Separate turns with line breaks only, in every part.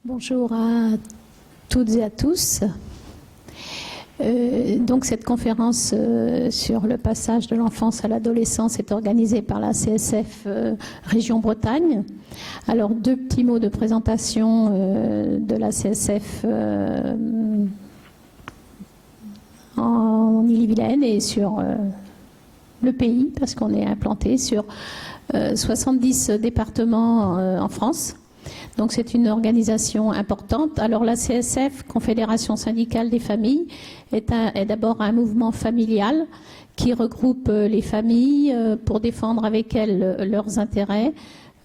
Bonjour à toutes et à tous. Donc cette conférence sur le passage de l'enfance à l'adolescence est organisée par la CSF Région Bretagne. Alors deux petits mots de présentation de la CSF en Ille-et-Vilaine et sur le pays, parce qu'on est implanté sur 70 départements en France. Donc c'est une organisation importante. Alors la CSF, Confédération syndicale des familles, est d'abord un mouvement familial qui regroupe les familles pour défendre avec elles leurs intérêts,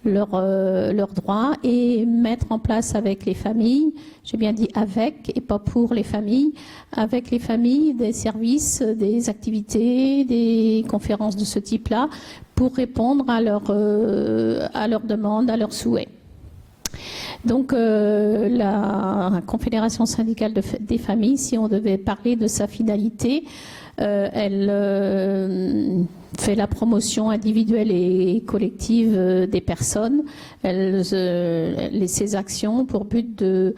leurs droits et mettre en place avec les familles, j'ai bien dit avec et pas pour les familles, avec les familles des services, des activités, des conférences de ce type-là pour répondre à leurs demandes, à leurs souhaits. Donc la Confédération syndicale des familles, si on devait parler de sa finalité, elle fait la promotion individuelle et collective des personnes. Ses actions ont pour but de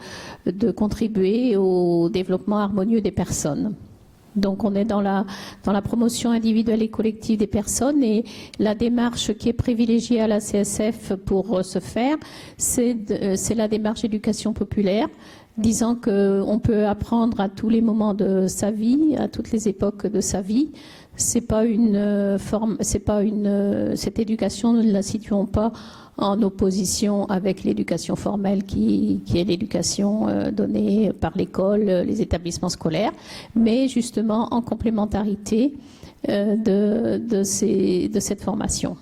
contribuer au développement harmonieux des personnes. Donc on est dans la promotion individuelle et collective des personnes et la démarche qui est privilégiée à la CSF pour ce faire, c'est la démarche éducation populaire, disant qu'on peut apprendre à tous les moments de sa vie, à toutes les époques de sa vie. Cette éducation, nous ne la situons pas en opposition avec l'éducation formelle qui est l'éducation donnée par l'école, les établissements scolaires, mais justement en complémentarité de cette formation.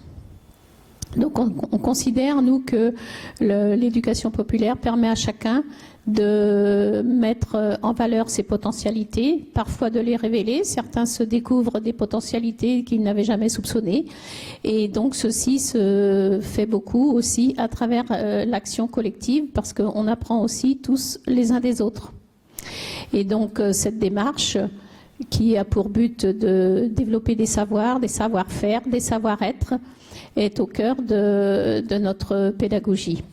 Donc on considère, nous, que l'éducation populaire permet à chacun de mettre en valeur ses potentialités, parfois de les révéler. Certains se découvrent des potentialités qu'ils n'avaient jamais soupçonnées. Et donc ceci se fait beaucoup aussi à travers l'action collective, parce qu'on apprend aussi tous les uns des autres. Et donc cette démarche qui a pour but de développer des savoirs, des savoir-faire, des savoir-être, est au cœur de notre pédagogie.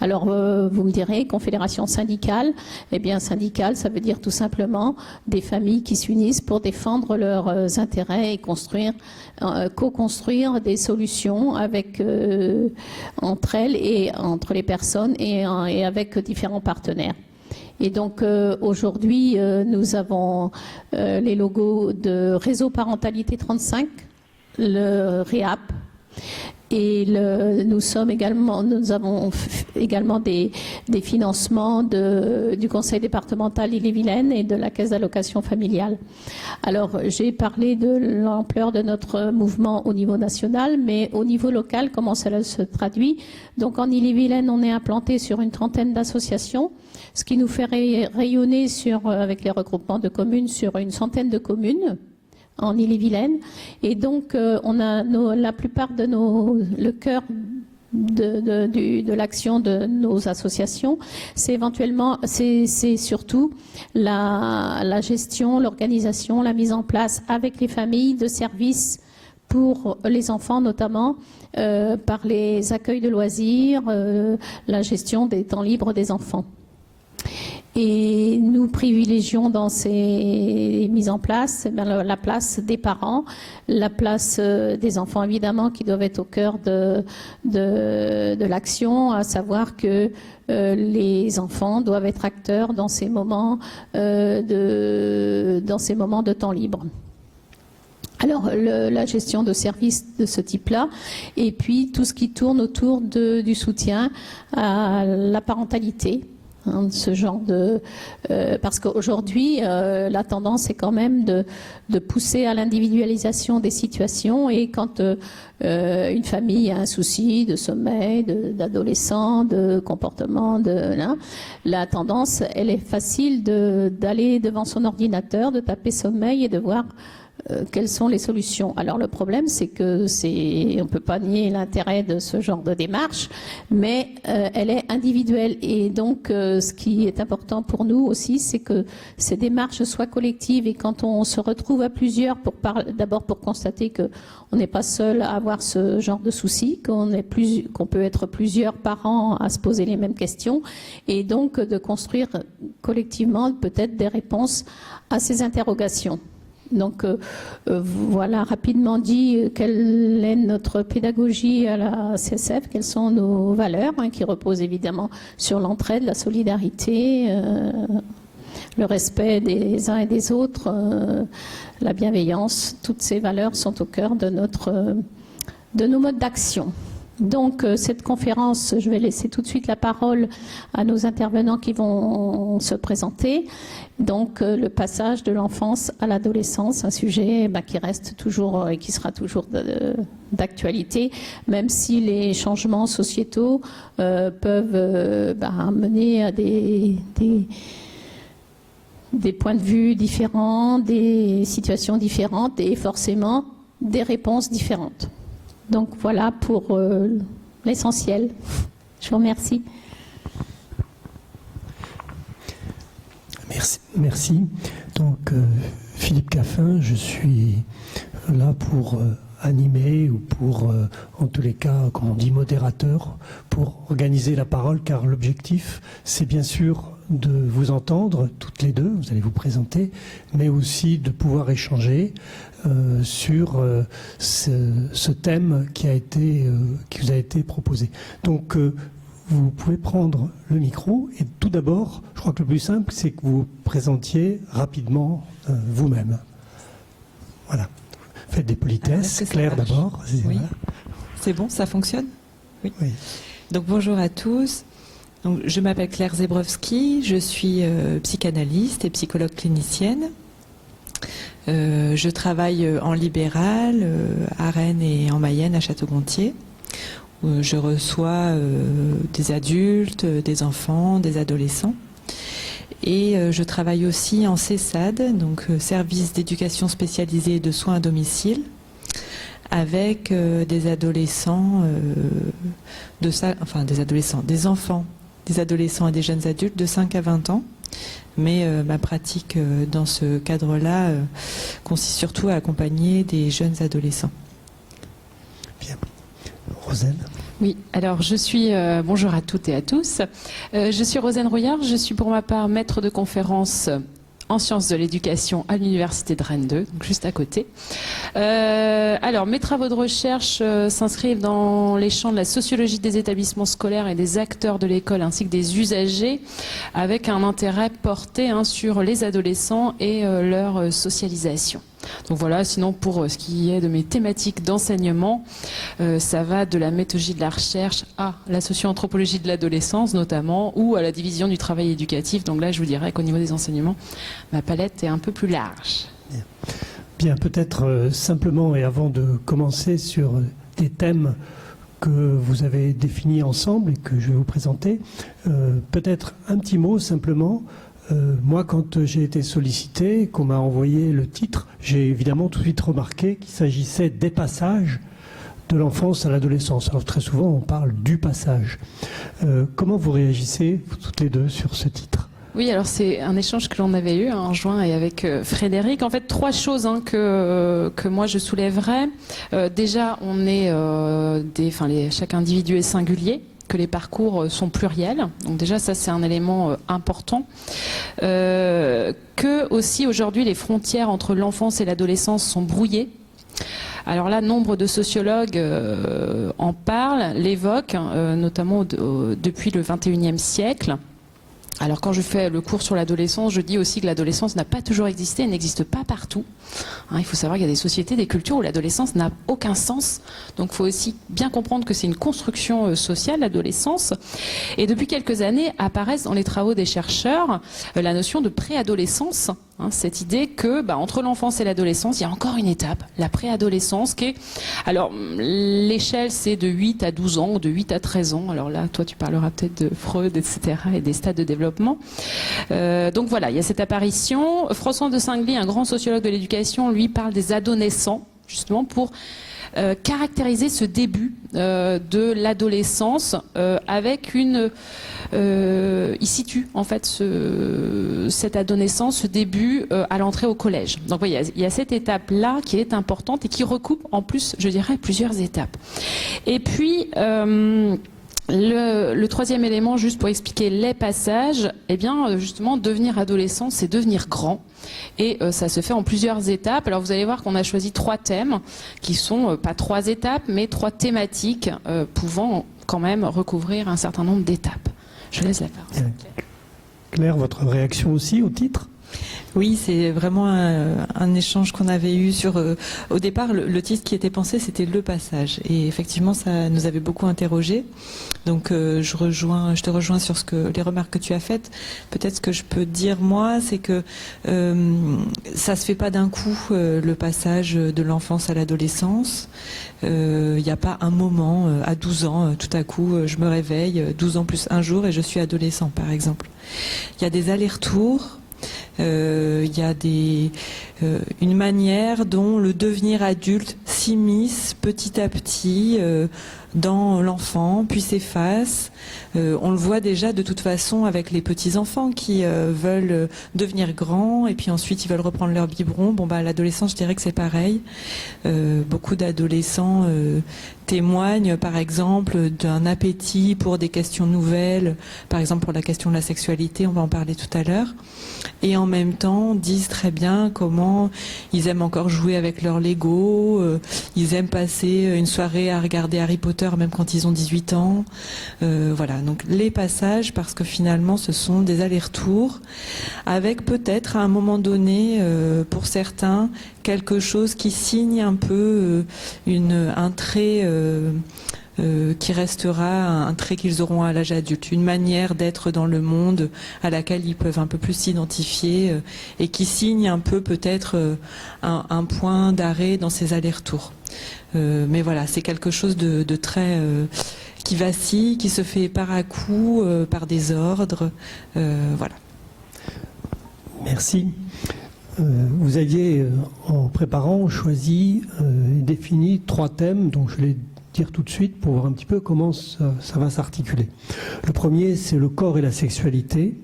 Alors, vous me direz, confédération syndicale, eh bien, syndicale, ça veut dire tout simplement des familles qui s'unissent pour défendre leurs intérêts et co-construire des solutions entre elles et entre les personnes et avec différents partenaires. Et donc aujourd'hui, nous avons les logos de Réseau Parentalité 35, le REAP, et nous avons également des financements du Conseil départemental Ille-et-Vilaine et de la Caisse d'allocation familiale. Alors, j'ai parlé de l'ampleur de notre mouvement au niveau national, mais au niveau local, comment cela se traduit? Donc, en Ille-et-Vilaine, on est implanté sur une trentaine d'associations, ce qui nous fait rayonner avec les regroupements de communes sur une centaine de communes en Ille-et-Vilaine. Et donc, on a la plupart le cœur de l'action de nos associations, c'est surtout la gestion, l'organisation, la mise en place avec les familles de services pour les enfants, notamment par les accueils de loisirs, la gestion des temps libres des enfants. Et nous privilégions dans ces mises en place la place des parents, la place des enfants évidemment qui doivent être au cœur de l'action, à savoir que les enfants doivent être acteurs dans ces moments de temps libre. Alors, la gestion de services de ce type-là, et puis tout ce qui tourne autour du soutien à la parentalité. Ce genre parce qu'aujourd'hui la tendance est quand même de pousser à l'individualisation des situations, et quand une famille a un souci de sommeil, d'adolescent, de comportement, la tendance, elle est facile d'aller devant son ordinateur, de taper sommeil et de voir quelles sont les solutions. Alors le problème, c'est que on ne peut pas nier l'intérêt de ce genre de démarche, mais elle est individuelle. Et donc, ce qui est important pour nous aussi, c'est que ces démarches soient collectives. Et quand on se retrouve à plusieurs, d'abord pour constater qu'on n'est pas seul à avoir ce genre de soucis, qu'on peut être plusieurs parents à se poser les mêmes questions, et donc de construire collectivement peut-être des réponses à ces interrogations. Donc voilà rapidement dit quelle est notre pédagogie à la CSF, quelles sont nos valeurs, qui reposent évidemment sur l'entraide, la solidarité, le respect des uns et des autres, la bienveillance. Toutes ces valeurs sont au cœur de nos modes d'action. Donc cette conférence, je vais laisser tout de suite la parole à nos intervenants qui vont se présenter. Donc le passage de l'enfance à l'adolescence, un sujet qui reste toujours et qui sera toujours d'actualité, même si les changements sociétaux peuvent mener à des points de vue différents, des situations différentes et forcément des réponses différentes. Donc voilà pour l'essentiel. Je vous remercie.
Merci. Donc Philippe Caffin, je suis là pour animer ou pour, en tous les cas, comme on dit, modérateur, pour organiser la parole, car l'objectif, c'est bien sûr de vous entendre toutes les deux, vous allez vous présenter, mais aussi de pouvoir échanger sur ce thème qui vous a été proposé. Donc, vous pouvez prendre le micro et tout d'abord, je crois que le plus simple, c'est que vous vous présentiez rapidement vous-même. Voilà. Faites des politesses. Claire d'abord.
Oui.
Voilà.
C'est bon, ça fonctionne ? Oui.
Oui.
Donc bonjour à tous. Donc, je m'appelle Claire Zebrowski, je suis psychanalyste et psychologue clinicienne. Je travaille en libéral à Rennes et en Mayenne, à Château-Gontier. Je reçois des adultes, des enfants, des adolescents. Et je travaille aussi en CESAD, donc service d'éducation spécialisée de soins à domicile, avec des adolescents, des enfants, des adolescents et des jeunes adultes de 5 à 20 ans. Mais ma pratique dans ce cadre-là consiste surtout à accompagner des jeunes adolescents.
Bien. Rosaine ?
Oui, alors je suis, bonjour à toutes et à tous, je suis Rosaine Rouillard, je suis pour ma part maître de conférence en sciences de l'éducation à l'université de Rennes 2, donc juste à côté. Alors mes travaux de recherche s'inscrivent dans les champs de la sociologie des établissements scolaires et des acteurs de l'école ainsi que des usagers, avec un intérêt porté sur les adolescents et leur socialisation. Donc voilà, sinon pour ce qui est de mes thématiques d'enseignement, ça va de la méthodologie de la recherche à la socio-anthropologie de l'adolescence notamment, ou à la division du travail éducatif. Donc là, je vous dirais qu'au niveau des enseignements, ma palette est un peu plus large.
Bien, peut-être simplement, et avant de commencer sur des thèmes que vous avez définis ensemble et que je vais vous présenter, peut-être un petit mot simplement. Moi, quand j'ai été sollicité, qu'on m'a envoyé le titre, j'ai évidemment tout de suite remarqué qu'il s'agissait des passages de l'enfance à l'adolescence. Alors très souvent, on parle du passage. Comment vous réagissez, vous toutes les deux, sur ce titre ?
Oui, alors c'est un échange que l'on avait eu en juin et avec Frédéric. En fait, 3 choses que moi je soulèverais. Déjà, on est chaque individu est singulier, que les parcours sont pluriels. Donc déjà, ça c'est un élément important. Que aussi aujourd'hui les frontières entre l'enfance et l'adolescence sont brouillées. Alors là, nombre de sociologues en parlent, l'évoquent, notamment depuis le XXIe siècle. Alors quand je fais le cours sur l'adolescence, je dis aussi que l'adolescence n'a pas toujours existé et n'existe pas partout. Il faut savoir qu'il y a des sociétés, des cultures où l'adolescence n'a aucun sens. Donc il faut aussi bien comprendre que c'est une construction sociale, l'adolescence. Et depuis quelques années apparaissent dans les travaux des chercheurs la notion de préadolescence, cette idée que entre l'enfance et l'adolescence, il y a encore une étape, la préadolescence, qui est... Alors, l'échelle, c'est de 8 à 12 ans, ou de 8 à 13 ans. Alors là, toi, tu parleras peut-être de Freud, etc., et des stades de développement. Donc voilà, il y a cette apparition. François de Singly, un grand sociologue de l'éducation, lui parle des adolescents, justement pour caractériser ce début de l'adolescence avec une... il situe en fait cette adolescence, ce début à l'entrée au collège. Donc vous voyez, il y a cette étape-là qui est importante et qui recoupe en plus, je dirais, plusieurs étapes. Et puis... Le troisième élément, juste pour expliquer les passages, eh bien, justement, devenir adolescent, c'est devenir grand. Et ça se fait en plusieurs étapes. Alors, vous allez voir qu'on a choisi 3 thèmes qui sont pas 3 étapes, mais 3 thématiques pouvant quand même recouvrir un certain nombre d'étapes. Je laisse la parole.
Claire, votre réaction aussi au titre ?
Oui, c'est vraiment un échange qu'on avait eu sur... au départ, le titre qui était pensé, c'était Le Passage. Et effectivement, ça nous avait beaucoup interrogés. Donc, je te rejoins sur les remarques que tu as faites. Peut-être ce que je peux dire, moi, c'est que ça se fait pas d'un coup, le passage de l'enfance à l'adolescence. Il n'y a pas un moment, à 12 ans, tout à coup, je me réveille, 12 ans plus un jour, et je suis adolescent, par exemple. Il y a des allers-retours. Il y a une manière dont le devenir adulte s'immisce petit à petit dans l'enfant, puis s'efface. On le voit déjà de toute façon avec les petits-enfants qui veulent devenir grands et puis ensuite ils veulent reprendre leur biberon. À l'adolescence, je dirais que c'est pareil. Beaucoup d'adolescents témoignent par exemple d'un appétit pour des questions nouvelles, par exemple pour la question de la sexualité, on va en parler tout à l'heure, et en même temps disent très bien comment ils aiment encore jouer avec leur Lego, ils aiment passer une soirée à regarder Harry Potter même quand ils ont 18 ans. Voilà, donc les passages, parce que finalement ce sont des allers-retours avec peut-être à un moment donné pour certains quelque chose qui signe un peu un trait qui restera un trait qu'ils auront à l'âge adulte, une manière d'être dans le monde à laquelle ils peuvent un peu plus s'identifier et qui signe un peu peut-être un point d'arrêt dans ces allers-retours. Mais voilà, c'est quelque chose de très qui vacille, qui se fait par à coup, par désordre, voilà.
Merci. Vous aviez, en préparant, choisi et défini 3 thèmes, donc je vais les dire tout de suite pour voir un petit peu comment ça va s'articuler. Le premier, c'est le corps et la sexualité.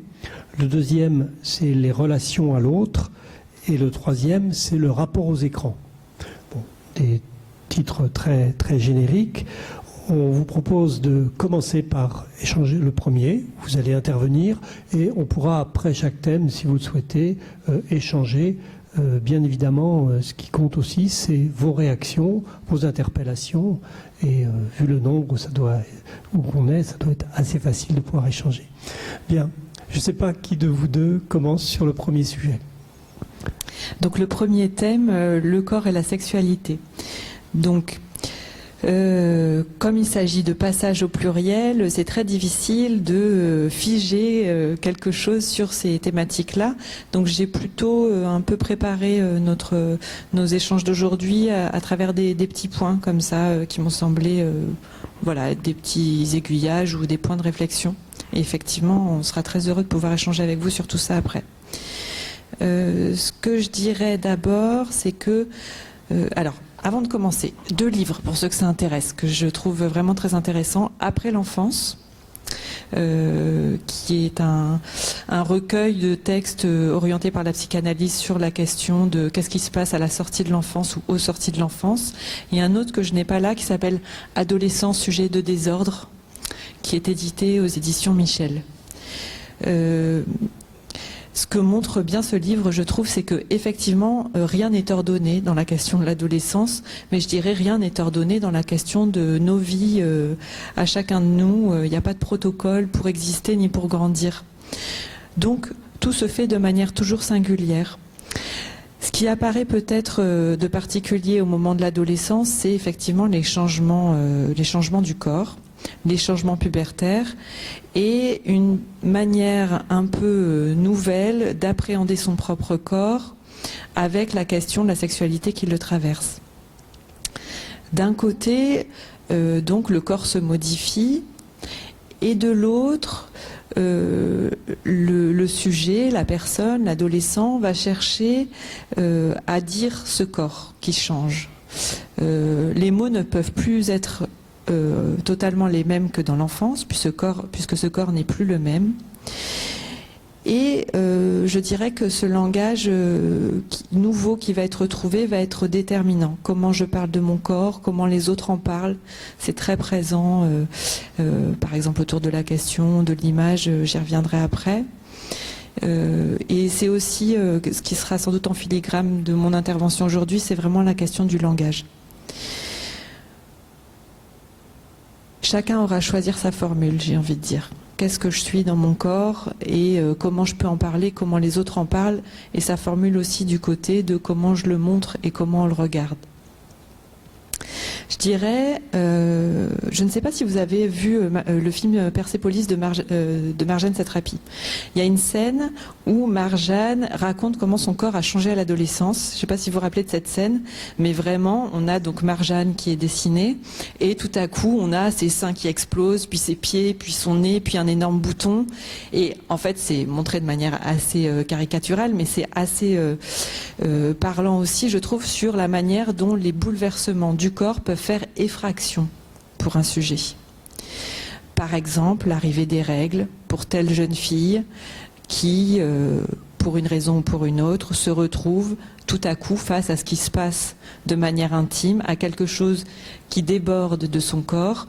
Le deuxième, c'est les relations à l'autre. Et le troisième, c'est le rapport aux écrans. Bon, des titres très, très génériques. On vous propose de commencer par échanger le premier. Vous allez intervenir et on pourra, après chaque thème, si vous le souhaitez, échanger. Bien évidemment, ce qui compte aussi, c'est vos réactions, vos interpellations. Et vu le nombre où on est, ça doit être assez facile de pouvoir échanger. Bien, je ne sais pas qui de vous deux commence sur le premier sujet.
Donc le premier thème, le corps et la sexualité. Donc, comme il s'agit de passage au pluriel, c'est très difficile de figer quelque chose sur ces thématiques-là. Donc j'ai plutôt un peu préparé nos échanges d'aujourd'hui à travers des petits points comme ça qui m'ont semblé voilà, des petits aiguillages ou des points de réflexion. Et effectivement, on sera très heureux de pouvoir échanger avec vous sur tout ça après. Ce que je dirais d'abord, c'est que... alors, avant de commencer, 2 livres pour ceux que ça intéresse, que je trouve vraiment très intéressants. Après l'enfance, qui est un recueil de textes orientés par la psychanalyse sur la question de qu'est-ce qui se passe à la sortie de l'enfance ou aux sorties de l'enfance. Et un autre que je n'ai pas là qui s'appelle Adolescence, sujet de désordre, qui est édité aux éditions Michel. Ce que montre bien ce livre, je trouve, c'est que effectivement, rien n'est ordonné dans la question de l'adolescence, mais je dirais rien n'est ordonné dans la question de nos vies à chacun de nous. Il n'y a pas de protocole pour exister ni pour grandir. Donc, tout se fait de manière toujours singulière. Ce qui apparaît peut-être de particulier au moment de l'adolescence, c'est effectivement les changements du corps. les changements pubertaires et une manière un peu nouvelle d'appréhender son propre corps avec la question de la sexualité qui le traverse. D'un côté, donc le corps se modifie, et de l'autre, le sujet, la personne, l'adolescent va chercher à dire ce corps qui change. Les mots ne peuvent plus être totalement les mêmes que dans l'enfance, puisque ce corps n'est plus le même. Et je dirais que ce langage nouveau qui va être trouvé va être déterminant. Comment je parle de mon corps, comment les autres en parlent, c'est très présent. Par exemple, autour de la question de l'image, j'y reviendrai après. Et c'est aussi ce qui sera sans doute en filigrane de mon intervention aujourd'hui, c'est vraiment la question du langage. Chacun aura à choisir sa formule, j'ai envie de dire. Qu'est-ce que je suis dans mon corps et comment je peux en parler, comment les autres en parlent, et ça formule aussi du côté de comment je le montre et comment on le regarde. Je dirais, je ne sais pas si vous avez vu le film Persépolis de Marjane Satrapi. Il y a une scène où Marjane raconte comment son corps a changé à l'adolescence. Je ne sais pas si vous vous rappelez de cette scène, mais vraiment, on a donc Marjane qui est dessinée, et tout à coup, on a ses seins qui explosent, puis ses pieds, puis son nez, puis un énorme bouton. Et en fait, c'est montré de manière assez caricaturale, mais c'est assez parlant aussi, je trouve, sur la manière dont les bouleversements du corps peuvent faire effraction pour un sujet. Par exemple, l'arrivée des règles pour telle jeune fille qui, pour une raison ou pour une autre, se retrouve tout à coup face à ce qui se passe de manière intime, à quelque chose qui déborde de son corps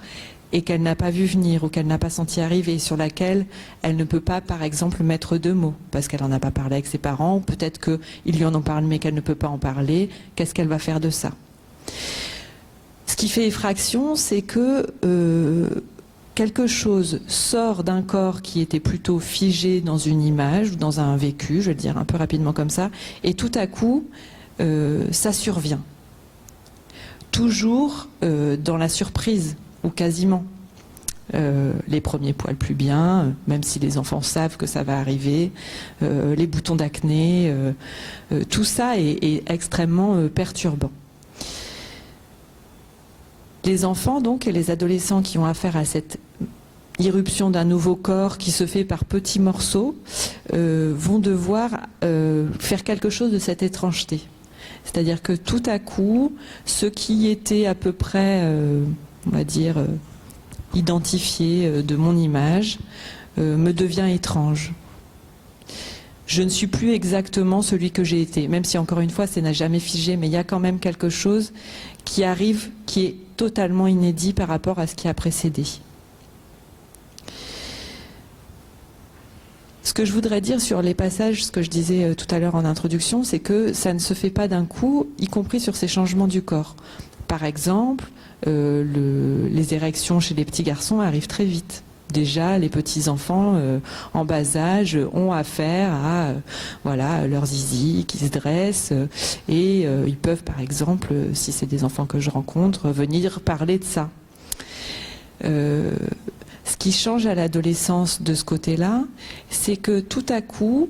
et qu'elle n'a pas vu venir ou qu'elle n'a pas senti arriver, et sur laquelle elle ne peut pas, par exemple, mettre de mots, parce qu'elle n'en a pas parlé avec ses parents, ou peut-être qu'ils lui en ont parlé mais qu'elle ne peut pas en parler. Qu'est-ce qu'elle va faire de ça ? Ce qui fait effraction, c'est que quelque chose sort d'un corps qui était plutôt figé dans une image ou dans un vécu, je vais le dire un peu rapidement comme ça, et tout à coup, ça survient. Toujours dans la surprise, ou quasiment. Les premiers poils plus bien, même si les enfants savent que ça va arriver, les boutons d'acné, tout ça est extrêmement perturbant. Les enfants donc et les adolescents qui ont affaire à cette irruption d'un nouveau corps qui se fait par petits morceaux vont devoir faire quelque chose de cette étrangeté. C'est-à-dire que tout à coup, ce qui était à peu près, on va dire, identifié de mon image, me devient étrange. Je ne suis plus exactement celui que j'ai été, même si encore une fois, ça n'a jamais figé, mais il y a quand même quelque chose qui arrive, qui est totalement inédit par rapport à ce qui a précédé. Ce que je voudrais dire sur les passages, ce que je disais tout à l'heure en introduction, c'est que ça ne se fait pas d'un coup, y compris sur ces changements du corps. Par exemple, les érections chez les petits garçons arrivent très vite. Déjà, les petits-enfants en bas âge ont affaire à voilà, leur zizi qui se dresse et ils peuvent, par exemple, si c'est des enfants que je rencontre, venir parler de ça. Ce qui change à l'adolescence de ce côté-là, c'est que tout à coup,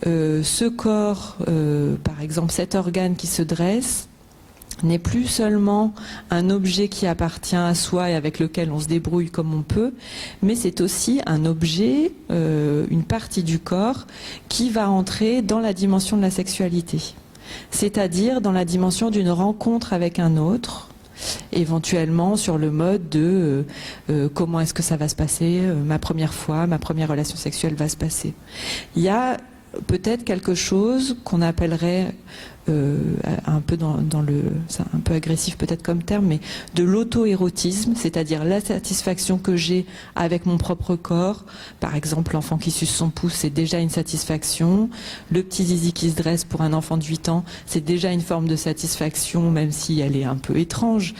ce corps, par exemple cet organe qui se dresse, n'est plus seulement un objet qui appartient à soi et avec lequel on se débrouille comme on peut, mais c'est aussi un objet, une partie du corps qui va entrer dans la dimension de la sexualité, c'est-à-dire dans la dimension d'une rencontre avec un autre, éventuellement sur le mode de comment est-ce que ça va se passer, ma première fois, ma première relation sexuelle va se passer. Il y a peut-être quelque chose qu'on appellerait un peu c'est un peu agressif peut-être comme terme, mais de l'auto-érotisme, c'est-à-dire la satisfaction que j'ai avec mon propre corps. Par exemple, l'enfant qui suce son pouce, c'est déjà une satisfaction. Le petit zizi qui se dresse pour un enfant de 8 ans, c'est déjà une forme de satisfaction, même si elle est un peu étrange,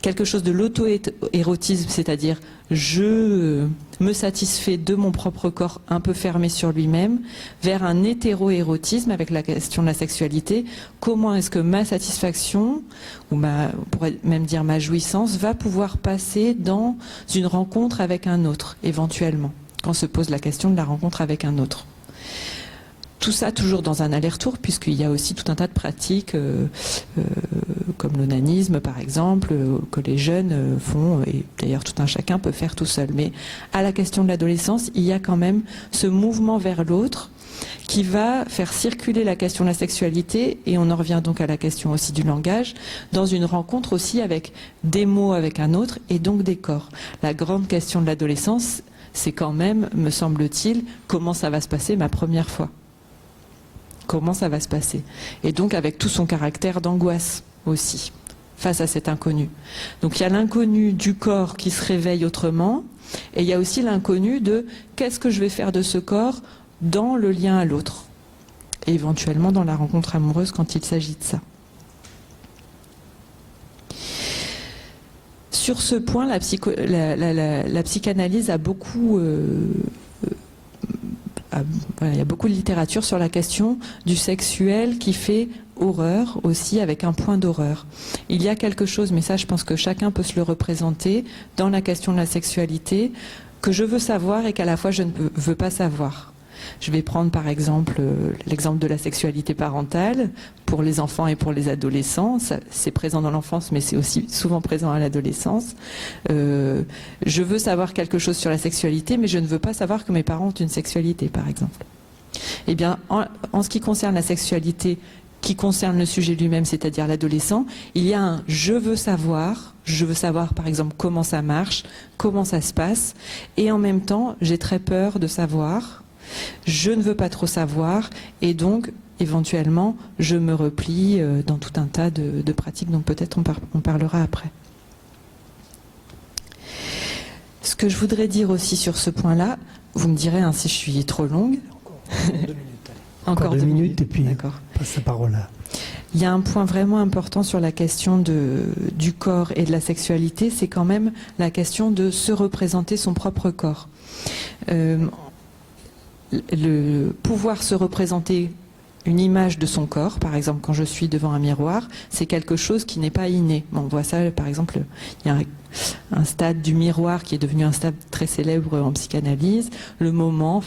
quelque chose de l'auto-érotisme, c'est-à-dire je me satisfais de mon propre corps un peu fermé sur lui-même, vers un hétéro-érotisme avec la question de la sexualité. Comment est-ce que ma satisfaction, ou on pourrait même dire ma jouissance, va pouvoir passer dans une rencontre avec un autre, éventuellement, quand se pose la question de la rencontre avec un autre. Tout ça toujours dans un aller-retour, puisqu'il y a aussi tout un tas de pratiques, comme l'onanisme par exemple, que les jeunes font, et d'ailleurs tout un chacun peut faire tout seul. Mais à la question de l'adolescence, il y a quand même ce mouvement vers l'autre qui va faire circuler la question de la sexualité, et on en revient donc à la question aussi du langage, dans une rencontre aussi avec des mots avec un autre, et donc des corps. La grande question de l'adolescence, c'est quand même, me semble-t-il, comment ça va se passer ma première fois. Comment ça va se passer? Et donc avec tout son caractère d'angoisse aussi, face à cet inconnu. Donc il y a l'inconnu du corps qui se réveille autrement, et il y a aussi l'inconnu de qu'est-ce que je vais faire de ce corps dans le lien à l'autre, et éventuellement dans la rencontre amoureuse quand il s'agit de ça. Sur ce point, la psychanalyse a beaucoup... il y a beaucoup de littérature sur la question du sexuel qui fait horreur aussi, avec un point d'horreur. Il y a quelque chose, mais ça je pense que chacun peut se le représenter, dans la question de la sexualité, que je veux savoir et qu'à la fois je ne veux pas savoir. Je vais prendre par exemple l'exemple de la sexualité parentale pour les enfants et pour les adolescents. C'est présent dans l'enfance, mais c'est aussi souvent présent à l'adolescence. Je veux savoir quelque chose sur la sexualité, mais je ne veux pas savoir que mes parents ont une sexualité, par exemple. Eh bien, en ce qui concerne la sexualité, qui concerne le sujet lui-même, c'est-à-dire l'adolescent, il y a un « je veux savoir », par exemple comment ça marche, comment ça se passe, et en même temps, j'ai très peur de savoir. Je ne veux pas trop savoir, et donc éventuellement je me replie dans tout un tas de pratiques dont peut-être on parlera après. Ce que je voudrais dire aussi sur ce point-là, vous me direz si je suis trop longue.
Encore 2 minutes et puis
d'accord.
Passe la parole à...
Il y a un point vraiment important sur la question du corps et de la sexualité, c'est quand même la question de se représenter son propre corps. Le pouvoir se représenter une image de son corps, par exemple quand je suis devant un miroir, c'est quelque chose qui n'est pas inné. Bon, on voit ça par exemple, il y a un stade du miroir qui est devenu un stade très célèbre en psychanalyse, le moment,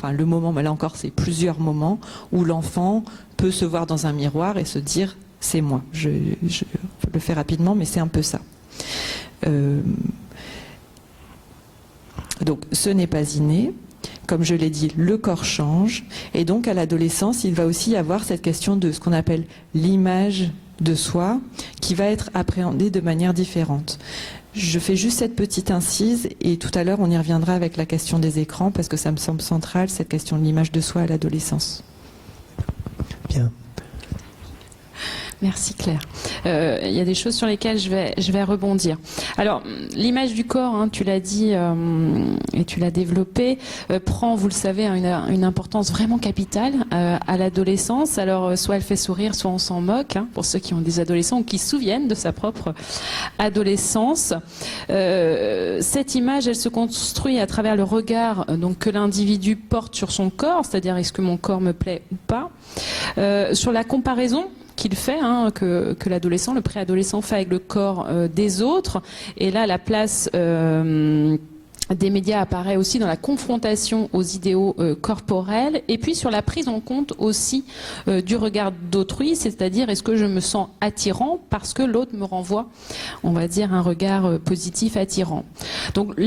mais là encore c'est plusieurs moments où l'enfant peut se voir dans un miroir et se dire c'est moi. Je le fais rapidement, mais c'est un peu ça. Donc ce n'est pas inné. Comme je l'ai dit, le corps change, et donc à l'adolescence, il va aussi y avoir cette question de ce qu'on appelle l'image de soi, qui va être appréhendée de manière différente. Je fais juste cette petite incise, et tout à l'heure on y reviendra avec la question des écrans, parce que ça me semble central, cette question de l'image de soi à l'adolescence.
Bien.
Merci Claire. Il y a des choses sur lesquelles je vais rebondir. Alors, l'image du corps, tu l'as dit et tu l'as développé, prend, vous le savez, une importance vraiment capitale à l'adolescence. Alors, soit elle fait sourire, soit on s'en moque, pour ceux qui ont des adolescents ou qui se souviennent de sa propre adolescence. Cette image, elle se construit à travers le regard que l'individu porte sur son corps, c'est-à-dire est-ce que mon corps me plaît ou pas, sur la comparaison qu'il fait, que l'adolescent, le préadolescent fait avec le corps des autres. Et là, la place des médias apparaît aussi dans la confrontation aux idéaux corporels, et puis sur la prise en compte aussi du regard d'autrui, c'est-à-dire est-ce que je me sens attirant parce que l'autre me renvoie, on va dire, un regard positif attirant. Donc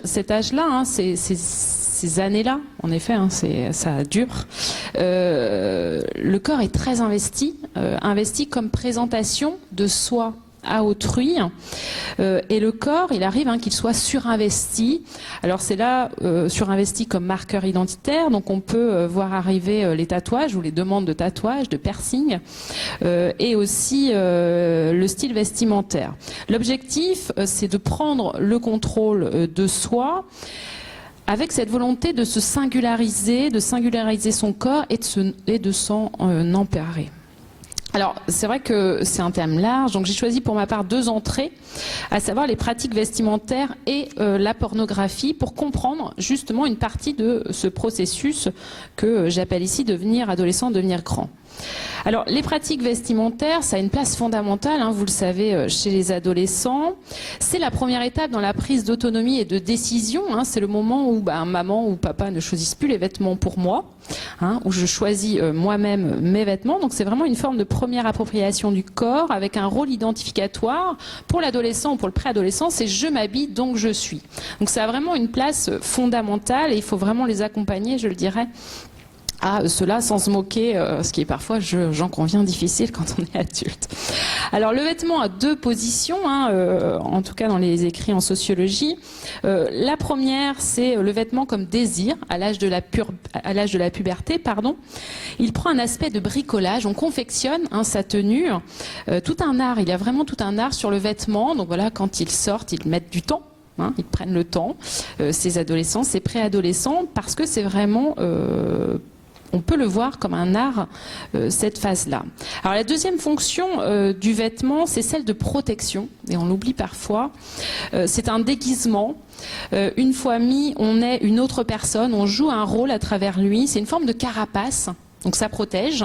cet âge-là, ces années-là, en effet, ça dure. Le corps est très investi comme présentation de soi à autrui, et le corps, il arrive qu'il soit surinvesti. Alors c'est là surinvesti comme marqueur identitaire, donc on peut voir arriver les tatouages ou les demandes de tatouages, de piercing, et aussi le style vestimentaire. L'objectif, c'est de prendre le contrôle de soi, avec cette volonté de se singulariser, son corps et de s'en emparer. Alors, c'est vrai que c'est un thème large, donc j'ai choisi pour ma part 2 entrées, à savoir les pratiques vestimentaires et la pornographie, pour comprendre justement une partie de ce processus que j'appelle ici devenir adolescent, devenir grand. Alors, les pratiques vestimentaires, ça a une place fondamentale, hein, vous le savez, chez les adolescents. C'est la première étape dans la prise d'autonomie et de décision. Hein, c'est le moment où maman ou papa ne choisissent plus les vêtements pour moi, hein, où je choisis moi-même mes vêtements. Donc, c'est vraiment une forme de première appropriation du corps avec un rôle identificatoire. Pour l'adolescent ou pour le préadolescent, c'est je m'habille, donc je suis. Donc, ça a vraiment une place fondamentale et il faut vraiment les accompagner, je le dirais, à cela sans se moquer, ce qui est parfois, j'en conviens, difficile quand on est adulte. Alors le vêtement a 2 positions, hein, en tout cas dans les écrits en sociologie. La première, c'est le vêtement comme désir à l'âge de la puberté, pardon. Il prend un aspect de bricolage, on confectionne sa tenue, tout un art, il y a vraiment tout un art sur le vêtement. Donc voilà, quand ils sortent, ils mettent du temps. Hein, ils prennent le temps, ces adolescents, ces préadolescents, parce que c'est vraiment... on peut le voir comme un art, cette phase-là. Alors la deuxième fonction du vêtement, c'est celle de protection, et on l'oublie parfois. C'est un déguisement. Une fois mis, on est une autre personne, on joue un rôle à travers lui. C'est une forme de carapace, donc ça protège.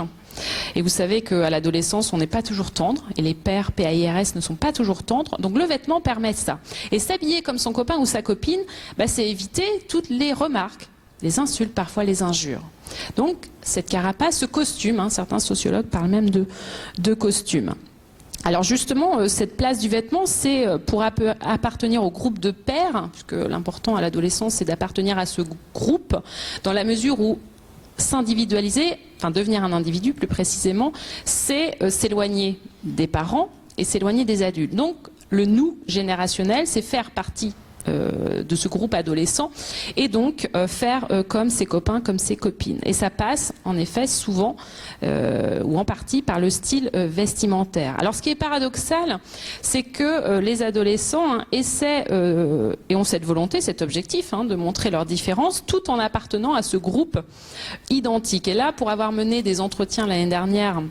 Et vous savez qu'à l'adolescence, on n'est pas toujours tendre, et les pères PAIRS ne sont pas toujours tendres, donc le vêtement permet ça. Et s'habiller comme son copain ou sa copine, c'est éviter toutes les remarques, les insultes, parfois les injures. Donc cette carapace, ce costume, hein, certains sociologues parlent même de costume. Alors justement, cette place du vêtement, c'est pour appartenir au groupe de pairs, puisque l'important à l'adolescence, c'est d'appartenir à ce groupe, dans la mesure où s'individualiser, enfin devenir un individu plus précisément, c'est s'éloigner des parents et s'éloigner des adultes. Donc le nous générationnel, c'est faire partie de ce groupe adolescent et donc faire comme ses copains, comme ses copines. Et ça passe en effet souvent ou en partie par le style vestimentaire. Alors ce qui est paradoxal, c'est que les adolescents essaient et ont cette volonté, cet objectif de montrer leurs différences tout en appartenant à ce groupe identique. Et là, pour avoir mené des entretiens l'année dernière,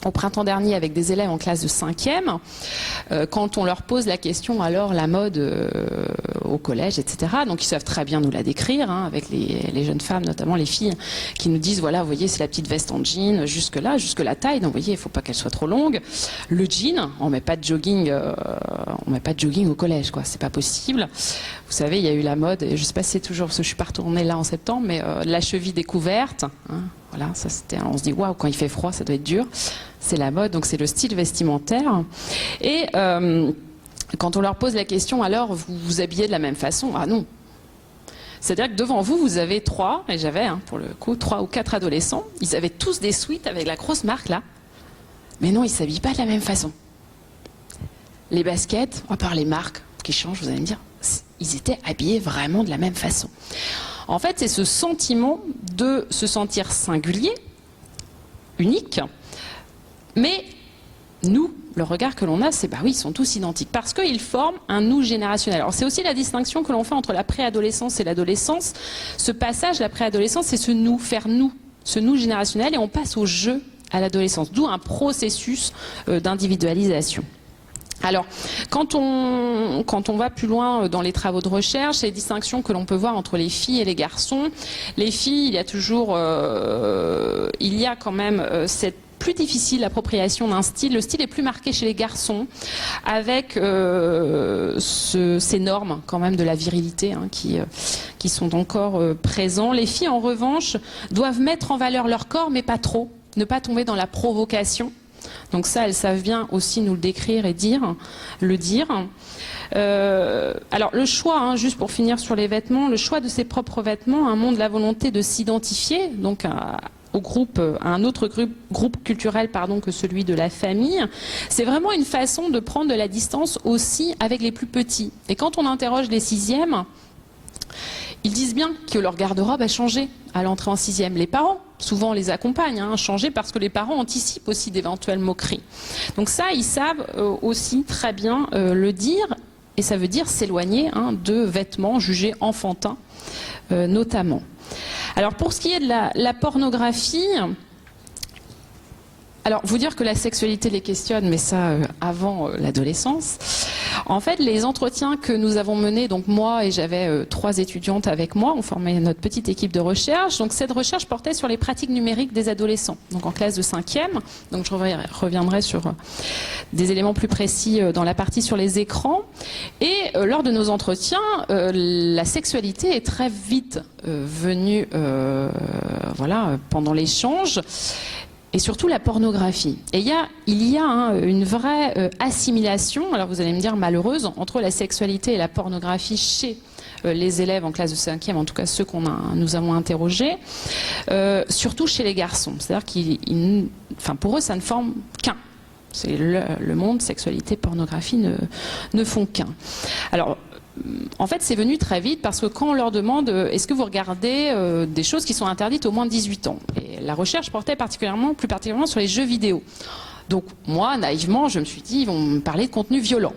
au printemps dernier, avec des élèves en classe de 5e, quand on leur pose la question, alors la mode au collège, etc., donc ils savent très bien nous la décrire, hein, avec les jeunes femmes, notamment les filles, qui nous disent, voilà, vous voyez, c'est la petite veste en jean, jusque là, jusque la taille, donc vous voyez, il ne faut pas qu'elle soit trop longue. Le jean, on met pas de jogging au collège, quoi, c'est pas possible. Vous savez, il y a eu la mode, et je ne sais pas si c'est toujours, parce que je suis pas retournée là en septembre, mais la cheville découverte, hein, voilà, ça c'était, on se dit, waouh, quand il fait froid, ça doit être dur. C'est la mode, donc c'est le style vestimentaire. Et quand on leur pose la question, alors vous vous habillez de la même façon? Ah non. C'est-à-dire que devant vous, vous avez 3, et j'avais pour le coup 3 ou 4 adolescents, ils avaient tous des sweats avec la grosse marque là, mais non, ils ne s'habillent pas de la même façon. Les baskets, à part les marques qui changent, vous allez me dire, ils étaient habillés vraiment de la même façon. En fait, c'est ce sentiment de se sentir singulier, unique, mais nous, le regard que l'on a, c'est oui, ils sont tous identiques, parce qu'ils forment un nous générationnel. Alors c'est aussi la distinction que l'on fait entre la préadolescence et l'adolescence. Ce passage, la préadolescence, c'est ce nous, faire nous, ce nous générationnel, et on passe au je à l'adolescence, d'où un processus d'individualisation. Alors, quand on va plus loin dans les travaux de recherche, les distinctions que l'on peut voir entre les filles et les garçons, les filles, il y a quand même cette plus difficile appropriation d'un style. Le style est plus marqué chez les garçons, avec ces normes quand même de la virilité qui sont encore présents. Les filles, en revanche, doivent mettre en valeur leur corps, mais pas trop, ne pas tomber dans la provocation. Donc ça, elles savent bien aussi nous le décrire et le dire. Alors le choix, juste pour finir sur les vêtements, le choix de ses propres vêtements montre la volonté de s'identifier, donc à un autre groupe culturel que celui de la famille. C'est vraiment une façon de prendre de la distance aussi avec les plus petits. Et quand on interroge les 6e, ils disent bien que leur garde-robe a changé à l'entrée en 6e. Les parents, souvent, les accompagnent à changer parce que les parents anticipent aussi d'éventuelles moqueries. Donc ça, ils savent aussi très bien le dire, et ça veut dire s'éloigner de vêtements jugés enfantins, notamment. Alors pour ce qui est de la pornographie, Alors, vous dire que la sexualité les questionne, mais ça avant l'adolescence. En fait, les entretiens que nous avons menés, donc moi et j'avais 3 étudiantes avec moi, on formait notre petite équipe de recherche. Donc cette recherche portait sur les pratiques numériques des adolescents, donc en classe de 5e. Donc je reviendrai sur des éléments plus précis dans la partie sur les écrans. Et lors de nos entretiens, la sexualité est très vite venue, voilà, pendant l'échange. Et surtout la pornographie. Et il y a une vraie assimilation, alors vous allez me dire malheureuse, entre la sexualité et la pornographie chez les élèves en classe de 5e, en tout cas ceux nous avons interrogés, surtout chez les garçons. C'est-à-dire pour eux, ça ne forme qu'un. C'est le monde, sexualité, pornographie ne font qu'un. Alors, en fait, c'est venu très vite parce que quand on leur demande est-ce que vous regardez des choses qui sont interdites aux moins de 18 ans, et la recherche portait plus particulièrement sur les jeux vidéo. Donc moi, naïvement, je me suis dit ils vont me parler de contenu violent.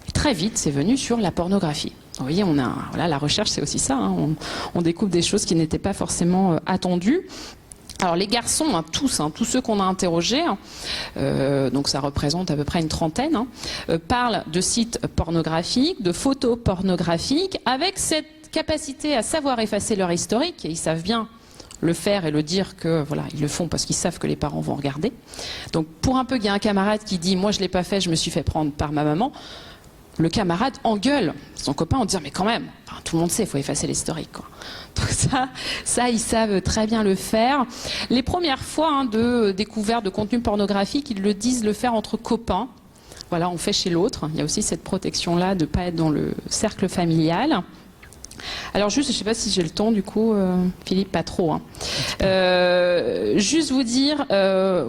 Et très vite, c'est venu sur la pornographie. Vous voyez, voilà, la recherche, c'est aussi ça. Hein, on découvre des choses qui n'étaient pas forcément attendues. Alors les garçons, tous ceux qu'on a interrogés, donc ça représente à peu près une trentaine, parlent de sites pornographiques, de photos pornographiques, avec cette capacité à savoir effacer leur historique, et ils savent bien le faire et le dire que voilà, ils le font parce qu'ils savent que les parents vont regarder. Donc pour un peu qu'il y a un camarade qui dit « moi je l'ai pas fait, je me suis fait prendre par ma maman », le camarade engueule son copain en disant mais quand même, tout le monde sait, il faut effacer l'historique, quoi. Donc ça, ils savent très bien le faire. Les premières fois de découverte de contenu pornographique, ils le disent le faire entre copains. Voilà, on fait chez l'autre. Il y a aussi cette protection-là de ne pas être dans le cercle familial. Alors juste, je ne sais pas si j'ai le temps du coup, Philippe, pas trop. Hein. Juste vous dire,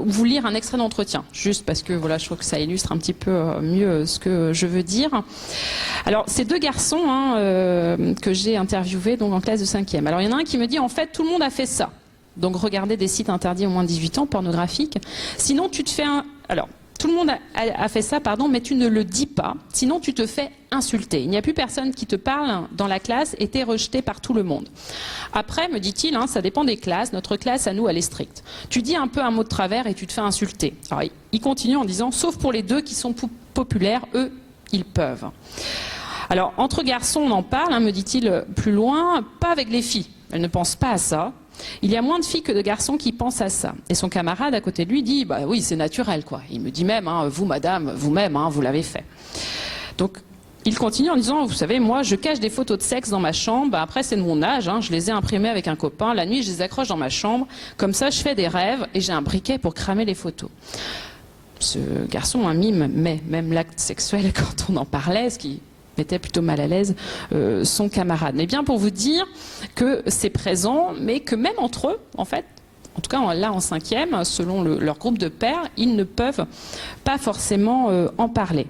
vous lire un extrait d'entretien, juste parce que voilà, je trouve que ça illustre un petit peu mieux ce que je veux dire. Alors ces 2 garçons que j'ai interviewés donc en classe de 5e. Alors il y en a un qui me dit en fait tout le monde a fait ça. Donc regarder des sites interdits aux moins de 18 ans, pornographiques. Sinon tu te fais un... Alors tout le monde a fait ça, pardon, mais tu ne le dis pas, sinon tu te fais insulter. Il n'y a plus personne qui te parle dans la classe et t'es rejeté par tout le monde. Après, me dit-il, ça dépend des classes, notre classe à nous, elle est stricte. Tu dis un peu un mot de travers et tu te fais insulter. Alors, il continue en disant, sauf pour les 2 qui sont populaires, eux, ils peuvent. Alors, entre garçons, on en parle, me dit-il plus loin, pas avec les filles. Elles ne pensent pas à ça. Il y a moins de filles que de garçons qui pensent à ça. Et son camarade à côté de lui dit, bah oui, c'est naturel, quoi. Il me dit même, vous, madame, vous-même, vous l'avez fait. Donc, il continue en disant, vous savez, moi, je cache des photos de sexe dans ma chambre. Après, c'est de mon âge, je les ai imprimées avec un copain. La nuit, je les accroche dans ma chambre. Comme ça, je fais des rêves et j'ai un briquet pour cramer les photos. Ce garçon, un mime, mais même l'acte sexuel, quand on en parlait, ce qui mettait plutôt mal à l'aise son camarade. Mais bien pour vous dire que c'est présent, mais que même entre eux, en fait, en tout cas là en 5e, selon leur groupe de pairs, ils ne peuvent pas forcément en parler.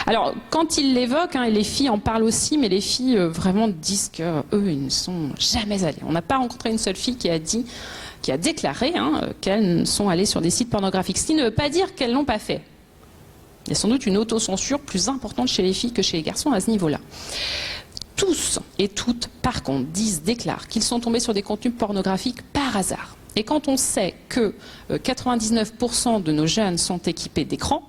Alors, quand ils l'évoquent, et les filles en parlent aussi, mais les filles vraiment disent qu'eux, ils ne sont jamais allés. On n'a pas rencontré une seule fille qui a déclaré qu'elles sont allées sur des sites pornographiques. Ce qui ne veut pas dire qu'elles ne l'ont pas fait. Il y a sans doute une autocensure plus importante chez les filles que chez les garçons à ce niveau-là. Tous et toutes, par contre, déclarent qu'ils sont tombés sur des contenus pornographiques par hasard. Et quand on sait que 99% de nos jeunes sont équipés d'écrans,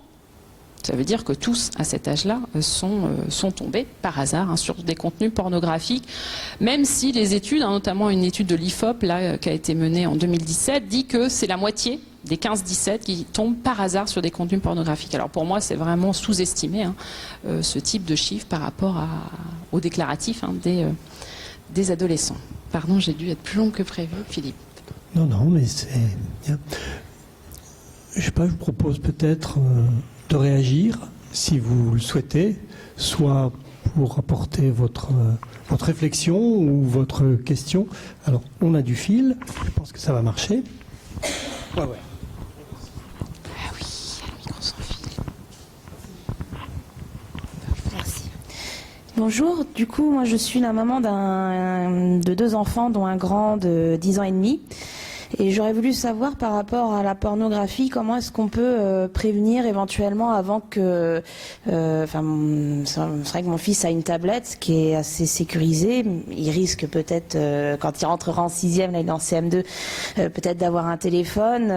ça veut dire que tous, à cet âge-là, sont tombés par hasard sur des contenus pornographiques, même si les études, notamment une étude de l'IFOP qui a été menée en 2017, dit que c'est la moitié des 15-17 qui tombent par hasard sur des contenus pornographiques. Alors pour moi, c'est vraiment sous-estimé ce type de chiffre par rapport au déclaratif des adolescents. Pardon, j'ai dû être plus long que prévu, Philippe.
Non, mais c'est bien. Je sais pas, je vous propose peut-être de réagir, si vous le souhaitez, soit pour apporter votre réflexion ou votre question. Alors, on a du fil, je pense que ça va marcher. Ouais.
Ah oui, le micro sans fil. Merci. Bonjour, du coup, moi je suis la maman de 2 enfants, dont un grand de 10 ans et demi.
Et j'aurais voulu savoir par rapport à la pornographie, comment est-ce qu'on peut prévenir éventuellement avant que... c'est vrai que mon fils a une tablette qui est assez sécurisée. Il risque peut-être, quand il rentrera en 6e, là il est en CM2, peut-être d'avoir un téléphone.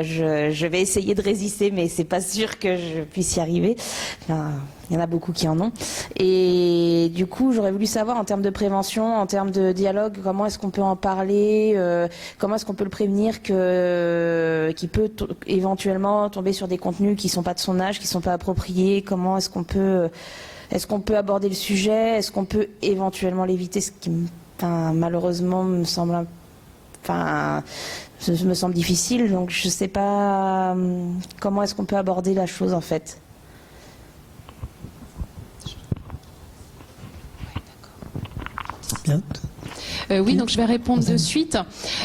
Je vais essayer de résister, mais c'est pas sûr que je puisse y arriver. Enfin, il y en a beaucoup qui en ont. Et du coup, j'aurais voulu savoir en termes de prévention, en termes de dialogue, comment est-ce qu'on peut en parler, comment est-ce qu'on peut le prévenir qu'il peut éventuellement tomber sur des contenus qui sont pas de son âge, qui sont pas appropriés. Comment est-ce qu'on peut aborder le sujet, est-ce qu'on peut éventuellement l'éviter, ce qui malheureusement me semble difficile. Donc je sais pas comment est-ce qu'on peut aborder la chose en fait.
Bien.
Oui, donc je vais répondre de suite.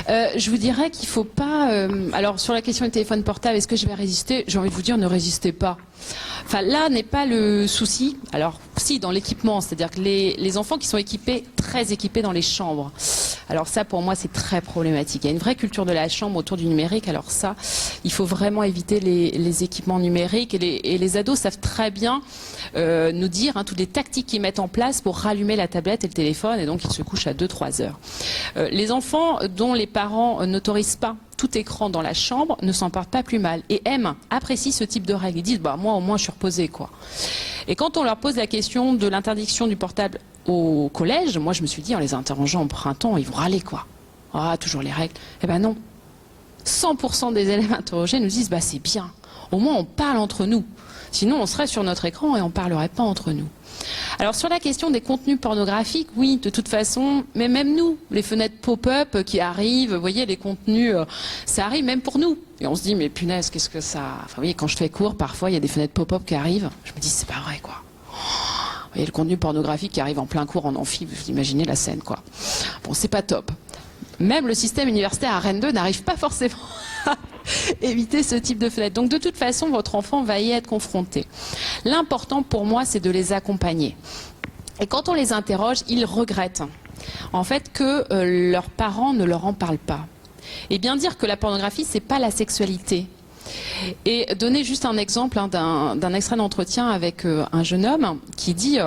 Je vous dirais qu'il faut pas... alors sur la question du téléphone portable, est-ce que je vais résister? J'ai envie de vous dire, ne résistez pas. Enfin, là n'est pas le souci. Alors, si, dans l'équipement, c'est-à-dire que les enfants qui sont équipés, très équipés dans les chambres. Alors ça, pour moi, c'est très problématique. Il y a une vraie culture de la chambre autour du numérique. Alors ça, il faut vraiment éviter les équipements numériques. Et les ados savent très bien nous dire toutes les tactiques qu'ils mettent en place pour rallumer la tablette et le téléphone. Et donc, ils se couchent à 2-3 heures. Les enfants dont les parents n'autorisent pas tout écran dans la chambre ne s'en portent pas plus mal et apprécient ce type de règles. Ils disent moi au moins je suis reposée quoi. Et quand on leur pose la question de l'interdiction du portable au collège, moi je me suis dit en les interrogeant au printemps, ils vont râler quoi. Ah toujours les règles. Eh ben non. 100% des élèves interrogés nous disent c'est bien. Au moins on parle entre nous. Sinon on serait sur notre écran et on parlerait pas entre nous. Alors sur la question des contenus pornographiques, oui, de toute façon, mais même nous, les fenêtres pop-up qui arrivent, vous voyez, les contenus, ça arrive même pour nous. Et on se dit, mais punaise, qu'est-ce que ça... Enfin, vous voyez, quand je fais cours, parfois, il y a des fenêtres pop-up qui arrivent. Je me dis, c'est pas vrai, quoi. Vous voyez, le contenu pornographique qui arrive en plein cours en amphi, vous imaginez la scène, quoi. Bon, c'est pas top. Même le système universitaire à Rennes 2 n'arrive pas forcément à éviter ce type de fenêtre. Donc de toute façon, votre enfant va y être confronté. L'important pour moi, c'est de les accompagner. Et quand on les interroge, ils regrettent en fait que leurs parents ne leur en parlent pas. Et bien dire que la pornographie, c'est pas la sexualité. Et donner juste un exemple d'un extrait d'entretien avec un jeune homme qui dit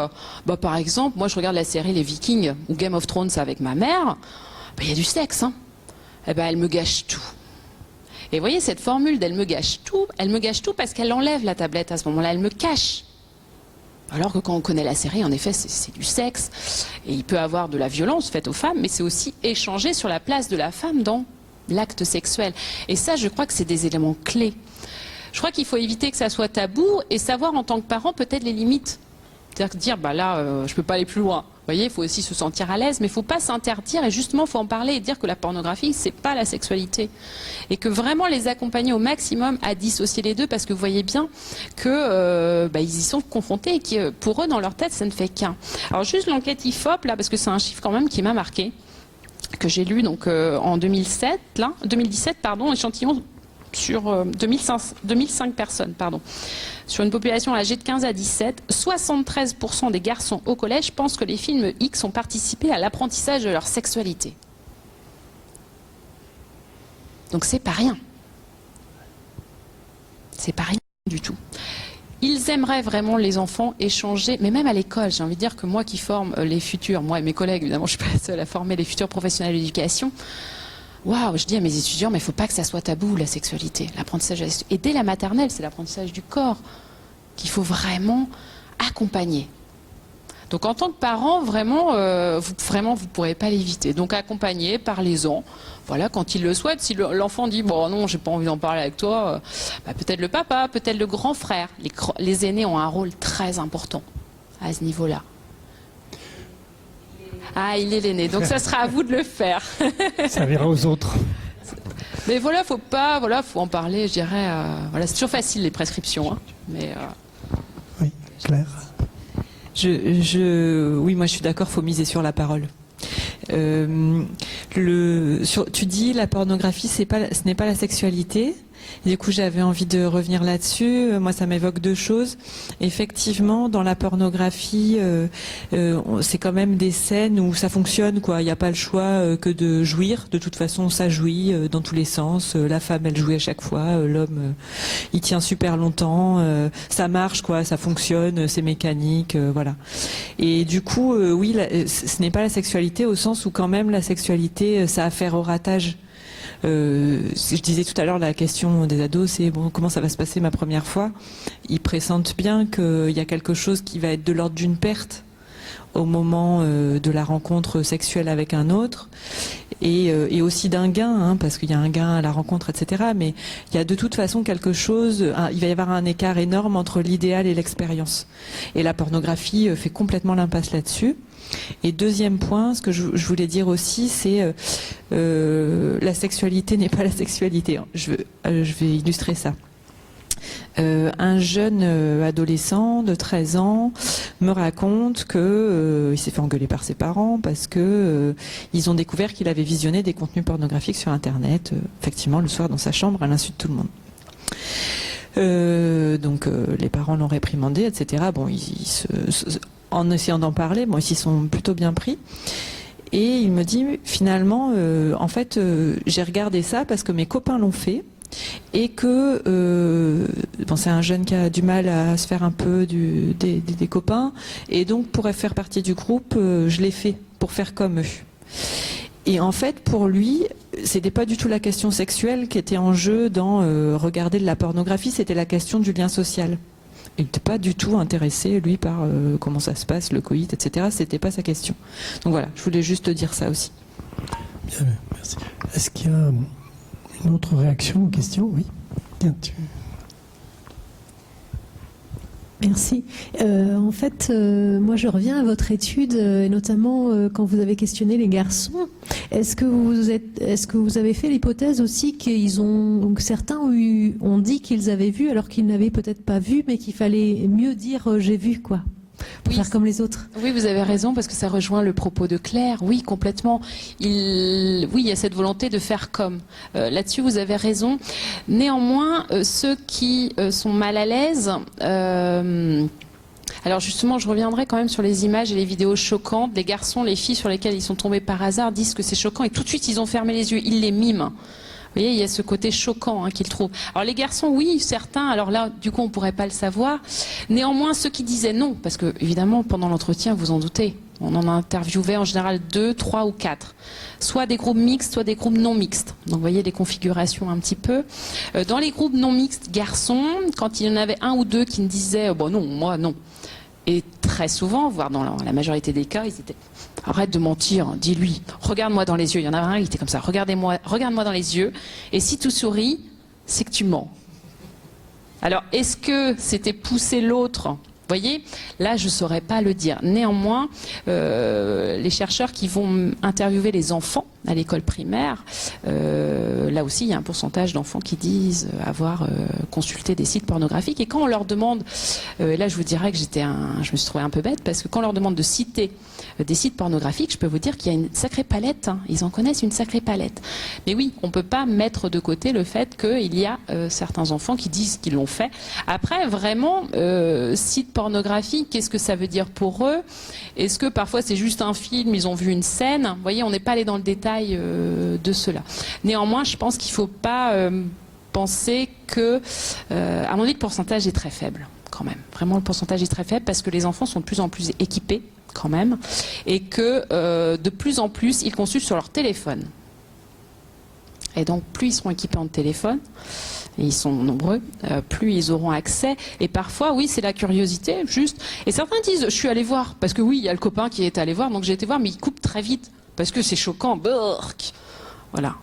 par exemple, moi je regarde la série Les Vikings ou Game of Thrones avec ma mère, il y a du sexe, elle me gâche tout. Et vous voyez cette formule d'elle me gâche tout parce qu'elle enlève la tablette à ce moment-là, elle me cache. Alors que quand on connaît la série, en effet, c'est du sexe. Et il peut avoir de la violence faite aux femmes, mais c'est aussi échanger sur la place de la femme dans l'acte sexuel. Et ça, je crois que c'est des éléments clés. Je crois qu'il faut éviter que ça soit tabou et savoir en tant que parent peut-être les limites. C'est-à-dire dire, je peux pas aller plus loin. Vous voyez, il faut aussi se sentir à l'aise, mais il ne faut pas s'interdire et justement, il faut en parler et dire que la pornographie, c'est pas la sexualité. Et que vraiment les accompagner au maximum à dissocier les deux parce que vous voyez bien que ils y sont confrontés et que pour eux, dans leur tête, ça ne fait qu'un. Alors juste l'enquête IFOP, là, parce que c'est un chiffre quand même qui m'a marqué, que j'ai lu donc en 2017, échantillon sur 2005 personnes, sur une population âgée de 15 à 17, 73% des garçons au collège pensent que les films X ont participé à l'apprentissage de leur sexualité. Donc c'est pas rien. C'est pas rien du tout. Ils aimeraient vraiment, les enfants, échanger, mais même à l'école, j'ai envie de dire que moi qui forme les futurs, moi et mes collègues, évidemment je ne suis pas la seule à former les futurs professionnels de l'éducation, waouh, je dis à mes étudiants, mais il ne faut pas que ça soit tabou, la sexualité, l'apprentissage. Et dès la maternelle, c'est l'apprentissage du corps qu'il faut vraiment accompagner. Donc en tant que parent, vraiment, vous ne pourrez pas l'éviter. Donc accompagner, parlez-en. Voilà, quand il le souhaite, si l'enfant dit, bon non, j'ai pas envie d'en parler avec toi, peut-être le papa, peut-être le grand frère. Les aînés ont un rôle très important à ce niveau-là. Ah, il est l'aîné, donc ça sera à vous de le faire.
Ça verra aux autres.
Mais faut en parler, je dirais. C'est toujours facile les prescriptions, mais.
Oui, Claire.
Oui, moi je suis d'accord, faut miser sur la parole. Tu dis la pornographie, ce n'est pas la sexualité. Du coup, j'avais envie de revenir là-dessus. Moi, ça m'évoque deux choses. Effectivement, dans la pornographie, c'est quand même des scènes où ça fonctionne, quoi. Il n'y a pas le choix que de jouir. De toute façon, ça jouit dans tous les sens. La femme, elle jouit à chaque fois. L'homme, il tient super longtemps. Ça marche, quoi. Ça fonctionne. C'est mécanique, voilà. Et du coup, oui, ce n'est pas la sexualité au sens où quand même la sexualité, ça a affaire au ratage. Je disais tout à l'heure, la question des ados, c'est bon, comment ça va se passer ma première fois? Ils pressentent bien qu'il y a quelque chose qui va être de l'ordre d'une perte au moment de la rencontre sexuelle avec un autre, et aussi d'un gain, hein, parce qu'il y a un gain à la rencontre, etc. Mais il y a de toute façon quelque chose, il va y avoir un écart énorme entre l'idéal et l'expérience. Et la pornographie fait complètement l'impasse là-dessus. Et deuxième point, ce que je voulais dire aussi, c'est la sexualité n'est pas la sexualité. Je vais illustrer ça. Un jeune adolescent de 13 ans me raconte que il s'est fait engueuler par ses parents parce que ils ont découvert qu'il avait visionné des contenus pornographiques sur Internet, effectivement le soir dans sa chambre à l'insu de tout le monde. Donc les parents l'ont réprimandé, etc. Bon, en essayant d'en parler, bon, ils s'y sont plutôt bien pris. Et il me dit, finalement, en fait, j'ai regardé ça parce que mes copains l'ont fait et que bon, c'est un jeune qui a du mal à se faire un peu des copains, et donc pour faire partie du groupe, je l'ai fait pour faire comme eux. Et en fait, pour lui, c'était pas du tout la question sexuelle qui était en jeu dans regarder de la pornographie, c'était la question du lien social. Il n'était pas du tout intéressé, lui, par comment ça se passe, le coït, etc. C'était pas sa question. Donc voilà, je voulais juste dire ça aussi.
Bien, merci. Est-ce qu'il y a une autre réaction ou question? Oui. Tiens,
Merci. En fait, moi je reviens à votre étude, et notamment quand vous avez questionné les garçons. Est-ce que vous avez fait l'hypothèse aussi que certains ont dit qu'ils avaient vu alors qu'ils n'avaient peut-être pas vu, mais qu'il fallait mieux dire j'ai vu, quoi, pour faire comme les autres?
Oui, vous avez raison, parce que ça rejoint le propos de Claire. Oui, complètement. Oui, il y a cette volonté de faire comme. Là-dessus, vous avez raison. Néanmoins, ceux qui sont mal à l'aise... alors justement, je reviendrai quand même sur les images et les vidéos choquantes. Les garçons, les filles sur lesquels ils sont tombés par hasard disent que c'est choquant, et tout de suite, ils ont fermé les yeux. Ils les miment. Vous voyez, il y a ce côté choquant qu'ils trouvent. Alors les garçons, oui, certains, alors là, du coup, on ne pourrait pas le savoir. Néanmoins, ceux qui disaient non, parce que, évidemment, pendant l'entretien, vous en doutez, on en interviewait en général 2, 3 ou 4. Soit des groupes mixtes, soit des groupes non mixtes. Donc vous voyez les configurations un petit peu. Dans les groupes non mixtes garçons, quand il y en avait un ou deux qui me disaient bon non, moi non. Et très souvent, voire dans la majorité des cas, ils étaient arrête de mentir, dis-lui, regarde-moi dans les yeux. Il y en avait un, il était comme ça, regarde-moi dans les yeux. Et si tu souris, c'est que tu mens. Alors, est-ce que c'était pousser l'autre ? Vous voyez, là, je ne saurais pas le dire. Néanmoins, les chercheurs qui vont interviewer les enfants à l'école primaire, là aussi, il y a un pourcentage d'enfants qui disent avoir consulté des sites pornographiques. Et quand on leur demande, et là, je vous dirais que je me suis trouvée un peu bête, parce que quand on leur demande de citer des sites pornographiques, je peux vous dire qu'il y a une sacrée palette. Hein. Ils en connaissent une sacrée palette. Mais oui, on ne peut pas mettre de côté le fait qu'il y a certains enfants qui disent qu'ils l'ont fait. Après, vraiment, site pornographique, qu'est-ce que ça veut dire pour eux? Est-ce que parfois c'est juste un film, ils ont vu une scène? Vous voyez, on n'est pas allé dans le détail de cela. Néanmoins, je pense qu'il ne faut pas penser que... à mon avis, le pourcentage est très faible, quand même. Vraiment, le pourcentage est très faible parce que les enfants sont de plus en plus équipés, quand même, et que de plus en plus, ils consultent sur leur téléphone. Et donc, plus ils seront équipés en téléphone, et ils sont nombreux, plus ils auront accès. Et parfois, oui, c'est la curiosité, juste. Et certains disent, je suis allé voir, parce que oui, il y a le copain qui est allé voir, donc j'ai été voir, mais il coupe très vite, parce que c'est choquant. Burk. Voilà.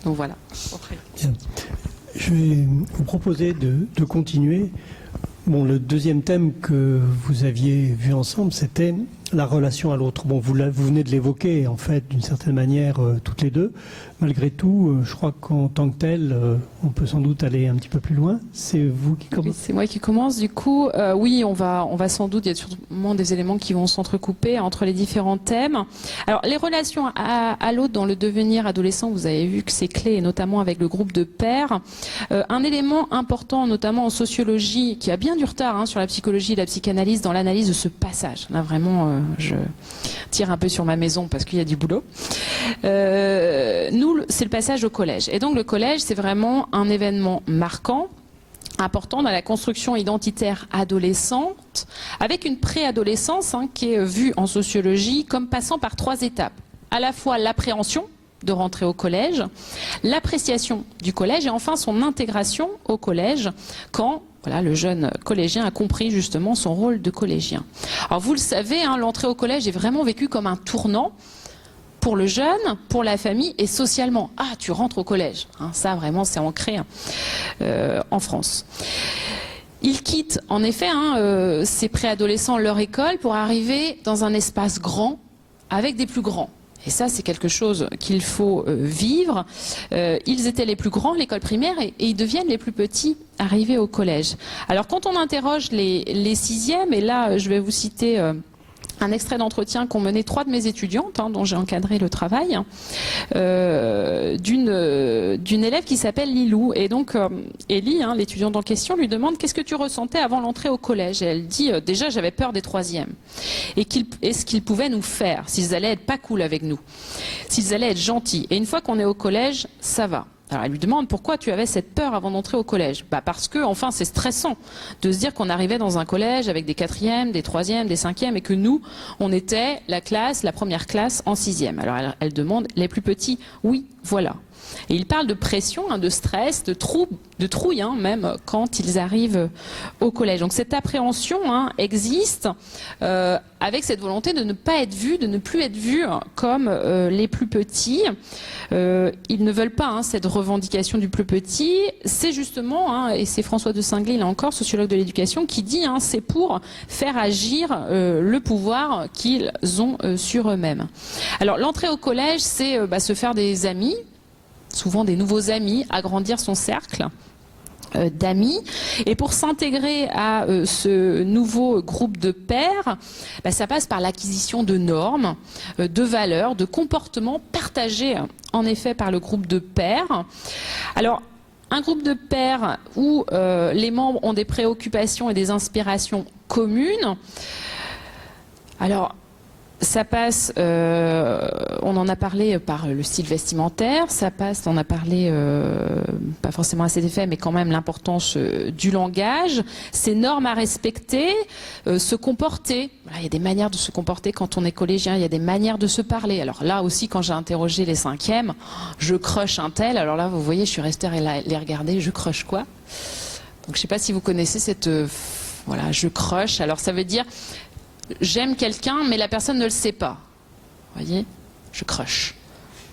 Donc voilà.
Bien. Je vais vous proposer de continuer. Bon, le deuxième thème que vous aviez vu ensemble, c'était la relation à l'autre. Bon, vous venez de l'évoquer, en fait, d'une certaine manière, toutes les deux. Malgré tout, je crois qu'en tant que tel, on peut sans doute aller un petit peu plus loin. C'est vous qui commencez.
C'est moi qui commence. Du coup, oui, on va sans doute, il y a sûrement des éléments qui vont s'entrecouper entre les différents thèmes. Alors, les relations à l'autre dans le devenir adolescent, vous avez vu que c'est clé, et notamment avec le groupe de pairs. Un élément important, notamment en sociologie, qui a bien du retard sur la psychologie et la psychanalyse, dans l'analyse de ce passage. Là, vraiment, je tire un peu sur ma maison parce qu'il y a du boulot. Nous, c'est le passage au collège. Et donc, le collège, c'est vraiment un événement marquant, important dans la construction identitaire adolescente, avec une préadolescence qui est vue en sociologie comme passant par 3 étapes. À la fois l'appréhension de rentrer au collège, l'appréciation du collège et enfin son intégration au collège quand voilà, le jeune collégien a compris justement son rôle de collégien. Alors vous le savez, l'entrée au collège est vraiment vécue comme un tournant pour le jeune, pour la famille et socialement. Ah, tu rentres au collège. Ça vraiment c'est ancré en France. Ils quittent en effet ces préadolescents leur école pour arriver dans un espace grand avec des plus grands. Et ça, c'est quelque chose qu'il faut vivre. Ils étaient les plus grands, l'école primaire, et ils deviennent les plus petits arrivés au collège. Alors, quand on interroge les sixièmes, et là, je vais vous citer un extrait d'entretien qu'ont mené 3 de mes étudiantes, dont j'ai encadré le travail, d'une élève qui s'appelle Lilou. Et donc, Ellie, l'étudiante en question, lui demande « Qu'est-ce que tu ressentais avant l'entrée au collège ?» Et elle dit « Déjà, j'avais peur des 3e. Et ce qu'ils pouvaient nous faire, s'ils allaient être pas cool avec nous, s'ils allaient être gentils. Et une fois qu'on est au collège, ça va. » Alors elle lui demande pourquoi tu avais cette peur avant d'entrer au collège. Parce que enfin c'est stressant de se dire qu'on arrivait dans un collège avec des 4e, des 3e, des 5e et que nous on était la première classe en 6e. Alors elle demande les plus petits, oui voilà. Et il parle de pression, de stress, de trouille même quand ils arrivent au collège. Donc cette appréhension existe avec cette volonté de ne pas être vus, de ne plus être vus comme les plus petits. Ils ne veulent pas cette revendication du plus petit. C'est justement, et c'est François de Cinglé, là encore, sociologue de l'éducation, qui dit c'est pour faire agir le pouvoir qu'ils ont sur eux-mêmes. Alors l'entrée au collège, c'est se faire des amis, souvent des nouveaux amis, agrandir son cercle d'amis. Et pour s'intégrer à ce nouveau groupe de pairs, ça passe par l'acquisition de normes, de valeurs, de comportements partagés en effet par le groupe de pairs. Alors, un groupe de pairs où les membres ont des préoccupations et des inspirations communes. Alors, ça passe, on en a parlé par le style vestimentaire, ça passe, on a parlé, pas forcément à cet effet, mais quand même l'importance du langage, ces normes à respecter, se comporter. Voilà, il y a des manières de se comporter quand on est collégien, il y a des manières de se parler. Alors là aussi, quand j'ai interrogé les 5e, je crush un tel. Alors là, vous voyez, je suis restée à les regarder, je crush quoi? Donc je sais pas si vous connaissez cette, voilà, je crush. Alors ça veut dire j'aime quelqu'un, mais la personne ne le sait pas. Vous voyez, je crush.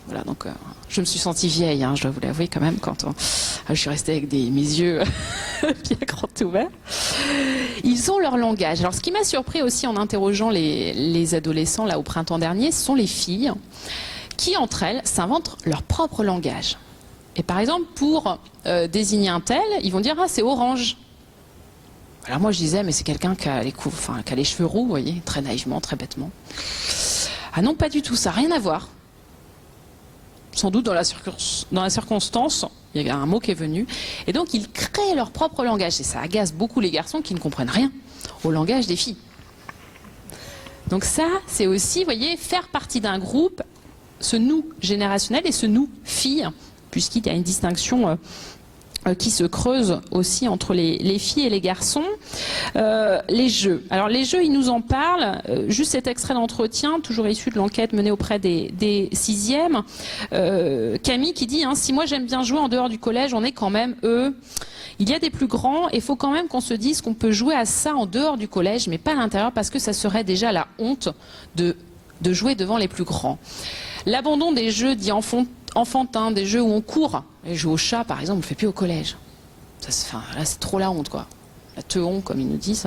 Voilà, donc je me suis sentie vieille, je dois vous l'avouer quand même, quand je suis restée avec mes yeux bien grands ouverts. Ils ont leur langage. Alors, ce qui m'a surpris aussi en interrogeant les adolescents là au printemps dernier, ce sont les filles qui, entre elles, s'inventent leur propre langage. Et par exemple, pour désigner un tel, ils vont dire « Ah, c'est orange ». Alors moi je disais, mais c'est quelqu'un qui a les cheveux roux, vous voyez, très naïvement, très bêtement. Ah non, pas du tout, ça n'a rien à voir. Sans doute dans la circonstance, il y a un mot qui est venu. Et donc ils créent leur propre langage. Et ça agace beaucoup les garçons qui ne comprennent rien au langage des filles. Donc ça, c'est aussi, vous voyez, faire partie d'un groupe, ce nous générationnel et ce nous filles, puisqu'il y a une distinction qui se creuse aussi entre les filles et les garçons. Les jeux. Alors les jeux, ils nous en parlent. Juste cet extrait d'entretien, toujours issu de l'enquête menée auprès des 6e. Camille qui dit, si moi j'aime bien jouer en dehors du collège, on est quand même eux. Il y a des plus grands et il faut quand même qu'on se dise qu'on peut jouer à ça en dehors du collège, mais pas à l'intérieur parce que ça serait déjà la honte de jouer devant les plus grands. L'abandon des jeux dits enfantins, des jeux où on court. Les jeux au chat, par exemple, on ne le fait plus au collège. Là, c'est trop la honte, quoi. la teon comme ils nous disent.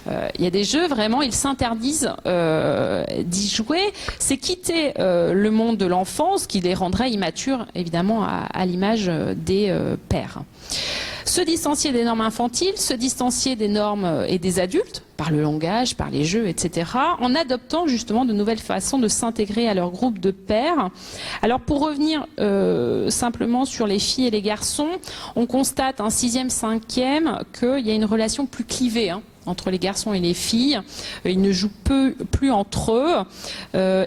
Il y a des jeux vraiment, ils s'interdisent d'y jouer. C'est quitter le monde de l'enfance qui les rendrait immatures, évidemment, à l'image des pères. Se distancier des normes infantiles, se distancier des normes et des adultes, par le langage, par les jeux, etc., en adoptant justement de nouvelles façons de s'intégrer à leur groupe de pairs. Alors pour revenir simplement sur les filles et les garçons, on constate en 6e, 5e qu'il y a une relation plus clivée entre les garçons et les filles. Ils ne jouent plus entre eux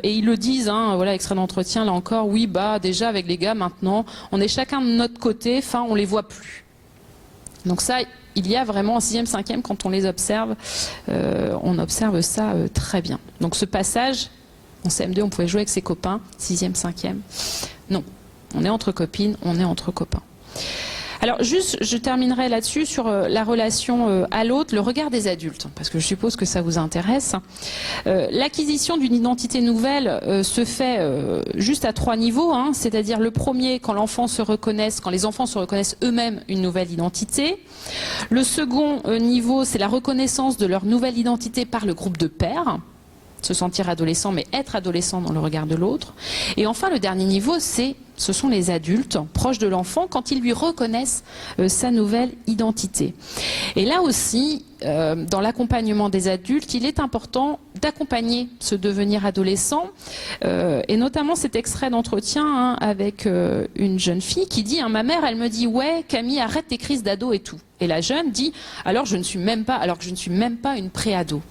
et ils le disent, voilà, extrait d'entretien là encore, oui bah déjà avec les gars maintenant, on est chacun de notre côté, enfin on les voit plus. Donc ça, il y a vraiment en 6e, 5e, quand on les observe, on observe ça très bien. Donc ce passage, en CM2, on pouvait jouer avec ses copains, 6e, 5e. Non, on est entre copines, on est entre copains. Alors juste, je terminerai là-dessus sur la relation à l'autre, le regard des adultes, parce que je suppose que ça vous intéresse. L'acquisition d'une identité nouvelle se fait juste à 3 niveaux, c'est-à-dire le premier, quand les enfants se reconnaissent eux-mêmes une nouvelle identité. Le second niveau, c'est la reconnaissance de leur nouvelle identité par le groupe de pairs. Se sentir adolescent, mais être adolescent dans le regard de l'autre. Et enfin, le dernier niveau, ce sont les adultes proches de l'enfant quand ils lui reconnaissent sa nouvelle identité. Et là aussi, dans l'accompagnement des adultes, il est important d'accompagner ce devenir adolescent. Et notamment cet extrait d'entretien avec une jeune fille qui dit, ma mère, elle me dit, ouais, Camille, arrête tes crises d'ado et tout. Et la jeune dit, alors que je ne suis même pas une pré-ado.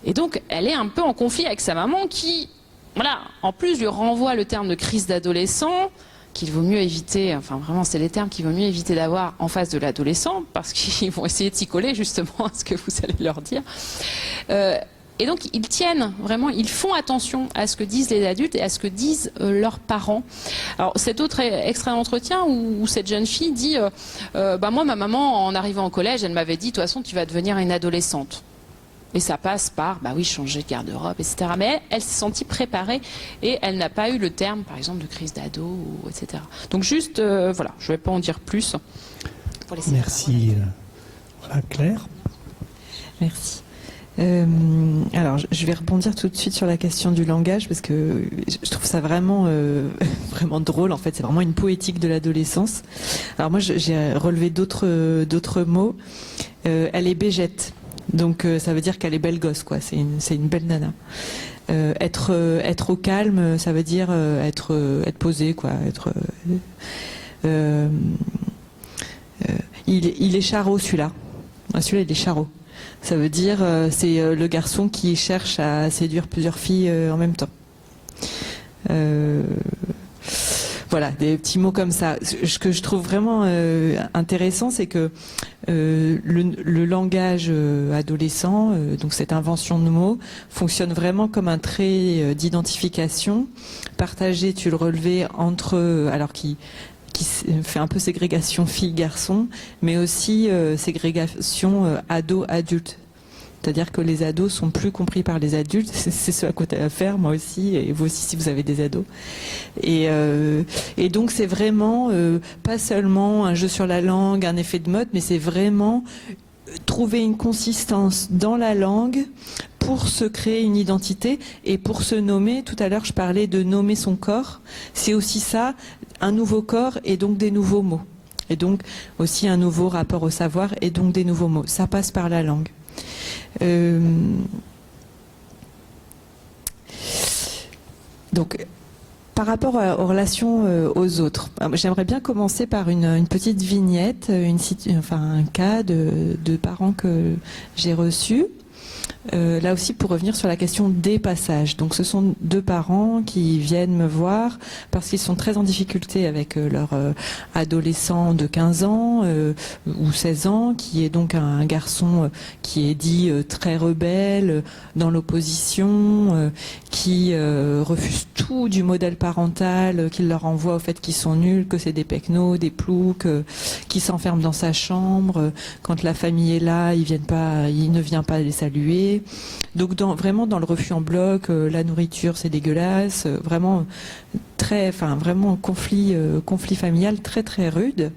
Et donc, elle est un peu en conflit avec sa maman qui, voilà, en plus lui renvoie le terme de crise d'adolescent, qu'il vaut mieux éviter, enfin vraiment c'est les termes qu'il vaut mieux éviter d'avoir en face de l'adolescent, parce qu'ils vont essayer de s'y coller justement à ce que vous allez leur dire. Et donc, ils tiennent vraiment, ils font attention à ce que disent les adultes et à ce que disent leurs parents. Alors, cet autre extrait d'entretien où cette jeune fille dit moi, ma maman, en arrivant au collège, elle m'avait dit, de toute façon, tu vas devenir une adolescente. Et ça passe par, changer de garde-robe, etc. Mais elle s'est sentie préparée et elle n'a pas eu le terme, par exemple, de crise d'ado, etc. Donc juste, voilà, je ne vais pas en dire plus.
Merci. Voilà, Claire.
Merci. Alors, je vais rebondir tout de suite sur la question du langage parce que je trouve ça vraiment, vraiment drôle. En fait, c'est vraiment une poétique de l'adolescence. Alors moi, j'ai relevé d'autres mots. Elle est bégette. Donc ça veut dire qu'elle est belle gosse, quoi. C'est une belle nana. Être au calme, ça veut dire être posé, quoi. Il est charreau, celui-là. Celui-là, il est charreau. Ça veut dire c'est le garçon qui cherche à séduire plusieurs filles en même temps. Voilà, des petits mots comme ça. Ce que je trouve vraiment intéressant, c'est que le langage adolescent, donc cette invention de mots, fonctionne vraiment comme un trait d'identification partagé, tu le relevais, entre, alors qui fait un peu ségrégation filles-garçons, mais aussi ségrégation ado-adulte. C'est-à-dire que les ados sont plus compris par les adultes. C'est ce à quoi tu as à faire, moi aussi, et vous aussi si vous avez des ados. Et donc c'est vraiment pas seulement un jeu sur la langue, un effet de mode, mais c'est vraiment trouver une consistance dans la langue pour se créer une identité et pour se nommer. Tout à l'heure, je parlais de nommer son corps. C'est aussi ça, un nouveau corps et donc des nouveaux mots. Et donc aussi un nouveau rapport au savoir et donc des nouveaux mots. Ça passe par la langue. Donc, par rapport aux relations aux autres, j'aimerais bien commencer par une petite vignette, un cas de parents que j'ai reçus. Là aussi pour revenir sur la question des passages. Donc ce sont 2 parents qui viennent me voir parce qu'ils sont très en difficulté avec leur adolescent de 15 ans ou 16 ans, qui est donc un garçon qui est dit très rebelle, dans l'opposition, qui refuse tout du modèle parental, qui leur renvoie au fait qu'ils sont nuls, que c'est des pecnos, des ploucs, qui s'enferment dans sa chambre. Quand la famille est là, il ne vient pas les saluer. Donc vraiment dans le refus en bloc, la nourriture c'est dégueulasse, vraiment conflit familial très très rude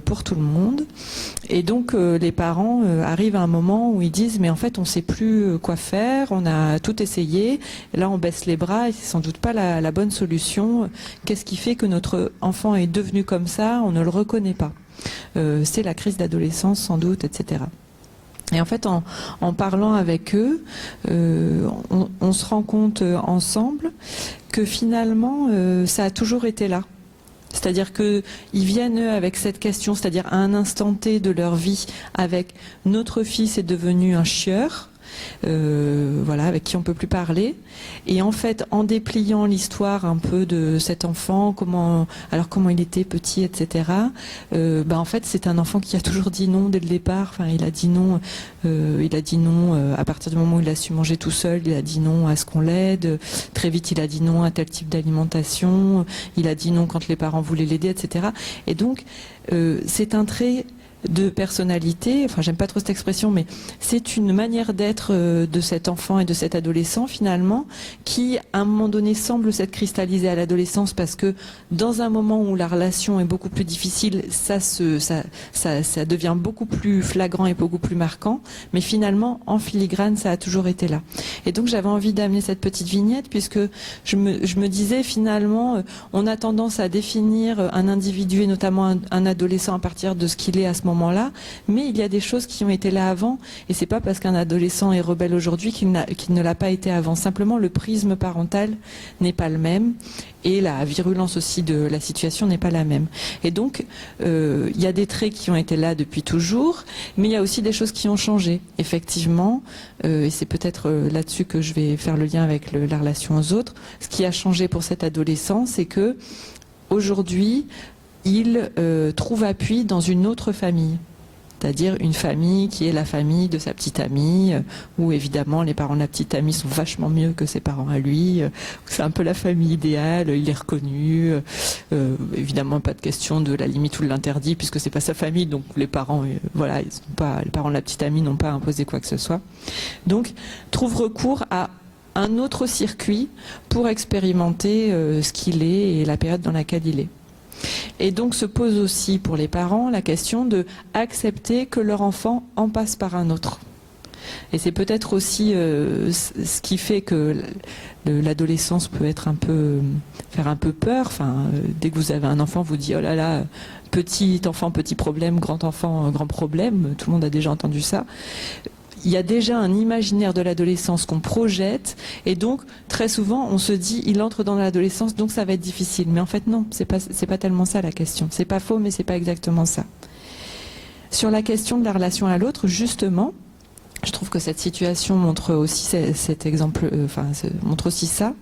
pour tout le monde. Et donc les parents arrivent à un moment où ils disent mais en fait on sait plus quoi faire, on a tout essayé, et là on baisse les bras et c'est sans doute pas la bonne solution. Qu'est-ce qui fait que notre enfant est devenu comme ça? On ne le reconnaît pas. C'est la crise d'adolescence sans doute, etc. Et en fait, en parlant avec eux, on se rend compte ensemble que finalement, ça a toujours été là. C'est-à-dire qu'ils viennent eux avec cette question, c'est-à-dire à un instant T de leur vie, avec notre fils est devenu un chieur, voilà, avec qui on peut plus parler. Et en fait, en dépliant l'histoire un peu de cet enfant, comment il était petit, etc. En fait, c'est un enfant qui a toujours dit non dès le départ. Enfin, il a dit non à partir du moment où il a su manger tout seul. Il a dit non à ce qu'on l'aide. Très vite, il a dit non à tel type d'alimentation. Il a dit non quand les parents voulaient l'aider, etc. Et donc, c'est un trait de personnalité, enfin j'aime pas trop cette expression, mais c'est une manière d'être de cet enfant et de cet adolescent finalement, qui à un moment donné semble s'être cristallisé à l'adolescence, parce que dans un moment où la relation est beaucoup plus difficile, ça devient beaucoup plus flagrant et beaucoup plus marquant, mais finalement en filigrane ça a toujours été là. Et donc j'avais envie d'amener cette petite vignette, puisque je me disais finalement on a tendance à définir un individu et notamment un adolescent à partir de ce qu'il est à ce moment-là, mais il y a des choses qui ont été là avant, et c'est pas parce qu'un adolescent est rebelle aujourd'hui qu'il ne l'a pas été avant. Simplement, le prisme parental n'est pas le même, et la virulence aussi de la situation n'est pas la même. Et donc, il y a des traits qui ont été là depuis toujours, mais il y a aussi des choses qui ont changé, effectivement, et c'est peut-être là-dessus que je vais faire le lien avec la relation aux autres. Ce qui a changé pour cet adolescent, c'est que aujourd'hui, il trouve appui dans une autre famille, c'est-à-dire une famille qui est la famille de sa petite amie, où évidemment les parents de la petite amie sont vachement mieux que ses parents à lui, c'est un peu la famille idéale, il est reconnu, évidemment pas de question de la limite ou de l'interdit, puisque c'est pas sa famille, donc les parents, voilà, les parents de la petite amie n'ont pas imposé quoi que ce soit. Donc trouve recours à un autre circuit pour expérimenter ce qu'il est et la période dans laquelle il est. Et donc se pose aussi pour les parents la question de accepter que leur enfant en passe par un autre. Et c'est peut-être aussi ce qui fait que l'adolescence peut être faire un peu peur. Enfin, dès que vous avez un enfant, vous dites oh là là, petit enfant, petit problème, grand enfant, grand problème. Tout le monde a déjà entendu ça. Il y a déjà un imaginaire de l'adolescence qu'on projette, et donc très souvent on se dit il entre dans l'adolescence donc ça va être difficile. Mais en fait non, c'est pas tellement ça la question. C'est pas faux, mais c'est pas exactement ça. Sur la question de la relation à l'autre, justement, je trouve que cette situation montre aussi cet exemple, montre aussi ça.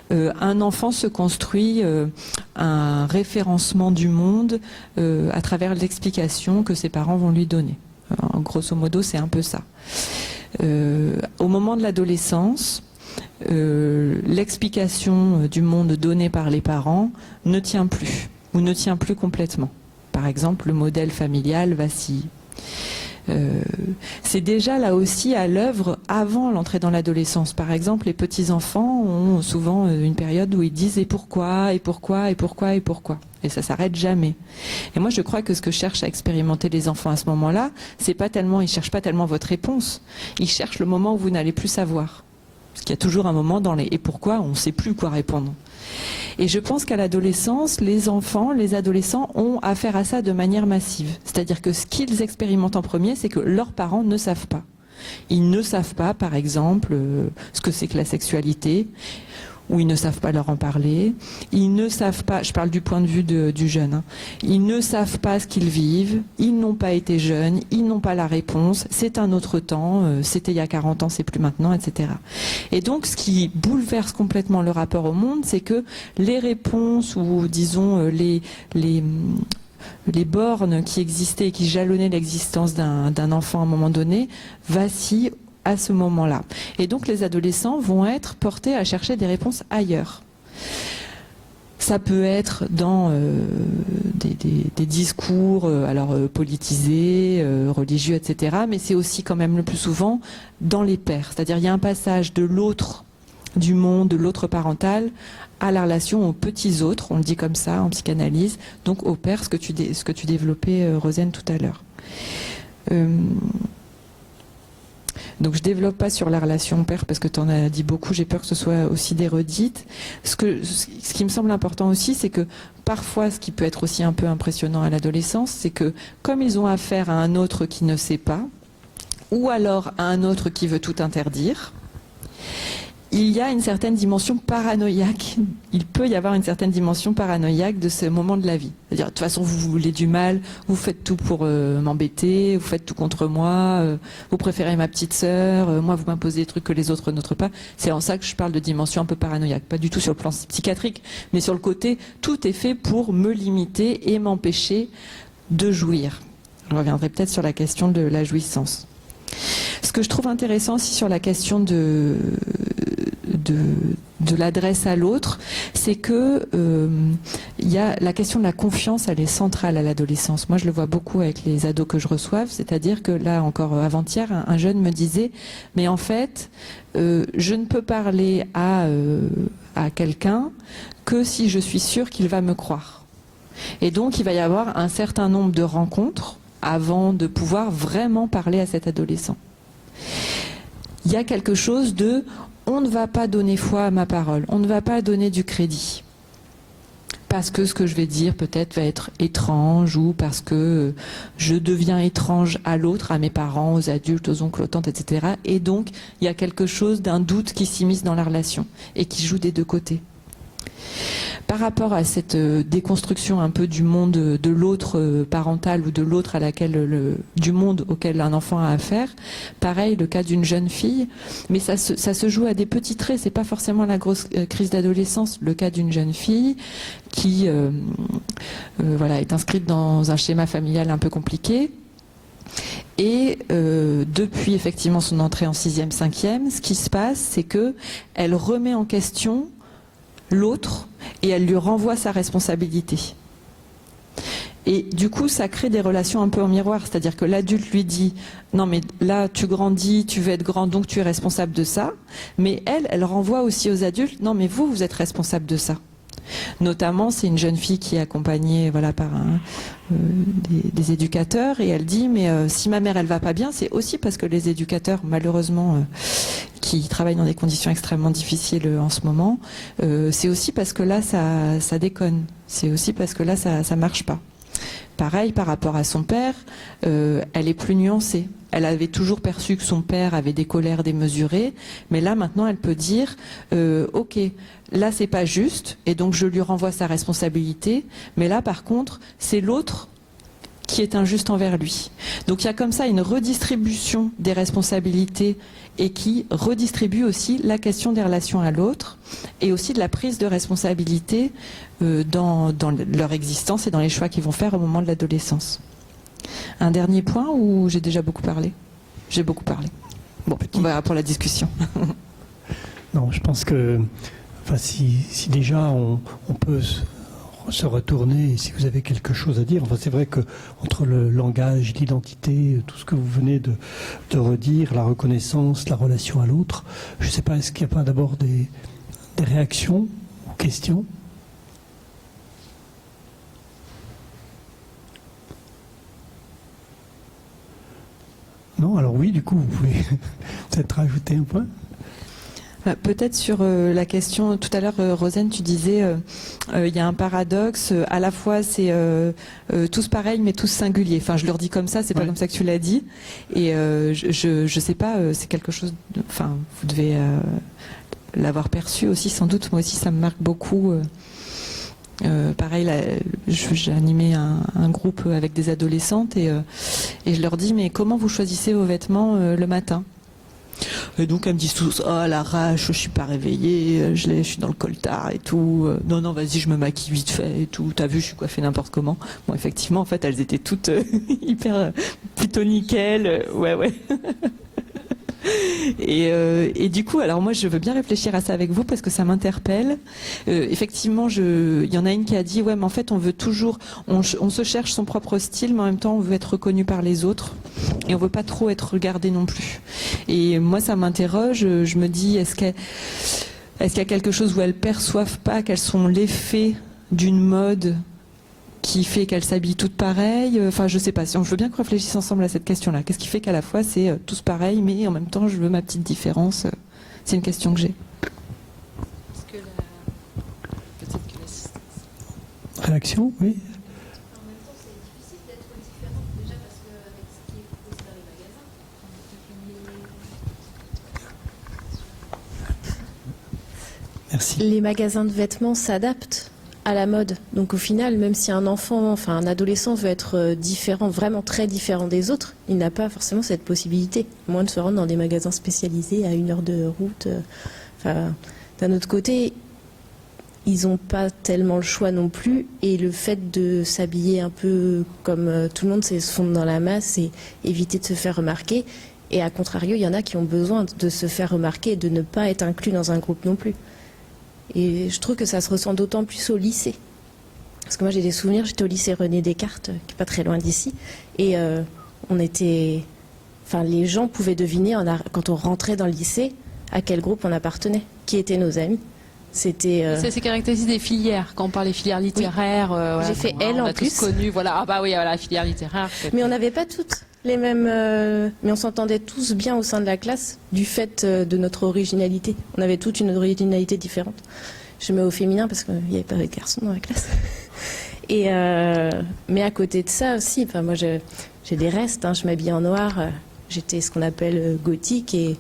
Un enfant se construit un référencement du monde à travers l'explication que ses parents vont lui donner. Grosso modo, c'est un peu ça. Au moment de l'adolescence, l'explication du monde donnée par les parents ne tient plus, ou ne tient plus complètement. Par exemple, le modèle familial vacille. C'est déjà là aussi à l'œuvre avant l'entrée dans l'adolescence. Par exemple, les petits-enfants ont souvent une période où ils disent « et pourquoi, et pourquoi, et pourquoi, et pourquoi ?» Et ça s'arrête jamais. Et moi, je crois que ce que cherchent à expérimenter les enfants à ce moment-là, c'est pas tellement, ils cherchent pas tellement votre réponse, ils cherchent le moment où vous n'allez plus savoir. Parce qu'il y a toujours un moment dans les « et pourquoi ?» on ne sait plus quoi répondre. Et je pense qu'à l'adolescence, les enfants, les adolescents ont affaire à ça de manière massive. C'est-à-dire que ce qu'ils expérimentent en premier, c'est que leurs parents ne savent pas. Ils ne savent pas, par exemple, ce que c'est que la sexualité, ou ils ne savent pas leur en parler. Ils ne savent pas, je parle du point de vue du jeune, hein, ils ne savent pas ce qu'ils vivent, ils n'ont pas été jeunes, ils n'ont pas la réponse, c'est un autre temps, c'était il y a 40 ans, c'est plus maintenant, etc. Et donc ce qui bouleverse complètement le rapport au monde, c'est que les réponses, ou disons les bornes qui existaient et qui jalonnaient l'existence d'un enfant à un moment donné, vacillent à ce moment-là. Et donc les adolescents vont être portés à chercher des réponses ailleurs. Ça peut être dans des discours politisés, religieux, etc. Mais c'est aussi quand même le plus souvent dans les pairs. C'est-à-dire il y a un passage de l'autre du monde, de l'autre parental, à la relation aux petits autres, on le dit comme ça en psychanalyse, donc au père, ce que tu développais, Rosane, tout à l'heure. Donc je développe pas sur la relation père parce que tu en as dit beaucoup, j'ai peur que ce soit aussi des redites. Ce qui me semble important aussi, c'est que parfois, ce qui peut être aussi un peu impressionnant à l'adolescence, c'est que comme ils ont affaire à un autre qui ne sait pas, ou alors à un autre qui veut tout interdire, il y a une certaine dimension paranoïaque. Il peut y avoir une certaine dimension paranoïaque de ce moment de la vie. C'est-à-dire, de toute façon, vous voulez du mal, vous faites tout pour m'embêter, vous faites tout contre moi, vous préférez ma petite sœur, moi vous m'imposez des trucs que les autres n'autres pas. C'est en ça que je parle de dimension un peu paranoïaque. Pas du tout sur le plan psychiatrique, mais sur le côté, tout est fait pour me limiter et m'empêcher de jouir. Je reviendrai peut-être sur la question de la jouissance. Ce que je trouve intéressant aussi sur la question de l'adresse à l'autre, c'est que il y a la question de la confiance, elle est centrale à l'adolescence. Moi, je le vois beaucoup avec les ados que je reçois, c'est-à-dire que là, encore avant-hier, un jeune me disait, mais en fait, je ne peux parler à quelqu'un que si je suis sûr qu'il va me croire. Et donc, il va y avoir un certain nombre de rencontres avant de pouvoir vraiment parler à cet adolescent. Il y a quelque chose de on ne va pas donner foi à ma parole, on ne va pas donner du crédit. Parce que ce que je vais dire peut-être va être étrange ou parce que je deviens étrange à l'autre, à mes parents, aux adultes, aux oncles, aux tantes, etc. Et donc, il y a quelque chose d'un doute qui s'immisce dans la relation et qui joue des deux côtés. Par rapport à cette déconstruction un peu du monde de l'autre parental ou de l'autre du monde auquel un enfant a affaire, pareil, le cas d'une jeune fille, mais ça se joue à des petits traits, c'est pas forcément la grosse crise d'adolescence, le cas d'une jeune fille qui est inscrite dans un schéma familial un peu compliqué. Et depuis effectivement son entrée en 6e, 5e, ce qui se passe, c'est que elle remet en question l'autre et elle lui renvoie sa responsabilité. Et du coup, ça crée des relations un peu en miroir, c'est-à-dire que l'adulte lui dit « Non mais là, tu grandis, tu veux être grand, donc tu es responsable de ça », mais elle renvoie aussi aux adultes « Non mais vous êtes responsable de ça ». Notamment, c'est une jeune fille qui est accompagnée par des éducateurs et elle dit mais si ma mère elle va pas bien, c'est aussi parce que les éducateurs malheureusement qui travaillent dans des conditions extrêmement difficiles en ce moment, c'est aussi parce que là ça déconne, c'est aussi parce que là ça marche pas. Pareil par rapport à son père, elle est plus nuancée. Elle avait toujours perçu que son père avait des colères démesurées, mais là maintenant elle peut dire ok, là c'est pas juste et donc je lui renvoie sa responsabilité, mais là par contre c'est l'autre qui est injuste envers lui. Donc il y a comme ça une redistribution des responsabilités et qui redistribue aussi la question des relations à l'autre et aussi de la prise de responsabilité dans leur existence et dans les choix qu'ils vont faire au moment de l'adolescence. Un dernier point où j'ai déjà beaucoup parlé? J'ai beaucoup parlé. Bon, on verra pour la discussion.
Non, je pense que si déjà on peut se retourner, si vous avez quelque chose à dire, c'est vrai que entre le langage, l'identité, tout ce que vous venez de redire, la reconnaissance, la relation à l'autre, je ne sais pas, est-ce qu'il n'y a pas d'abord des réactions ou questions? Non, alors oui, du coup, vous pouvez peut-être rajouter un point.
Peut-être sur la question, tout à l'heure, Rosane, tu disais, il y a un paradoxe, à la fois c'est tous pareils, mais tous singuliers. Enfin, je leur dis comme ça, c'est pas comme ça que tu l'as dit. Et je sais pas, c'est quelque chose, vous devez l'avoir perçu aussi, sans doute. Moi aussi, ça me marque beaucoup. Pareil, j'ai animé un groupe avec des adolescentes et je leur dis, mais comment vous choisissez vos vêtements le matin? Et donc elles me disent tous, oh l'arrache, je suis pas réveillée, je suis dans le coltard et tout, non vas-y je me maquille vite fait et tout, t'as vu je suis coiffée n'importe comment. Bon effectivement en fait elles étaient toutes hyper plutôt nickel, ouais. Et du coup, alors moi je veux bien réfléchir à ça avec vous parce que ça m'interpelle. Effectivement, il y en a une qui a dit ouais, mais en fait on veut toujours, on se cherche son propre style, mais en même temps on veut être reconnu par les autres et on veut pas trop être regardé non plus. Et moi ça m'interroge. Je me dis est-ce que Est-ce qu'il y a quelque chose où elles perçoivent pas quels sont l'effet d'une mode qui fait qu'elles s'habillent toutes pareilles? Enfin, je sais pas. Je veux bien qu'on réfléchisse ensemble à cette question-là. Qu'est-ce qui fait qu'à la fois c'est tous pareils, mais en même temps je veux ma petite différence? C'est une question que j'ai.
Réaction, oui. Merci.
Les magasins de vêtements s'adaptent à la mode. Donc au final, même si un enfant, enfin un adolescent veut être différent, vraiment très différent des autres, il n'a pas forcément cette possibilité. Moins de se rendre dans des magasins spécialisés à 1 heure de route. Enfin, d'un autre côté, ils n'ont pas tellement le choix non plus. Et le fait de s'habiller un peu comme tout le monde, c'est se fondre dans la masse et éviter de se faire remarquer. Et à contrario, il y en a qui ont besoin de se faire remarquer et de ne pas être inclus dans un groupe non plus. Et je trouve que ça se ressent d'autant plus au lycée. Parce que moi j'ai des souvenirs, j'étais au lycée René Descartes, qui n'est pas très loin d'ici. Et on était... Enfin, les gens pouvaient deviner, quand on rentrait dans le lycée, à quel groupe on appartenait, qui étaient nos amis. C'était...
C'est caractéristique des filières, quand on parle des filières littéraires.
Oui.
Voilà,
j'ai fait L
on
en
a
plus.
tous connu, voilà. Ah bah oui, voilà, la filière littéraire.
Mais on n'avait pas toutes les mêmes... mais on s'entendait tous bien au sein de la classe du fait de notre originalité. On avait toute une originalité différente. Je mets au féminin parce qu'il n'y avait pas de garçons dans la classe. Et mais à côté de ça aussi, enfin, moi j'ai des restes, hein, je m'habillais en noir, j'étais ce qu'on appelle gothique et...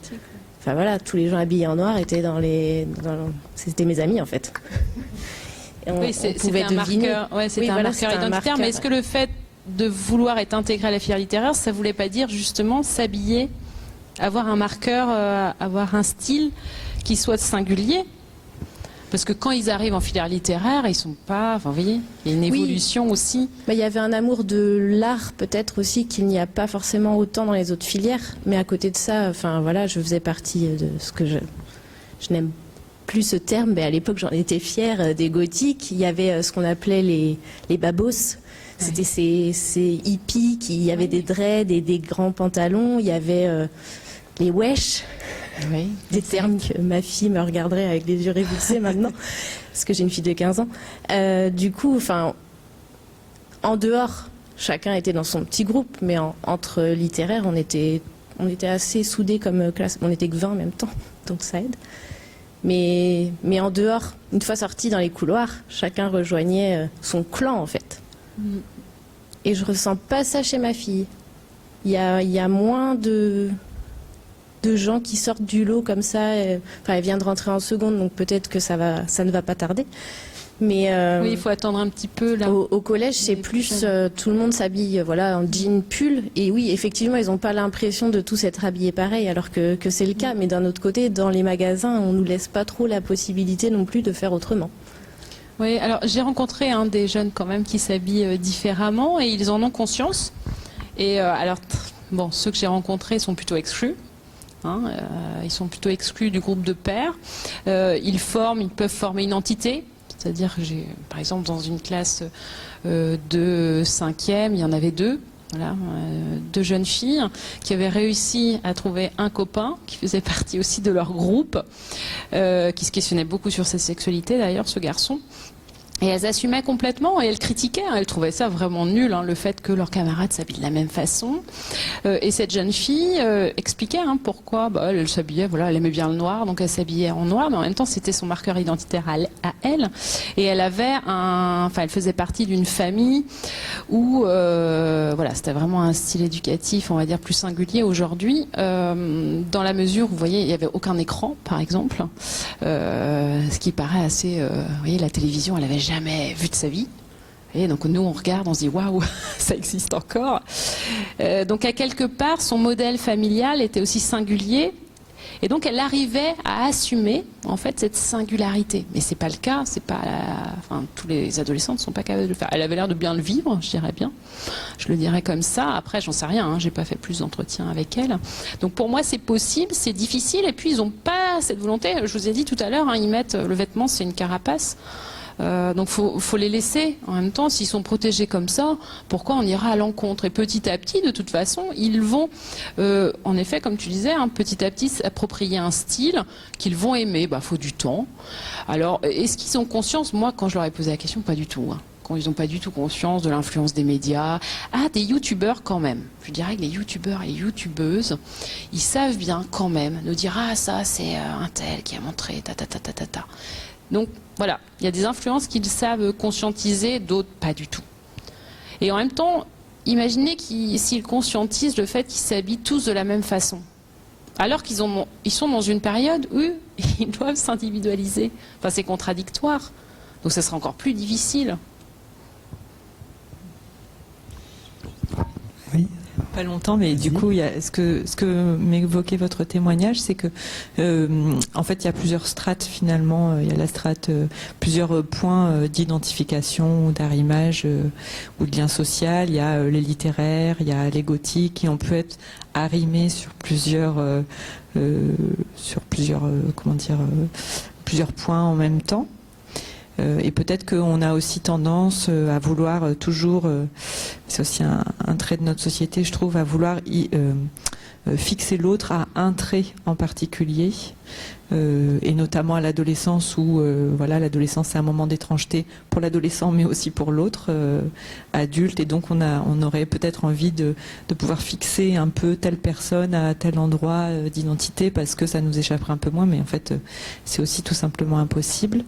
Enfin voilà, tous les gens habillés en noir étaient c'était mes amis en fait. Et
oui, c'était un marqueur, ouais, c'était un marqueur identitaire. Mais est-ce que le fait de vouloir être intégré à la filière littéraire, ça voulait pas dire justement s'habiller, avoir un marqueur, avoir un style qui soit singulier? Parce que quand ils arrivent en filière littéraire, ils sont pas... Enfin, vous voyez, il y a une évolution aussi.
Il y avait un amour de l'art peut-être aussi qu'il n'y a pas forcément autant dans les autres filières. Mais à côté de ça, enfin voilà, je faisais partie de ce que je n'aime plus ce terme, mais à l'époque j'en étais fière, des gothiques. Il y avait ce qu'on appelait les babos. C'était ces hippies qui avaient des dreads et des grands pantalons. Il y avait les wesh.
Oui,
des termes que ma fille me regarderait avec les yeux révulsés maintenant, parce que j'ai une fille de 15 ans. Du coup, enfin, en dehors, chacun était dans son petit groupe, mais entre littéraires, on était assez soudés comme classe. On était que 20 en même temps, donc ça aide. Mais en dehors, une fois sortis dans les couloirs, chacun rejoignait son clan en fait. Et je ressens pas ça chez ma fille. Il y a moins de gens qui sortent du lot comme ça. Enfin, elle vient de rentrer en seconde, donc peut-être que ça ne va pas tarder. Mais
oui, il faut attendre un petit peu là.
Au collège, c'est plus tout le monde s'habille, voilà, en jean, pull. Et oui, effectivement, ils n'ont pas l'impression de tous être habillés pareil, alors que c'est le cas. Mais d'un autre côté, dans les magasins, on nous laisse pas trop la possibilité non plus de faire autrement.
Oui, alors j'ai rencontré des jeunes quand même qui s'habillent différemment et ils en ont conscience. Et alors, bon, ceux que j'ai rencontrés sont plutôt exclus. Ils sont plutôt exclus du groupe de pairs. Ils peuvent former une entité. C'est-à-dire que j'ai, par exemple, dans une classe de 5e, il y en avait 2. Voilà, 2 jeunes filles qui avaient réussi à trouver un copain qui faisait partie aussi de leur groupe, qui se questionnait beaucoup sur sa sexualité d'ailleurs, ce garçon. Et elles assumaient complètement et elles critiquaient, elles trouvaient ça vraiment nul, le fait que leurs camarades s'habillent de la même façon. Et cette jeune fille expliquait pourquoi elle s'habillait, voilà, elle aimait bien le noir, donc elle s'habillait en noir, mais en même temps c'était son marqueur identitaire à elle. Et elle avait elle faisait partie d'une famille où voilà, c'était vraiment un style éducatif, on va dire, plus singulier aujourd'hui, dans la mesure où, vous voyez, il n'y avait aucun écran, par exemple, ce qui paraît assez... vous voyez, la télévision, elle avait jamais vu de sa vie. Et donc nous on regarde, on se dit waouh, ça existe encore. Donc à quelque part son modèle familial était aussi singulier et donc elle arrivait à assumer en fait cette singularité. Mais c'est pas le cas, c'est pas tous les adolescents ne sont pas capables de le faire. Elle avait l'air de bien le vivre, je dirais bien. Je le dirais comme ça. Après j'en sais rien, j'ai pas fait plus d'entretiens avec elle. Donc pour moi c'est possible, c'est difficile et puis ils ont pas cette volonté. Je vous ai dit tout à l'heure, ils mettent le vêtement, c'est une carapace. Donc faut les laisser. En même temps, s'ils sont protégés comme ça, pourquoi on ira à l'encontre? Et petit à petit, de toute façon, ils vont, en effet, comme tu disais, petit à petit s'approprier un style qu'ils vont aimer. Faut du temps. Alors, est-ce qu'ils ont conscience? Moi, quand je leur ai posé la question, pas du tout. Quand ils n'ont pas du tout conscience de l'influence des médias. Des youtubeurs quand même. Je dirais que les youtubeurs et les youtubeuses, ils savent bien quand même nous dire ça c'est un tel qui a montré ta. Donc voilà, il y a des influences qu'ils savent conscientiser, d'autres pas du tout. Et en même temps, imaginez s'ils conscientisent le fait qu'ils s'habillent tous de la même façon. Alors qu'ils sont dans une période où ils doivent s'individualiser. Enfin, c'est contradictoire. Donc ça sera encore plus difficile.
Oui.
Pas longtemps, mais du coup, il y a ce que m'évoquait votre témoignage, c'est que en fait, il y a plusieurs strates finalement. Il y a la strate, plusieurs points d'identification, d'arrimage ou de lien social. Il y a les littéraires, il y a les gothiques, qui ont pu être arrimés sur plusieurs plusieurs points en même temps. Et peut-être qu'on a aussi tendance à vouloir toujours, c'est aussi un trait de notre société, je trouve, à vouloir fixer l'autre à un trait en particulier, et notamment à l'adolescence où l'adolescence c'est un moment d'étrangeté pour l'adolescent mais aussi pour l'autre adulte, et donc on aurait peut-être envie de pouvoir fixer un peu telle personne à tel endroit d'identité parce que ça nous échapperait un peu moins, mais en fait c'est aussi tout simplement impossible.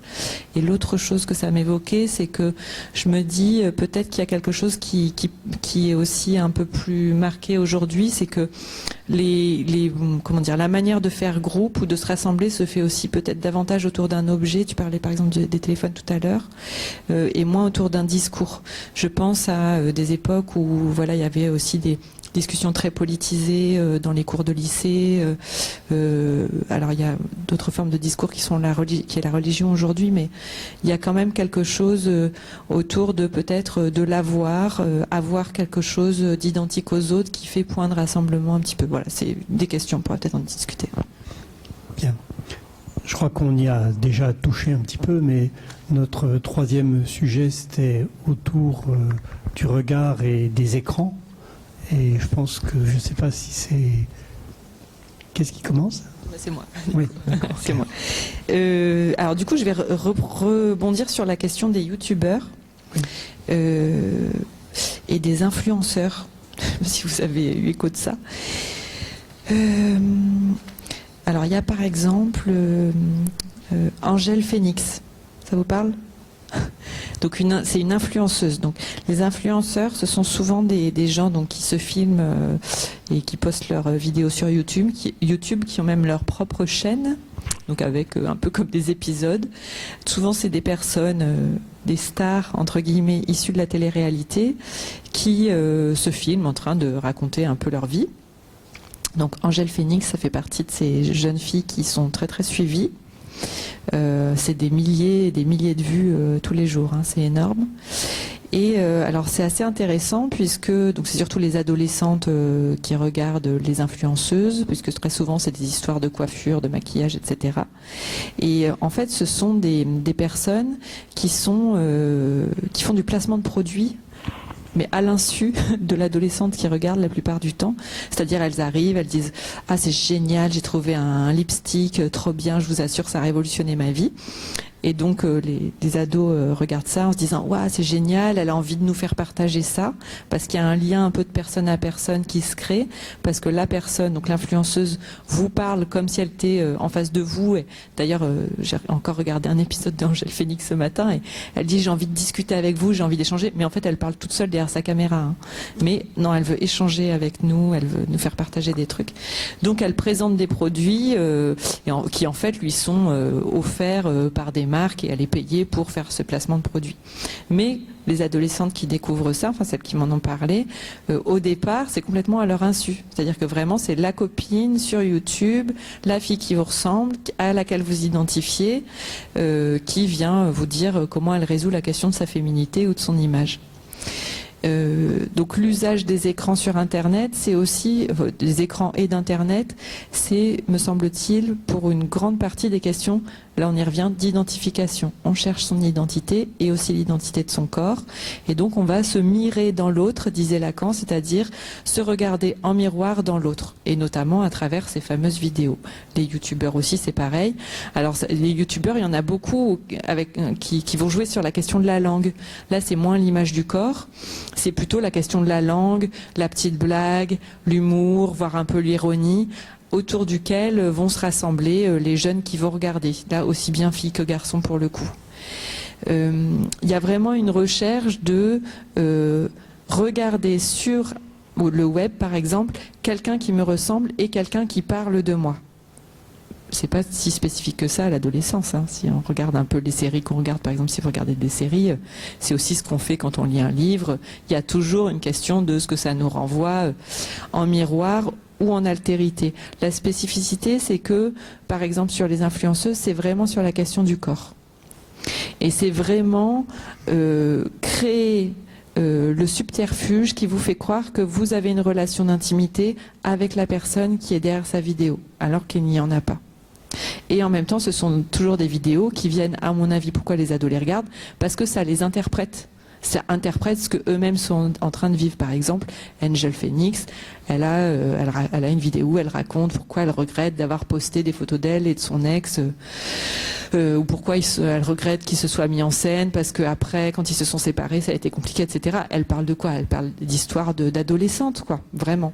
Et l'autre chose que ça m'évoquait, c'est que je me dis peut-être qu'il y a quelque chose qui est aussi un peu plus marqué aujourd'hui, c'est que la manière de faire groupe ou de se rassembler se fait aussi peut-être davantage autour d'un objet. Tu parlais par exemple des téléphones tout à l'heure, et moins autour d'un discours. Je pense à des époques où il y avait aussi des discussions très politisées dans les cours de lycée. Alors il y a d'autres formes de discours qui est la religion aujourd'hui, mais il y a quand même quelque chose autour de peut-être de avoir quelque chose d'identique aux autres qui fait point de rassemblement un petit peu. Voilà, c'est des questions, on pourra peut-être en discuter.
Bien. Je crois qu'on y a déjà touché un petit peu, mais notre troisième sujet, c'était autour du regard et des écrans. Et je pense que, je ne sais pas si c'est... Qu'est-ce qui commence ?
C'est moi.
Oui, d'accord.
C'est moi. Alors du coup, je vais rebondir sur la question des youtubeurs et des influenceurs, si vous avez eu écho de ça. Alors il y a par exemple Angèle Phoenix, ça vous parle ? Donc c'est une influenceuse. Donc les influenceurs, ce sont souvent des gens qui se filment et qui postent leurs vidéos sur YouTube, qui ont même leur propre chaîne, donc avec un peu comme des épisodes. Souvent c'est des personnes, des stars entre guillemets issues de la télé-réalité, qui se filment en train de raconter un peu leur vie. Donc Angèle Phoenix, ça fait partie de ces jeunes filles qui sont très très suivies. C'est des milliers et des milliers de vues tous les jours, c'est énorme. Et alors c'est assez intéressant puisque donc c'est surtout les adolescentes qui regardent les influenceuses, puisque très souvent c'est des histoires de coiffure, de maquillage, etc. Et en fait ce sont des personnes qui font du placement de produits, mais à l'insu de l'adolescente qui regarde la plupart du temps. C'est-à-dire, elles arrivent, elles disent « Ah, c'est génial, j'ai trouvé un lipstick, trop bien, je vous assure, ça a révolutionné ma vie ». Et donc les ados regardent ça en se disant « Waouh, c'est génial, elle a envie de nous faire partager ça », parce qu'il y a un lien un peu de personne à personne qui se crée, parce que la personne, donc l'influenceuse, vous parle comme si elle était en face de vous. Et d'ailleurs, j'ai encore regardé un épisode d'Angèle Phoenix ce matin, et elle dit « J'ai envie de discuter avec vous, j'ai envie d'échanger », mais en fait, elle parle toute seule derrière sa caméra. Mais non, elle veut échanger avec nous, elle veut nous faire partager des trucs. Donc, elle présente des produits qui, en fait, lui sont offerts par des marques, et elle est payée pour faire ce placement de produit. Mais les adolescentes qui découvrent ça, enfin celles qui m'en ont parlé, au départ, c'est complètement à leur insu. C'est-à-dire que vraiment, c'est la copine sur YouTube, la fille qui vous ressemble, à laquelle vous identifiez, qui vient vous dire comment elle résout la question de sa féminité ou de son image. Donc l'usage des écrans sur Internet, c'est aussi, des écrans et d'Internet, c'est, me semble-t-il, pour une grande partie des questions, là on y revient, d'identification. On cherche son identité et aussi l'identité de son corps. Et donc on va se mirer dans l'autre, disait Lacan, c'est-à-dire se regarder en miroir dans l'autre. Et notamment à travers ces fameuses vidéos. Les youtubeurs aussi, c'est pareil. Alors les youtubeurs, il y en a beaucoup qui vont jouer sur la question de la langue. Là c'est moins l'image du corps. C'est plutôt la question de la langue, la petite blague, l'humour, voire un peu l'ironie, autour duquel vont se rassembler les jeunes qui vont regarder. Là, aussi bien filles que garçons pour le coup. Il y a vraiment une recherche de regarder sur le web, par exemple, quelqu'un qui me ressemble et quelqu'un qui parle de moi. C'est pas si spécifique que ça à l'adolescence. Hein. Si on regarde un peu les séries qu'on regarde, par exemple, si vous regardez des séries, c'est aussi ce qu'on fait quand on lit un livre. Il y a toujours une question de ce que ça nous renvoie en miroir ou en altérité. La spécificité, c'est que, par exemple, sur les influenceuses, c'est vraiment sur la question du corps. Et c'est vraiment créer le subterfuge qui vous fait croire que vous avez une relation d'intimité avec la personne qui est derrière sa vidéo, alors qu'il n'y en a pas. Et en même temps, ce sont toujours des vidéos qui viennent, à mon avis, pourquoi les ados les regardent? Parce que ça les interprète. Ça interprète ce qu'eux-mêmes sont en train de vivre. Par exemple, Angel Phoenix, elle a une vidéo où elle raconte pourquoi elle regrette d'avoir posté des photos d'elle et de son ex, ou pourquoi elle regrette qu'il se soit mis en scène, parce qu'après, quand ils se sont séparés, ça a été compliqué, etc. Elle parle de quoi? Elle parle d'histoire d'adolescente, quoi, vraiment.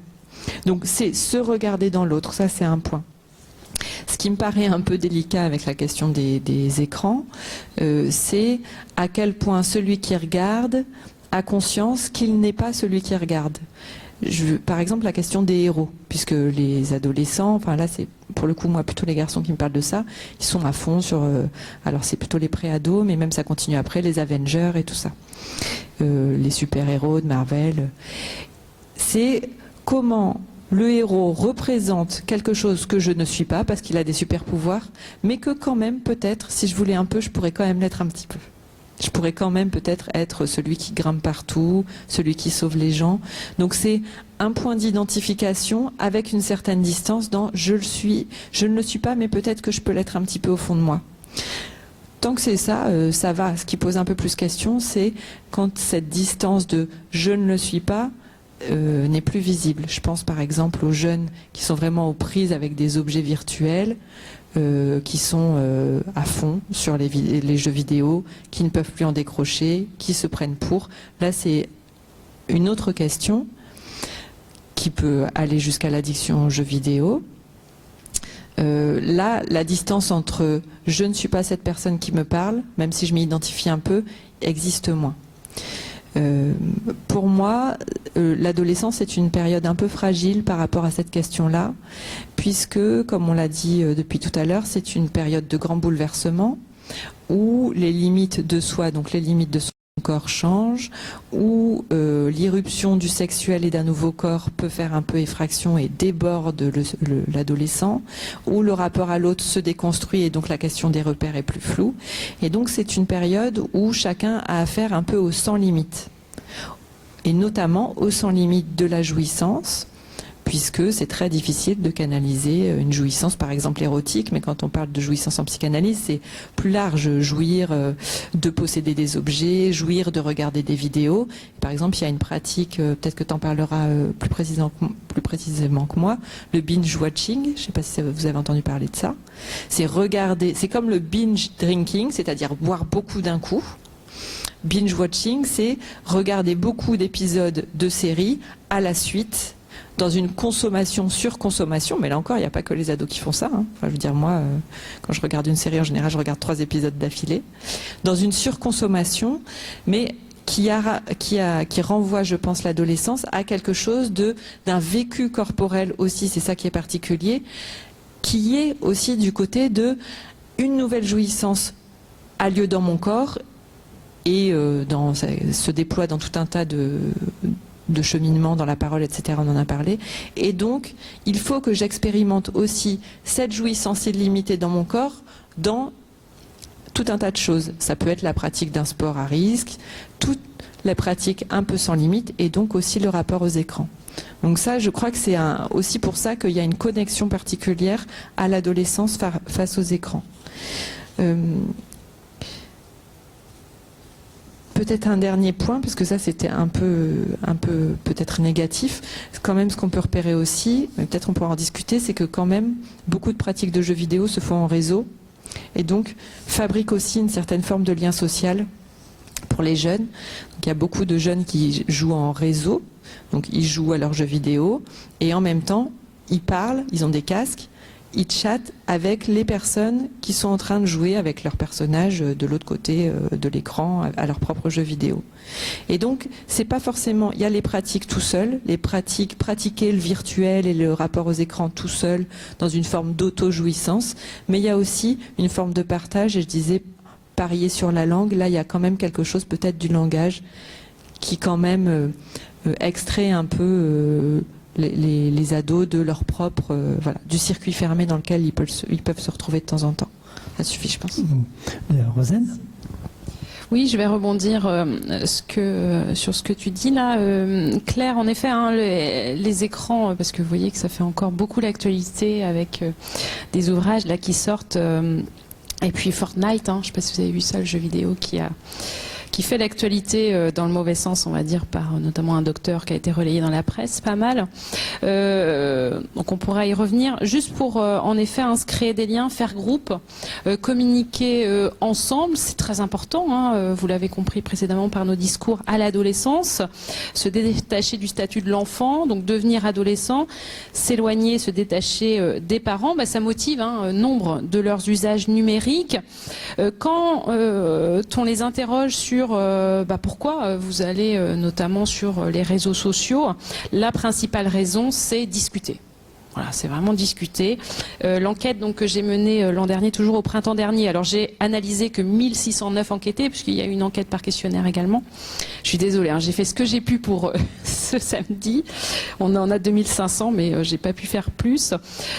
Donc c'est se regarder dans l'autre, ça c'est un point. Ce qui me paraît un peu délicat avec la question des écrans, c'est à quel point celui qui regarde a conscience qu'il n'est pas celui qui regarde. Par exemple, la question des héros, puisque les adolescents, enfin là c'est pour le coup moi plutôt les garçons qui me parlent de ça, ils sont à fond sur, alors c'est plutôt les pré-ados, mais même ça continue après, les Avengers et tout ça, les super-héros de Marvel. C'est comment le héros représente quelque chose que je ne suis pas parce qu'il a des super pouvoirs, mais que quand même peut-être, si je voulais un peu, je pourrais quand même l'être un petit peu. Je pourrais quand même peut-être être celui qui grimpe partout, celui qui sauve les gens. Donc c'est un point d'identification avec une certaine distance dans je ne le suis pas, mais peut-être que je peux l'être un petit peu au fond de moi. Tant que c'est ça, ça va. Ce qui pose un peu plus question, c'est quand cette distance de je ne le suis pas n'est plus visible. Je pense par exemple aux jeunes qui sont vraiment aux prises avec des objets virtuels, qui sont à fond sur les jeux vidéo, qui ne peuvent plus en décrocher, qui se prennent pour. Là, c'est une autre question qui peut aller jusqu'à l'addiction aux jeux vidéo. Là, la distance entre je ne suis pas cette personne qui me parle, même si je m'identifie un peu, existe moins. Pour moi, l'adolescence est une période un peu fragile par rapport à cette question-là, puisque, comme on l'a dit depuis tout à l'heure, c'est une période de grand bouleversement où les limites de soi, donc les limites de son corps changent, où l'irruption du sexuel et d'un nouveau corps peut faire un peu effraction et déborde l'adolescent, où le rapport à l'autre se déconstruit et donc la question des repères est plus floue. Et donc c'est une période où chacun a affaire un peu au sans limite, et notamment au sans limite de la jouissance, puisque c'est très difficile de canaliser une jouissance, par exemple érotique, mais quand on parle de jouissance en psychanalyse, c'est plus large, jouir de posséder des objets, jouir de regarder des vidéos. Par exemple, il y a une pratique, peut-être que tu en parleras plus précisément que moi, le binge-watching, je ne sais pas si vous avez entendu parler de ça. C'est regarder, c'est comme le binge-drinking, c'est-à-dire boire beaucoup d'un coup. Binge-watching, c'est regarder beaucoup d'épisodes de séries à la suite, dans une consommation, surconsommation, mais là encore, il n'y a pas que les ados qui font ça. Hein. Enfin, je veux dire, moi, quand je regarde une série, en général, je regarde 3 épisodes d'affilée. Dans une surconsommation, mais qui renvoie, je pense, l'adolescence à quelque chose d'un vécu corporel aussi, c'est ça qui est particulier, qui est aussi du côté de une nouvelle jouissance a lieu dans mon corps et se déploie dans tout un tas de cheminement dans la parole, etc. On en a parlé. Et donc, il faut que j'expérimente aussi cette jouissance illimitée dans mon corps, dans tout un tas de choses. Ça peut être la pratique d'un sport à risque, toute la pratique un peu sans limite et donc aussi le rapport aux écrans. Donc ça, je crois que c'est aussi pour ça qu'il y a une connexion particulière à l'adolescence face aux écrans. Peut-être un dernier point, parce que ça c'était un peu peut-être négatif. Quand même, ce qu'on peut repérer aussi, mais peut-être on pourra en discuter, c'est que quand même beaucoup de pratiques de jeux vidéo se font en réseau et donc fabriquent aussi une certaine forme de lien social pour les jeunes. Donc, il y a beaucoup de jeunes qui jouent en réseau, donc ils jouent à leurs jeux vidéo et en même temps ils parlent, ils ont des casques. Ils chattent avec les personnes qui sont en train de jouer avec leurs personnages de l'autre côté de l'écran à leur propre jeu vidéo. Et donc, c'est pas forcément... Il y a les pratiques tout seul, pratiquer le virtuel et le rapport aux écrans tout seul dans une forme d'auto-jouissance, mais il y a aussi une forme de partage, et je disais parier sur la langue. Là, il y a quand même quelque chose peut-être du langage qui quand même extrait un peu... Les ados de leur propre du circuit fermé dans lequel ils peuvent se retrouver de temps en temps. Ça suffit, je pense.
Rosen ?
Oui, je vais rebondir sur ce que tu dis là, Claire. En effet, hein, les écrans, parce que vous voyez que ça fait encore beaucoup l'actualité avec des ouvrages là qui sortent. Et puis Fortnite, hein, je ne sais pas si vous avez vu ça, le jeu vidéo qui fait l'actualité dans le mauvais sens, on va dire, par notamment un docteur qui a été relayé dans la presse, pas mal. Donc on pourra y revenir. Juste pour, en effet, créer des liens, faire groupe, communiquer ensemble, c'est très important. Hein, vous l'avez compris précédemment par nos discours à l'adolescence. Se détacher du statut de l'enfant, donc devenir adolescent, s'éloigner, se détacher des parents, ça motive nombre de leurs usages numériques. Quand on les interroge sur pourquoi vous allez notamment sur les réseaux sociaux, la principale raison, c'est discuter. Voilà, c'est vraiment discuter. L'enquête que j'ai menée l'an dernier, toujours au printemps dernier, alors j'ai analysé que 1609 enquêtés, puisqu'il y a une enquête par questionnaire également. Je suis désolée, j'ai fait ce que j'ai pu pour ce samedi. On en a 2500, mais j'ai pas pu faire plus.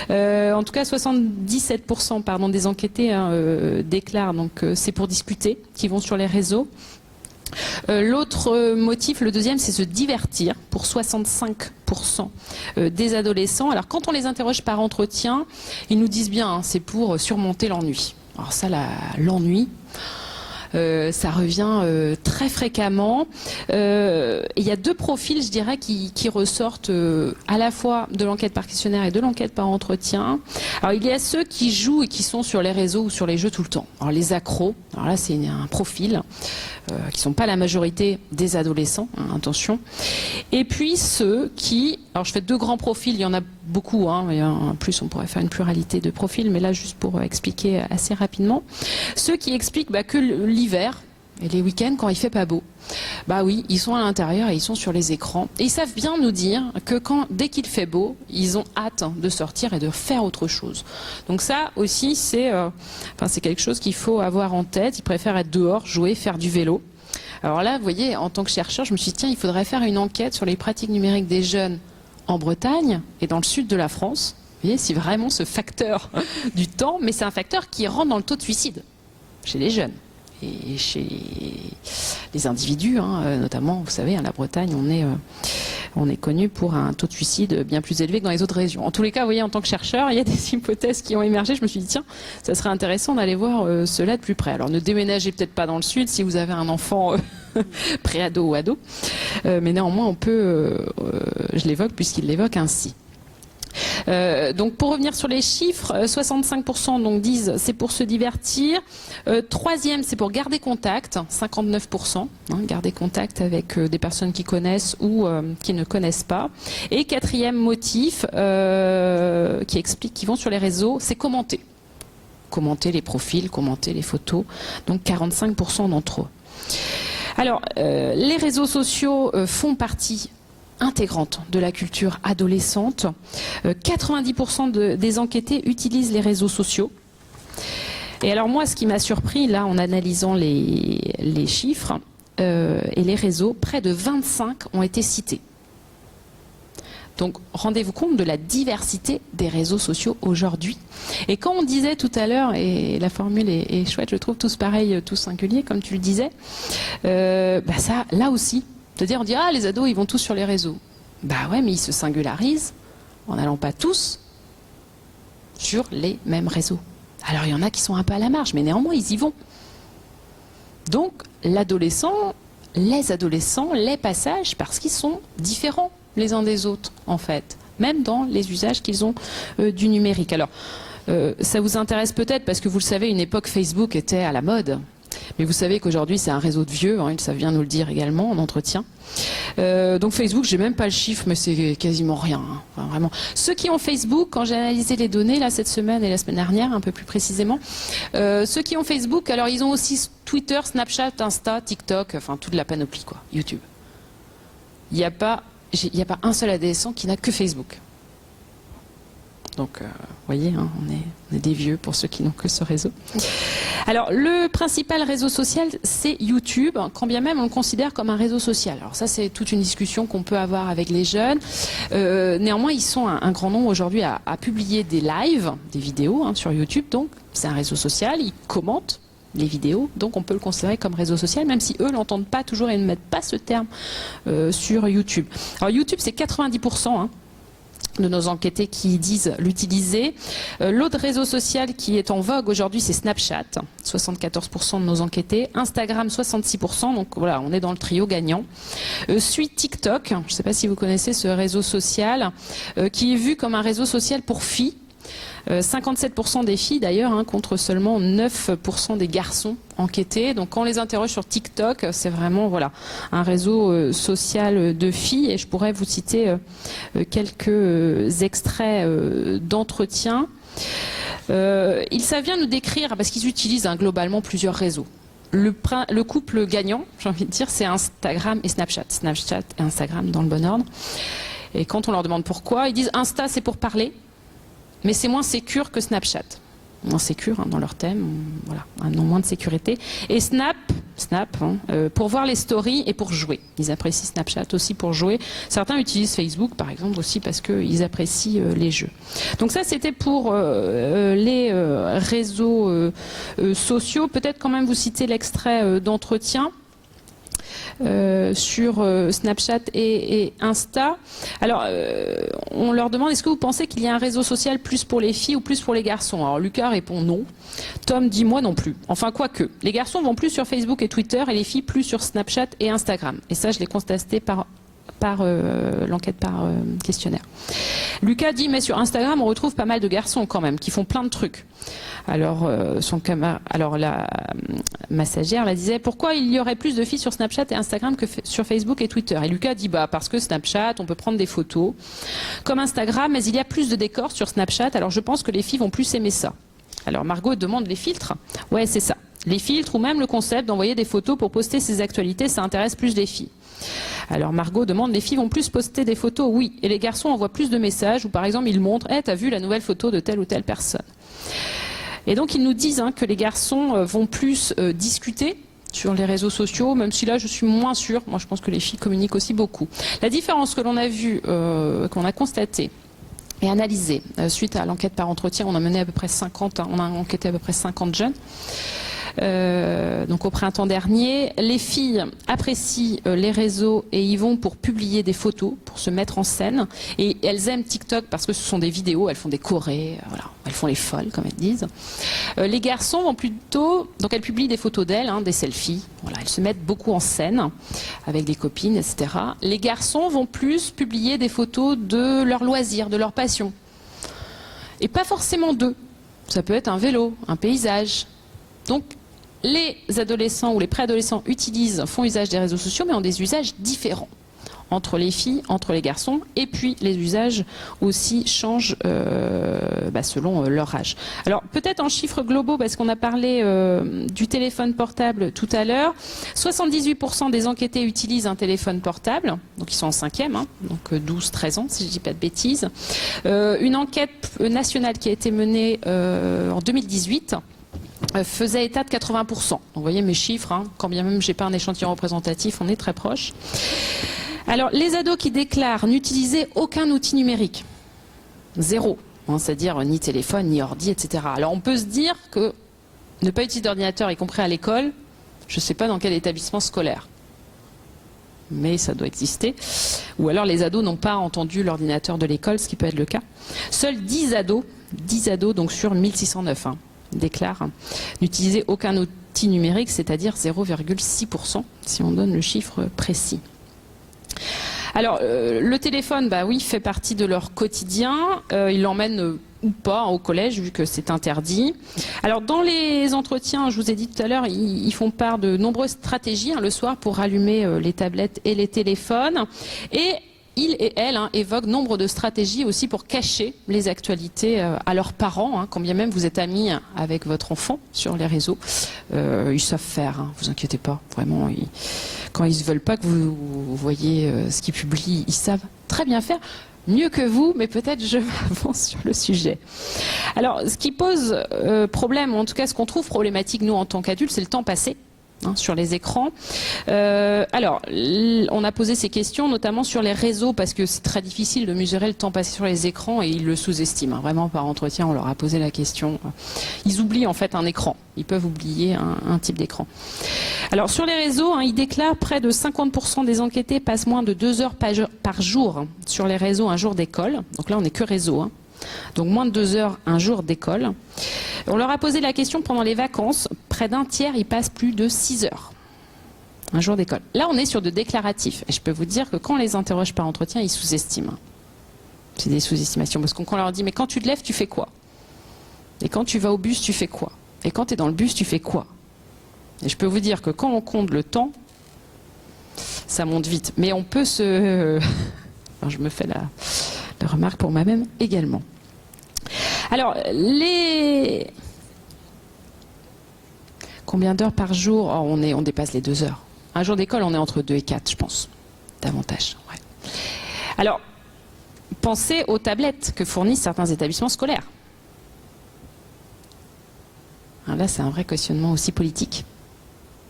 En tout cas, 77% des enquêtés déclarent c'est pour discuter, qui vont sur les réseaux. L'autre motif, le deuxième, c'est se divertir pour 65% des adolescents. Alors quand on les interroge par entretien, ils nous disent bien, c'est pour surmonter l'ennui. Alors ça, l'ennui, ça revient très fréquemment. Il y a deux profils, je dirais, qui ressortent à la fois de l'enquête par questionnaire et de l'enquête par entretien. Alors il y a ceux qui jouent et qui sont sur les réseaux ou sur les jeux tout le temps. Alors les accros, alors là c'est un profil qui sont pas la majorité des adolescents, attention. Et puis ceux qui, alors je fais deux grands profils, il y en a beaucoup, et en plus on pourrait faire une pluralité de profils, mais là juste pour expliquer assez rapidement. Ceux qui expliquent que l'hiver et les week-ends, quand il fait pas beau, oui, ils sont à l'intérieur et ils sont sur les écrans. Et ils savent bien nous dire que dès qu'il fait beau, ils ont hâte de sortir et de faire autre chose. Donc ça aussi, c'est quelque chose qu'il faut avoir en tête. Ils préfèrent être dehors, jouer, faire du vélo. Alors là, vous voyez, en tant que chercheur, je me suis dit, tiens, il faudrait faire une enquête sur les pratiques numériques des jeunes en Bretagne et dans le sud de la France. Vous voyez, c'est vraiment ce facteur du temps, mais c'est un facteur qui rentre dans le taux de suicide chez les jeunes. Et chez les individus, notamment, vous savez, la Bretagne, on est connu pour un taux de suicide bien plus élevé que dans les autres régions. En tous les cas, vous voyez, en tant que chercheur, il y a des hypothèses qui ont émergé. Je me suis dit, tiens, ça serait intéressant d'aller voir cela de plus près. Alors, ne déménagez peut-être pas dans le sud si vous avez un enfant pré-ado ou ado, mais néanmoins, on peut, je l'évoque puisqu'il l'évoque ainsi. Donc pour revenir sur les chiffres, 65% disent c'est pour se divertir. Troisième, c'est pour garder contact, 59%, garder contact avec des personnes qui connaissent ou qui ne connaissent pas. Et quatrième motif qui explique qu'ils vont sur les réseaux, c'est commenter. Commenter les profils, commenter les photos. Donc 45% d'entre eux. Alors les réseaux sociaux font partie intégrante de la culture adolescente. 90% des enquêtés utilisent les réseaux sociaux. Et alors moi, ce qui m'a surpris, là, en analysant les chiffres et les réseaux, près de 25 ont été cités. Donc rendez-vous compte de la diversité des réseaux sociaux aujourd'hui. Et quand on disait tout à l'heure, et la formule est chouette, je trouve, tous pareils, tous singuliers, comme tu le disais, ça, là aussi, on dit, ah, les ados, ils vont tous sur les réseaux. Bah ouais, mais ils se singularisent en n'allant pas tous sur les mêmes réseaux. Alors il y en a qui sont un peu à la marge, mais néanmoins, ils y vont. Donc l'adolescent, les adolescents, les passages, parce qu'ils sont différents les uns des autres, en fait, même dans les usages qu'ils ont du numérique. Alors, ça vous intéresse peut-être parce que vous le savez, une époque Facebook était à la mode, mais vous savez qu'aujourd'hui c'est un réseau de vieux, hein, ça vient nous le dire également en entretien. Donc Facebook, j'ai même pas le chiffre, mais c'est quasiment rien, hein, enfin, vraiment. Ceux qui ont Facebook, quand j'ai analysé les données là cette semaine et la semaine dernière, un peu plus précisément, ceux qui ont Facebook, alors ils ont aussi Twitter, Snapchat, Insta, TikTok, enfin toute la panoplie quoi, YouTube. Il n'y a pas un seul adolescent qui n'a que Facebook. Donc, vous voyez, hein, on est des vieux pour ceux qui n'ont que ce réseau. Alors, le principal réseau social, c'est YouTube, quand bien même on le considère comme un réseau social. Alors ça, c'est toute une discussion qu'on peut avoir avec les jeunes. Néanmoins, ils sont un grand nombre aujourd'hui à publier des lives, des vidéos hein, sur YouTube. Donc, c'est un réseau social, ils commentent les vidéos, donc on peut le considérer comme réseau social, même si eux l'entendent pas toujours et ne mettent pas ce terme sur YouTube. Alors YouTube, c'est 90% hein, de nos enquêtés qui disent l'utiliser. L'autre réseau social qui est en vogue aujourd'hui, c'est Snapchat, 74% de nos enquêtés. Instagram, 66%, donc voilà, on est dans le trio gagnant. Suit TikTok, je ne sais pas si vous connaissez ce réseau social, qui est vu comme un réseau social pour filles. 57% des filles d'ailleurs, hein, contre seulement 9% des garçons enquêtés. Donc quand on les interroge sur TikTok, c'est vraiment voilà, un réseau social de filles. Et je pourrais vous citer quelques extraits d'entretien. Ça vient nous décrire, parce qu'ils utilisent hein, globalement plusieurs réseaux. Le couple gagnant, j'ai envie de dire, c'est Instagram et Snapchat. Snapchat et Instagram dans le bon ordre. Et quand on leur demande pourquoi, ils disent Insta c'est pour parler. Mais c'est moins sécure que Snapchat. Moins sécure hein, dans leur thème, voilà, un nom moins de sécurité. Et Snap hein, pour voir les stories et pour jouer. Ils apprécient Snapchat aussi pour jouer. Certains utilisent Facebook par exemple aussi parce qu'ils apprécient les jeux. Donc ça c'était pour les réseaux sociaux. Peut-être quand même vous citer l'extrait d'entretien. Sur Snapchat et Insta. Alors, on leur demande, est-ce que vous pensez qu'il y a un réseau social plus pour les filles ou plus pour les garçons? Alors, Lucas répond non. Tom dit moi non plus. Enfin, quoique. Les garçons vont plus sur Facebook et Twitter et les filles plus sur Snapchat et Instagram. Et ça, je l'ai constaté par l'enquête par questionnaire. Lucas dit mais sur Instagram on retrouve pas mal de garçons quand même qui font plein de trucs. Alors ma stagiaire la disait pourquoi il y aurait plus de filles sur Snapchat et Instagram que sur Facebook et Twitter. Et Lucas dit parce que Snapchat on peut prendre des photos comme Instagram mais il y a plus de décors sur Snapchat alors je pense que les filles vont plus aimer ça. Alors Margot demande les filtres. Ouais c'est ça. Les filtres ou même le concept d'envoyer des photos pour poster ses actualités ça intéresse plus les filles. Alors Margot demande, les filles vont plus poster des photos? Oui. Et les garçons envoient plus de messages où par exemple ils montrent, t'as vu la nouvelle photo de telle ou telle personne. Et donc ils nous disent hein, que les garçons vont plus discuter sur les réseaux sociaux, même si là je suis moins sûre. Moi je pense que les filles communiquent aussi beaucoup. La différence que l'on a vue, qu'on a constatée et analysée suite à l'enquête par entretien, on a mené à peu près 50, on a enquêté à peu près 50 jeunes. Donc au printemps dernier, les filles apprécient les réseaux et y vont pour publier des photos, pour se mettre en scène. Et elles aiment TikTok parce que ce sont des vidéos, elles font des chorés, voilà, elles font les folles comme elles disent. Les garçons vont plutôt, donc elles publient des photos d'elles, hein, des selfies. Voilà, elles se mettent beaucoup en scène avec des copines, etc. Les garçons vont plus publier des photos de leurs loisirs, de leur passion. Et pas forcément d'eux. Ça peut être un vélo, un paysage. Donc les adolescents ou les préadolescents font usage des réseaux sociaux, mais ont des usages différents entre les filles, entre les garçons, et puis les usages aussi changent selon leur âge. Alors peut-être en chiffres globaux, parce qu'on a parlé du téléphone portable tout à l'heure, 78% des enquêtés utilisent un téléphone portable, donc ils sont en 5e, hein, donc 12-13 ans si je ne dis pas de bêtises. Une enquête nationale qui a été menée en 2018, faisait état de 80%. Donc, vous voyez mes chiffres, hein, quand bien même j'ai pas un échantillon représentatif, on est très proche. Alors, les ados qui déclarent n'utiliser aucun outil numérique, zéro, hein, c'est-à-dire ni téléphone, ni ordi, etc. Alors, on peut se dire que ne pas utiliser d'ordinateur, y compris à l'école, je ne sais pas dans quel établissement scolaire, mais ça doit exister. Ou alors les ados n'ont pas entendu l'ordinateur de l'école, ce qui peut être le cas. Seuls 10 ados donc sur 1609, hein, déclarent n'utiliser aucun outil numérique, c'est-à-dire 0,6%, si on donne le chiffre précis. Alors, le téléphone, bah oui, fait partie de leur quotidien. Ils l'emmènent ou pas au collège, vu que c'est interdit. Alors, dans les entretiens, je vous ai dit tout à l'heure, ils font part de nombreuses stratégies, hein, le soir pour rallumer les tablettes et les téléphones. Et ils et elles évoquent nombre de stratégies aussi pour cacher les actualités à leurs parents, hein, quand bien même vous êtes amis avec votre enfant sur les réseaux. Ils savent faire, hein, vous inquiétez pas, vraiment. Quand ils ne veulent pas que vous voyez ce qu'ils publient, ils savent très bien faire. Mieux que vous, mais peut-être je m'avance sur le sujet. Alors, ce qui pose problème, ou en tout cas ce qu'on trouve problématique, nous, en tant qu'adultes, c'est le temps passé, hein, sur les écrans. Alors, on a posé ces questions notamment sur les réseaux, parce que c'est très difficile de mesurer le temps passé sur les écrans, et ils le sous-estiment. Hein. Vraiment, par entretien, on leur a posé la question. Ils oublient en fait un écran. Ils peuvent oublier un type d'écran. Alors, sur les réseaux, hein, ils déclarent près de 50% des enquêtés passent moins de 2 heures par jour sur les réseaux un jour d'école. Donc là, on n'est que réseau, hein. Donc moins de 2 heures un jour d'école. On leur a posé la question pendant les vacances. Près d'un tiers, ils passent plus de 6 heures un jour d'école. Là, on est sur de déclaratifs. Et je peux vous dire que quand on les interroge par entretien, ils sous-estiment. C'est des sous-estimations. Parce qu'on leur dit, mais quand tu te lèves, tu fais quoi? Et quand tu vas au bus, tu fais quoi? Et quand tu es dans le bus, tu fais quoi? Et je peux vous dire que quand on compte le temps, ça monte vite. Mais on peut se... Alors, je me fais la remarque pour moi-même également. Alors, combien d'heures par jour? Oh, on dépasse les 2 heures. Un jour d'école, on est entre 2 et 4, je pense. Davantage. Ouais. Alors, pensez aux tablettes que fournissent certains établissements scolaires. Alors là, c'est un vrai questionnement aussi politique.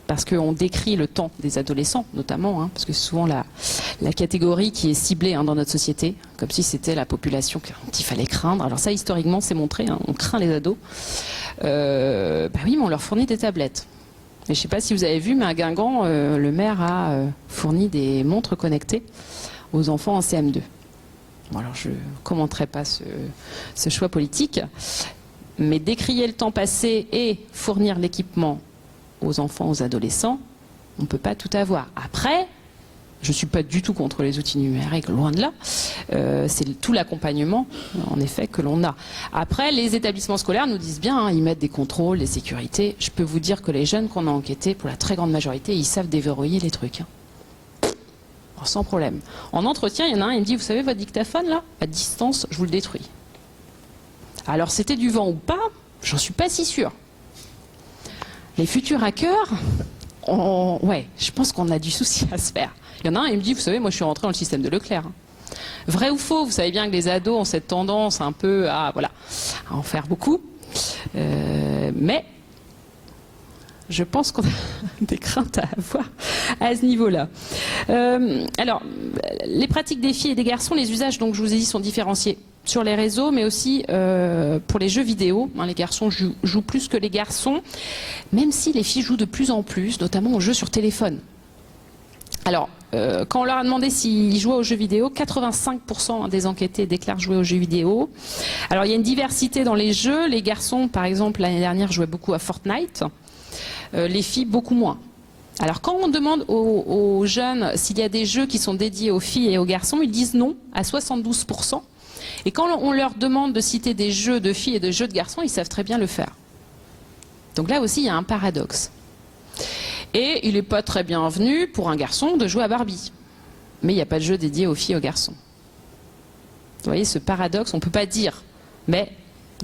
Parce qu'on décrit le temps des adolescents, notamment, hein, parce que c'est souvent la catégorie qui est ciblée, hein, dans notre société, comme si c'était la population qu'il fallait craindre. Alors ça, historiquement, c'est montré, hein, on craint les ados. Bah oui, mais on leur fournit des tablettes. Et je ne sais pas si vous avez vu, mais à Guingamp, le maire a fourni des montres connectées aux enfants en CM2. Bon, alors je ne commenterai pas ce choix politique, mais décrier le temps passé et fournir l'équipement aux enfants, aux adolescents, on ne peut pas tout avoir. Après, je ne suis pas du tout contre les outils numériques, loin de là. C'est tout l'accompagnement, en effet, que l'on a. Après, les établissements scolaires nous disent bien, hein, ils mettent des contrôles, des sécurités. Je peux vous dire que les jeunes qu'on a enquêtés, pour la très grande majorité, ils savent déverrouiller les trucs. Hein. Alors, sans problème. En entretien, il y en a un, il me dit, vous savez, votre dictaphone, là, à distance, je vous le détruis. Alors, c'était du vent ou pas, j'en suis pas si sûre. Les futurs hackers, ouais, je pense qu'on a du souci à se faire. Il y en a un, il me dit, vous savez, moi je suis rentré dans le système de Leclerc. Vrai ou faux, vous savez bien que les ados ont cette tendance un peu à en faire beaucoup. Mais je pense qu'on a des craintes à avoir à ce niveau-là. Alors, les pratiques des filles et des garçons, les usages, donc je vous ai dit, sont différenciés sur les réseaux, mais aussi pour les jeux vidéo. Hein, les garçons jouent plus que les garçons, même si les filles jouent de plus en plus, notamment aux jeux sur téléphone. Alors, quand on leur a demandé s'ils jouaient aux jeux vidéo, 85% des enquêtés déclarent jouer aux jeux vidéo. Alors, il y a une diversité dans les jeux. Les garçons, par exemple, l'année dernière, jouaient beaucoup à Fortnite. Les filles, beaucoup moins. Alors, quand on demande aux jeunes s'il y a des jeux qui sont dédiés aux filles et aux garçons, ils disent non, à 72%. Et quand on leur demande de citer des jeux de filles et des jeux de garçons, ils savent très bien le faire. Donc là aussi, il y a un paradoxe. Et il n'est pas très bienvenu pour un garçon de jouer à Barbie. Mais il n'y a pas de jeu dédié aux filles et aux garçons. Vous voyez, ce paradoxe, on ne peut pas dire. Mais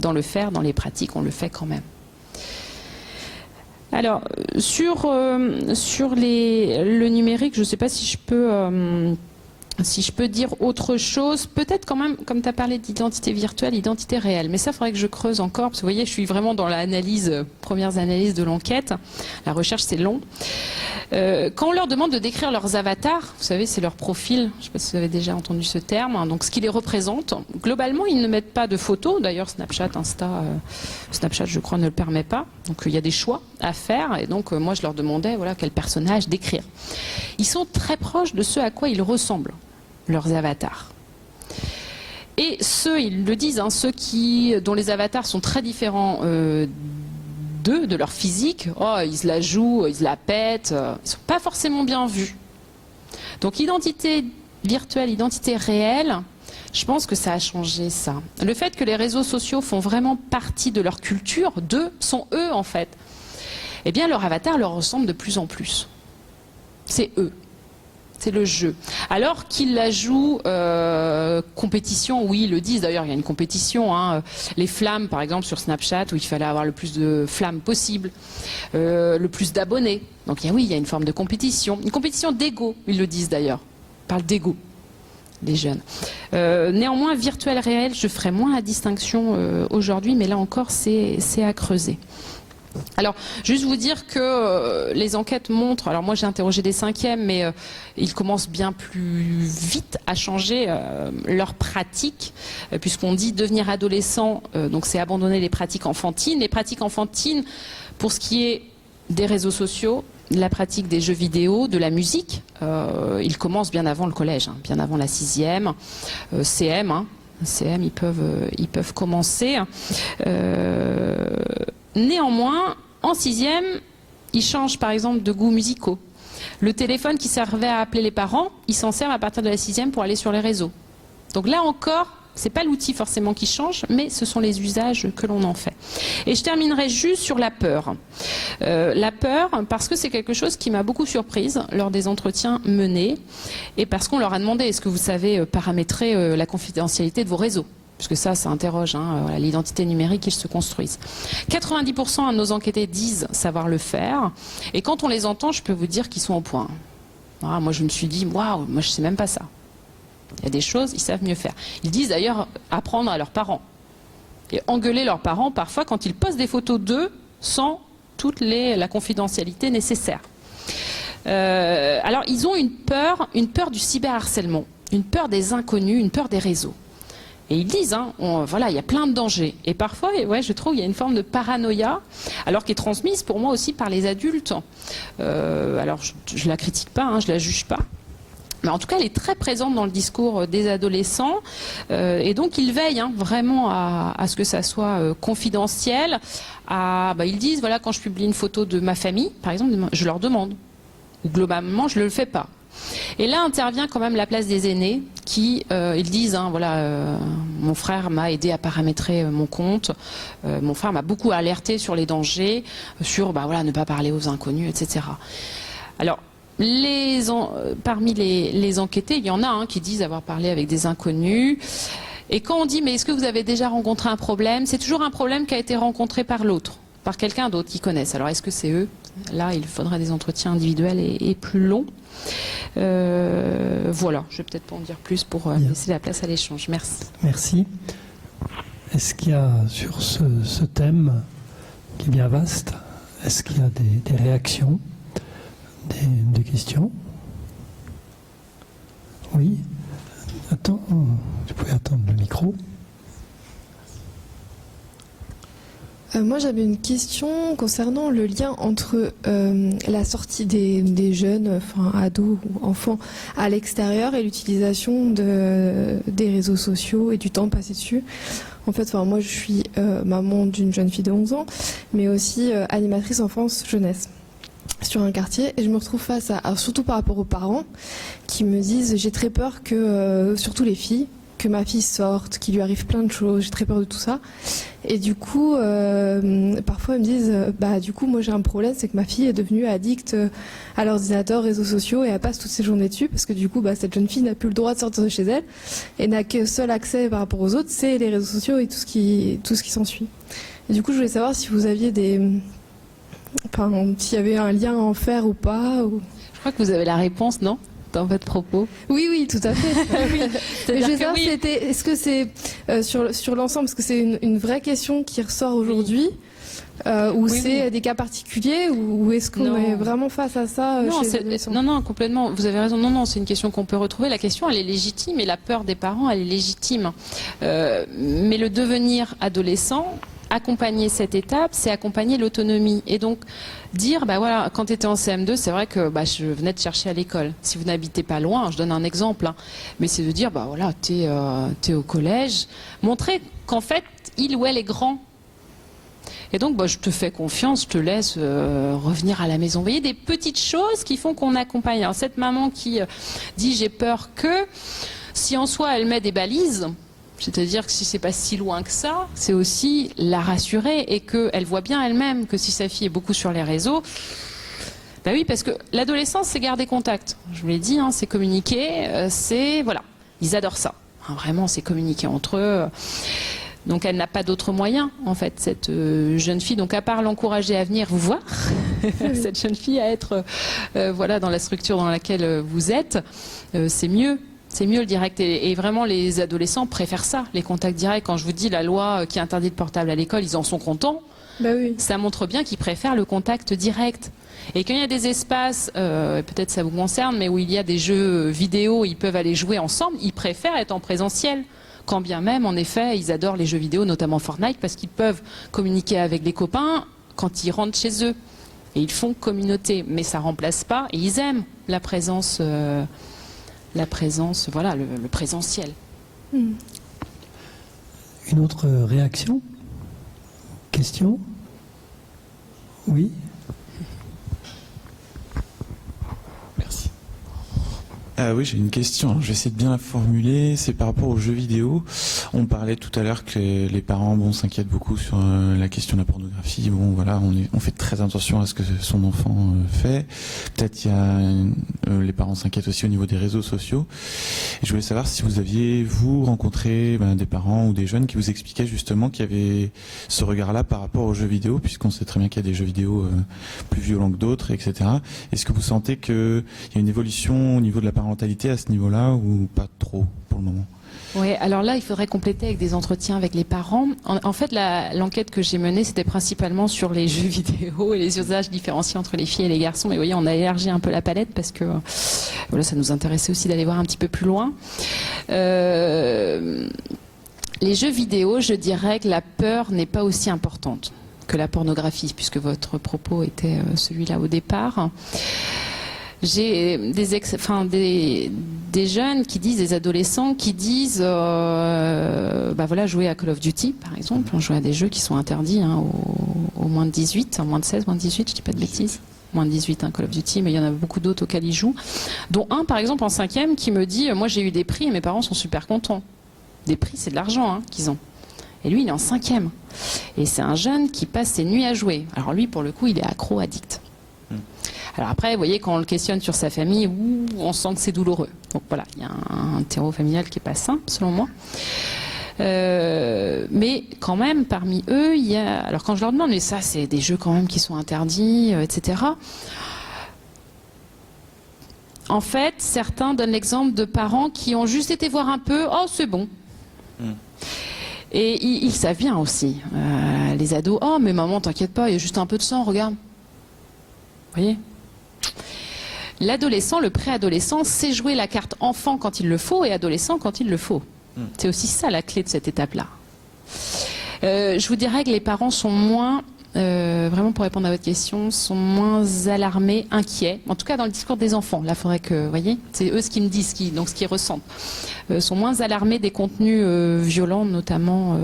dans le faire, dans les pratiques, on le fait quand même. Alors, sur le numérique, je ne sais pas si je peux Si je peux dire autre chose, peut-être quand même, comme tu as parlé d'identité virtuelle, identité réelle. Mais ça, il faudrait que je creuse encore, parce que vous voyez, je suis vraiment dans l'analyse, premières analyses de l'enquête. La recherche, c'est long. Quand on leur demande de décrire leurs avatars, vous savez, c'est leur profil, je ne sais pas si vous avez déjà entendu ce terme, hein, donc ce qui les représente, globalement, ils ne mettent pas de photos. D'ailleurs, Snapchat, Insta, Snapchat, je crois, ne le permet pas. Donc, il y a des choix à faire. Et donc, moi, je leur demandais, voilà, quel personnage décrire. Ils sont très proches de ce à quoi ils ressemblent, leurs avatars. Et ceux, ils le disent, hein, ceux dont les avatars sont très différents d'eux, de leur physique, ils se la jouent, ils se la pètent, ils ne sont pas forcément bien vus. Donc identité virtuelle, identité réelle, je pense que ça a changé ça. Le fait que les réseaux sociaux font vraiment partie de leur culture, d'eux, sont eux en fait, eh bien leur avatar leur ressemble de plus en plus. C'est eux. C'est le jeu. Alors qu'ils la jouent compétition, oui, ils le disent. D'ailleurs, il y a une compétition. Hein, les flammes, par exemple, sur Snapchat, où il fallait avoir le plus de flammes possible, le plus d'abonnés. Donc, il y a une forme de compétition. Une compétition d'ego, ils le disent d'ailleurs. Ils parlent d'ego, les jeunes. Néanmoins, virtuel, réel, je ferai moins la distinction aujourd'hui, mais là encore, c'est à creuser. Alors, juste vous dire que les enquêtes montrent, alors moi j'ai interrogé des 5e, mais ils commencent bien plus vite à changer leurs pratiques, puisqu'on dit devenir adolescent, donc c'est abandonner les pratiques enfantines. Les pratiques enfantines, pour ce qui est des réseaux sociaux, la pratique des jeux vidéo, de la musique, ils commencent bien avant le collège, hein, bien avant la 6e, CM, hein, CM ils peuvent commencer. Néanmoins, en 6e, ils changent par exemple de goûts musicaux. Le téléphone qui servait à appeler les parents, ils s'en servent à partir de la 6e pour aller sur les réseaux. Donc là encore, c'est pas l'outil forcément qui change, mais ce sont les usages que l'on en fait. Et je terminerai juste sur la peur. La peur, parce que c'est quelque chose qui m'a beaucoup surprise lors des entretiens menés, et parce qu'on leur a demandé, est-ce que vous savez paramétrer la confidentialité de vos réseaux ? Puisque ça interroge, hein, voilà, l'identité numérique, ils se construisent. 90% de nos enquêtés disent savoir le faire. Et quand on les entend, je peux vous dire qu'ils sont au point. Ah, moi, je me suis dit, waouh, moi, je sais même pas ça. Il y a des choses, ils savent mieux faire. Ils disent d'ailleurs apprendre à leurs parents. Et engueuler leurs parents, parfois, quand ils postent des photos d'eux, sans toute la confidentialité nécessaire. Alors, ils ont une peur du cyberharcèlement, une peur des inconnus, une peur des réseaux. Et ils disent, hein, voilà, il y a plein de dangers. Et parfois, ouais, je trouve qu'il y a une forme de paranoïa, alors qui est transmise pour moi aussi par les adultes. Alors, je la critique pas, hein, je la juge pas. Mais en tout cas, elle est très présente dans le discours des adolescents. Et donc, ils veillent vraiment à ce que ça soit confidentiel. Ils disent, voilà, quand je publie une photo de ma famille, par exemple, je leur demande. Ou globalement, je ne le fais pas. Et là intervient quand même la place des aînés qui, ils disent, hein, voilà, mon frère m'a aidé à paramétrer mon compte, mon frère m'a beaucoup alerté sur les dangers, sur voilà, ne pas parler aux inconnus, etc. Alors, parmi les enquêtés, il y en a qui disent avoir parlé avec des inconnus. Et quand on dit, mais est-ce que vous avez déjà rencontré un problème ? C'est toujours un problème qui a été rencontré par l'autre, par quelqu'un d'autre qu'ils connaissent. Alors, est-ce que c'est eux ? Là, il faudrait des entretiens individuels et plus longs. Voilà, je vais peut-être pas en dire plus pour laisser la place à l'échange. Merci.
Merci. Est-ce qu'il y a sur ce thème qui est bien vaste, est-ce qu'il y a des réactions, des questions ? Oui. Attends, tu pouvais attendre le micro.
Moi, j'avais une question concernant le lien entre la sortie des jeunes, enfin ados ou enfants, à l'extérieur et l'utilisation des réseaux sociaux et du temps passé dessus. En fait, moi, je suis maman d'une jeune fille de 11 ans, mais aussi animatrice enfance-jeunesse sur un quartier, et je me retrouve face alors surtout par rapport aux parents qui me disent, j'ai très peur que, surtout les filles, que ma fille sorte, qu'il lui arrive plein de choses, j'ai très peur de tout ça. Et du coup, parfois ils me disent, du coup, moi j'ai un problème, c'est que ma fille est devenue addicte à l'ordinateur, réseaux sociaux, et elle passe toutes ses journées dessus, parce que du coup, cette jeune fille n'a plus le droit de sortir de chez elle, et n'a que seul accès par rapport aux autres, c'est les réseaux sociaux et tout ce qui s'ensuit. Et du coup, je voulais savoir si vous aviez s'il y avait un lien à en faire ou pas. Ou...
Je crois que vous avez la réponse, non ? dans votre propos.
Oui, tout à fait. Oui. Mais je veux
C'est-à-dire
dire,
que oui.
est-ce que c'est sur l'ensemble, parce que c'est une vraie question qui ressort aujourd'hui, ou
Oui,
c'est
oui.
des cas particuliers, ou est-ce qu'on
Non.
est vraiment face à ça
Non,
chez les
c'est-
adolescents?
non, complètement. Vous avez raison. Non, c'est une question qu'on peut retrouver. La question, elle est légitime et la peur des parents, elle est légitime. Mais le devenir adolescent, accompagner cette étape, c'est accompagner l'autonomie. Et donc, dire, bah voilà, quand tu étais en CM2, c'est vrai que je venais te chercher à l'école. Si vous n'habitez pas loin, je donne un exemple, hein, mais c'est de dire, bah voilà, t'es au collège. Montrer qu'en fait, il ou elle est grand. Et donc, je te fais confiance, je te laisse revenir à la maison. Vous voyez, des petites choses qui font qu'on accompagne. Alors, cette maman qui dit j'ai peur que, si en soi elle met des balises, c'est-à-dire que si c'est pas si loin que ça, c'est aussi la rassurer et qu'elle voit bien elle-même que si sa fille est beaucoup sur les réseaux, bah oui, parce que l'adolescence, c'est garder contact. Je vous l'ai dit, hein, c'est communiquer, c'est voilà, ils adorent ça. Hein, vraiment, c'est communiquer entre eux. Donc elle n'a pas d'autre moyen, en fait, cette jeune fille. Donc à part l'encourager à venir vous voir, cette jeune fille à être voilà, dans la structure dans laquelle vous êtes, c'est mieux. C'est mieux le direct. Et vraiment, les adolescents préfèrent ça, les contacts directs. Quand je vous dis la loi qui interdit le portable à l'école, ils en sont contents.
Bah oui.
Ça montre bien qu'ils préfèrent le contact direct. Et quand il y a des espaces, peut-être ça vous concerne, mais où il y a des jeux vidéo, ils peuvent aller jouer ensemble, ils préfèrent être en présentiel. Quand bien même, en effet, ils adorent les jeux vidéo, notamment Fortnite, parce qu'ils peuvent communiquer avec les copains quand ils rentrent chez eux. Et ils font communauté. Mais ça remplace pas, et ils aiment la présence, voilà, le présentiel.
Une autre réaction? Question? Oui?
Merci. Oui, j'ai une question. Alors, je vais essayer de bien la formuler. C'est par rapport aux jeux vidéo. On parlait tout à l'heure que les parents s'inquiètent beaucoup sur la question de la pornographie. Bon, voilà, on fait très attention à ce que son enfant fait. Peut-être il y a les parents s'inquiètent aussi au niveau des réseaux sociaux. Et je voulais savoir si vous aviez, vous, rencontré des parents ou des jeunes qui vous expliquaient justement qu'il y avait ce regard-là par rapport aux jeux vidéo, puisqu'on sait très bien qu'il y a des jeux vidéo plus violents que d'autres, etc. Est-ce que vous sentez qu'il y a une évolution au niveau de la parentalité à ce niveau-là ou pas trop pour le moment?
Oui, alors là, il faudrait compléter avec des entretiens avec les parents. En fait, l'enquête que j'ai menée, c'était principalement sur les jeux vidéo et les usages différenciés entre les filles et les garçons. Mais vous voyez, on a élargi un peu la palette parce que voilà, ça nous intéressait aussi d'aller voir un petit peu plus loin. Les jeux vidéo, je dirais que la peur n'est pas aussi importante que la pornographie, puisque votre propos était celui-là au départ. J'ai des jeunes qui disent, des adolescents qui disent, voilà, jouer à Call of Duty, par exemple, on joue à des jeux qui sont interdits aux moins de 18, moins de 16, moins de 18, je dis pas de bêtises. Moins de 18, Call of Duty, mais il y en a beaucoup d'autres auxquels ils jouent. Dont un, par exemple, en 5e, qui me dit, moi j'ai eu des prix et mes parents sont super contents. Des prix, c'est de l'argent qu'ils ont. Et lui, il est en 5e. Et c'est un jeune qui passe ses nuits à jouer. Alors lui, pour le coup, il est accro-addict. Alors après, vous voyez, quand on le questionne sur sa famille, on sent que c'est douloureux. Donc voilà, il y a un terreau familial qui n'est pas sain, selon moi. Mais quand même, parmi eux, il y a... Alors quand je leur demande, mais ça, c'est des jeux quand même qui sont interdits, etc. En fait, certains donnent l'exemple de parents qui ont juste été voir un peu, oh, c'est bon. Et ils savent bien aussi, les ados, oh, mais maman, t'inquiète pas, il y a juste un peu de sang, regarde. Vous voyez ? L'adolescent, le préadolescent, sait jouer la carte enfant quand il le faut et adolescent quand il le faut. C'est aussi ça la clé de cette étape-là. Je vous dirais que les parents sont moins, vraiment pour répondre à votre question, sont moins alarmés, inquiets. En tout cas dans le discours des enfants. Là, il faudrait que, vous voyez, c'est eux ce qu'ils me disent, ce qu'ils ressentent. Sont moins alarmés des contenus violents, notamment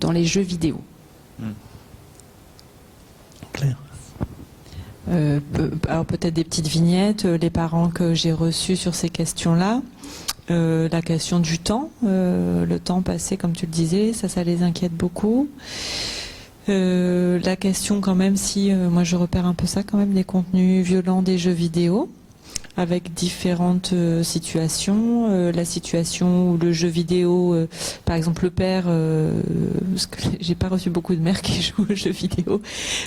dans les jeux vidéo.
Claire.
Alors peut-être des petites vignettes, les parents que j'ai reçus sur ces questions-là. La question du temps, le temps passé, comme tu le disais, ça les inquiète beaucoup. La question quand même, si moi je repère un peu ça quand même, des contenus violents des jeux vidéo. avec différentes situations. La situation où le jeu vidéo, par exemple le père, parce que j'ai pas reçu beaucoup de mères qui jouent au jeu vidéo,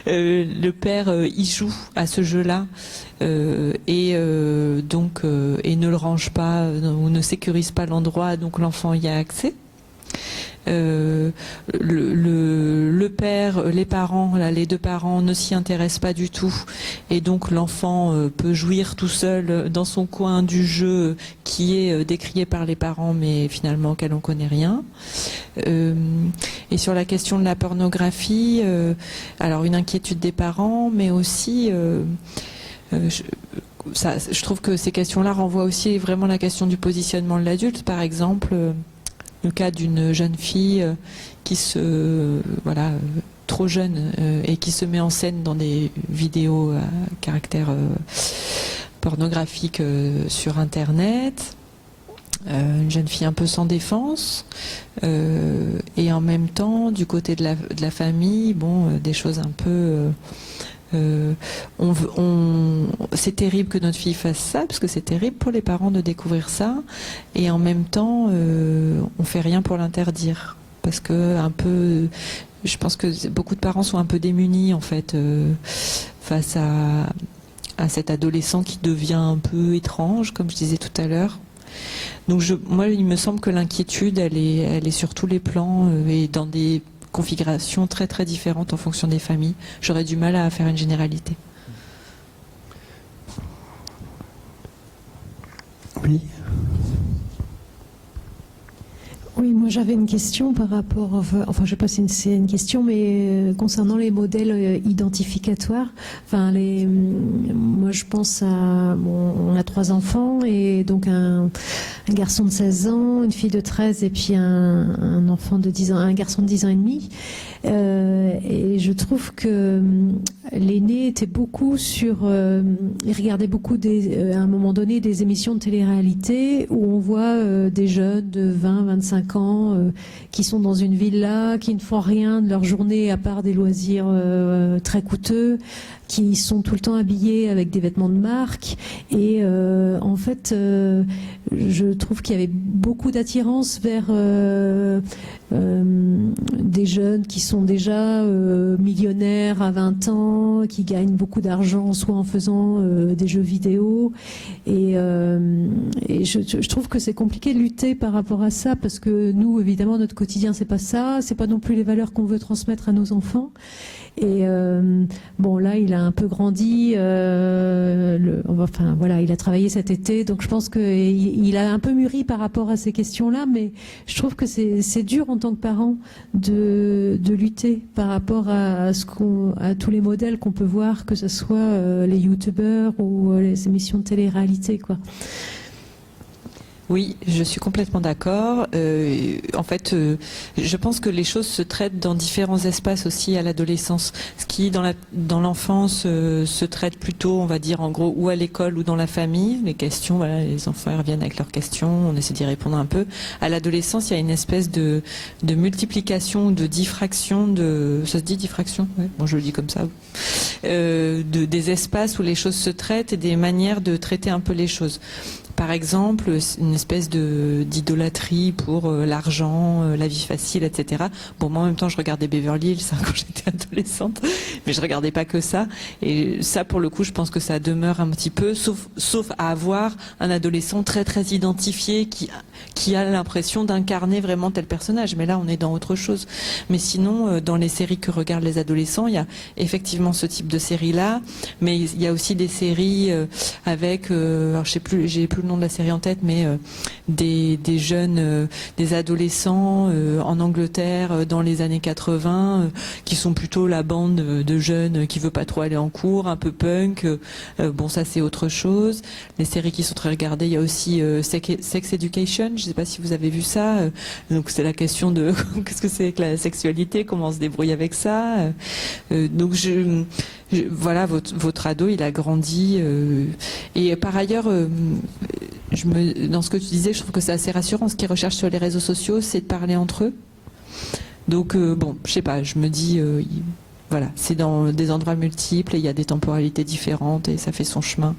le père y joue à ce jeu-là et ne le range pas ou ne sécurise pas l'endroit, donc l'enfant y a accès. Le père, les parents, là, les deux parents ne s'y intéressent pas du tout et donc l'enfant peut jouir tout seul dans son coin du jeu qui est décrié par les parents mais finalement auquel on connaît rien. Et sur la question de la pornographie, alors une inquiétude des parents mais aussi je trouve que ces questions-là renvoient aussi vraiment la question du positionnement de l'adulte. Par exemple, le cas d'une jeune fille qui trop jeune et qui se met en scène dans des vidéos à caractère pornographique sur Internet. Une jeune fille un peu sans défense et en même temps du côté de la famille, des choses un peu c'est terrible que notre fille fasse ça parce que c'est terrible pour les parents de découvrir ça et en même temps on fait rien pour l'interdire parce que je pense que beaucoup de parents sont un peu démunis en fait face à cet adolescent qui devient un peu étrange comme je disais tout à l'heure. Donc moi il me semble que l'inquiétude elle est sur tous les plans et dans des configurations très très différentes en fonction des familles. J'aurais du mal à faire une généralité.
Oui.
Oui, moi j'avais une question par rapport, enfin je ne sais pas si c'est une question, mais concernant les modèles identificatoires. Enfin, moi je pense on a 3 enfants et donc un garçon de 16 ans, une fille de 13 et puis un enfant de 10 ans, un garçon de 10 ans et demi. Et je trouve que l'aîné était beaucoup il regardait beaucoup à un moment donné des émissions de télé-réalité où on voit des jeunes de 20, 25 ans qui sont dans une villa, qui ne font rien de leur journée à part des loisirs très coûteux, qui sont tout le temps habillés avec des vêtements de marque et en fait je trouve qu'il y avait beaucoup d'attirance vers des jeunes qui sont déjà millionnaires à 20 ans, qui gagnent beaucoup d'argent soit en faisant des jeux vidéo et je trouve que c'est compliqué de lutter par rapport à ça parce que nous évidemment notre quotidien c'est pas ça, c'est pas non plus les valeurs qu'on veut transmettre à nos enfants. Et là il a un peu grandi, il a travaillé cet été, donc je pense qu'il a un peu mûri par rapport à ces questions-là, mais je trouve que c'est dur en tant que parent de lutter par rapport à tous les modèles qu'on peut voir, que ce soit les youtubeurs ou les émissions de télé-réalité, quoi.
Oui, je suis complètement d'accord. En fait, je pense que les choses se traitent dans différents espaces aussi à l'adolescence. Ce qui, dans l'enfance, se traite plutôt, on va dire, en gros, ou à l'école ou dans la famille. Les questions, voilà, les enfants ils reviennent avec leurs questions, on essaie d'y répondre un peu. À l'adolescence, il y a une espèce de multiplication, de diffraction, ça se dit diffraction? Ouais, bon, je le dis comme ça. Des espaces où les choses se traitent et des manières de traiter un peu les choses. Par exemple, une espèce d'idolâtrie pour l'argent, la vie facile, etc. Bon, moi en même temps, je regardais Beverly Hills quand j'étais adolescente, mais je regardais pas que ça. Et ça, pour le coup, je pense que ça demeure un petit peu, sauf à avoir un adolescent très très identifié qui a l'impression d'incarner vraiment tel personnage. Mais là, on est dans autre chose. Mais sinon, dans les séries que regardent les adolescents, il y a effectivement ce type de séries-là, mais il y a aussi des séries avec, alors j'ai plus le nom de la série en tête, mais des jeunes, des adolescents en Angleterre dans les années 80, qui sont plutôt la bande de jeunes qui veut pas trop aller en cours, un peu punk. Bon, ça c'est autre chose. Les séries qui sont très regardées, il y a aussi Sex Education. Je sais pas si vous avez vu ça. Donc c'est la question de qu'est-ce que c'est que la sexualité, comment on se débrouille avec ça. Donc voilà, votre ado, il a grandi. Et par ailleurs, dans ce que tu disais, je trouve que c'est assez rassurant. Ce qu'ils recherchent sur les réseaux sociaux, c'est de parler entre eux. Donc, je sais pas, je me dis, voilà, c'est dans des endroits multiples et il y a des temporalités différentes et ça fait son chemin.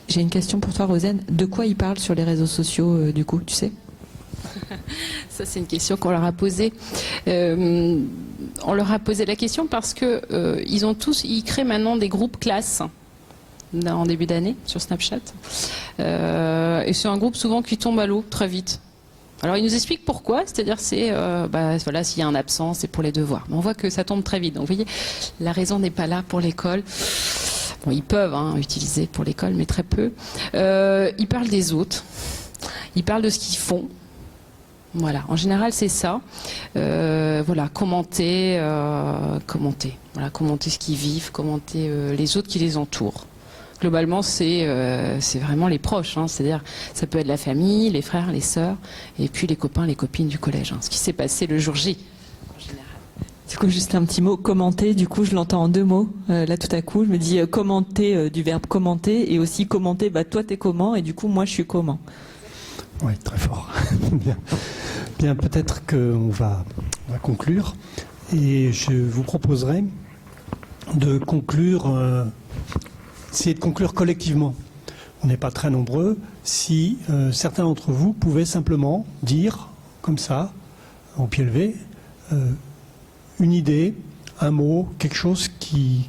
J'ai une question pour toi, Rosen. De quoi ils parlent sur les réseaux sociaux, du coup, tu sais?
Ça, c'est une question qu'on leur a posée. On leur a posé la question parce que ils créent maintenant des groupes classes en début d'année sur Snapchat. Et c'est un groupe souvent qui tombe à l'eau très vite. Alors, ils nous expliquent pourquoi, c'est-à-dire voilà, s'il y a un absent, c'est pour les devoirs. Mais on voit que ça tombe très vite. Donc, vous voyez, la raison n'est pas là pour l'école. Bon, ils peuvent utiliser pour l'école, mais très peu. Ils parlent des autres. Ils parlent de ce qu'ils font. Voilà, en général c'est ça. Voilà, commenter ce qu'ils vivent, commenter les autres qui les entourent. Globalement, c'est vraiment les proches, c'est-à-dire ça peut être la famille, les frères, les sœurs, et puis les copains, les copines du collège. Ce qui s'est passé le jour J. En général.
Du coup, juste un petit mot, commenter, du coup je l'entends en 2 mots. Là tout à coup, je me dis commenter du verbe commenter, et aussi commenter, toi t'es comment, et du coup moi je suis comment.
Oui, très fort. Bien, peut-être qu'on va conclure. Et je vous proposerai de conclure, essayer de conclure collectivement. On n'est pas très nombreux. Si certains d'entre vous pouvaient simplement dire, comme ça, en pied levé, une idée, un mot, quelque chose qu'ils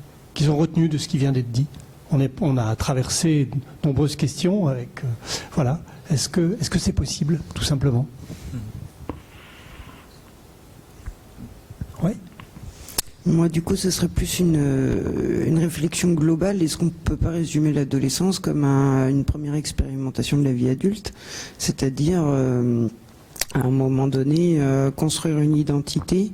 ont retenu de ce qui vient d'être dit. On a traversé de nombreuses questions avec... voilà. Est-ce que c'est possible, tout simplement? Oui.
Moi, du coup, ce serait plus une réflexion globale. Est-ce qu'on ne peut pas résumer l'adolescence comme une première expérimentation de la vie adulte? C'est-à-dire, à un moment donné, construire une identité,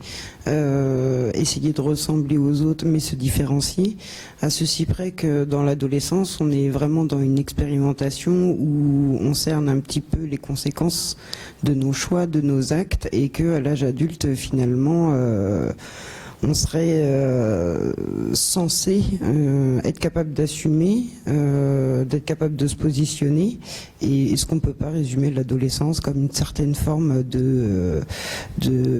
essayer de ressembler aux autres, mais se différencier, à ceci près que dans l'adolescence, on est vraiment dans une expérimentation où on cerne un petit peu les conséquences de nos choix, de nos actes, et que à l'âge adulte, finalement, on serait censé être capable d'assumer, d'être capable de se positionner. Et est-ce qu'on ne peut pas résumer l'adolescence comme une certaine forme de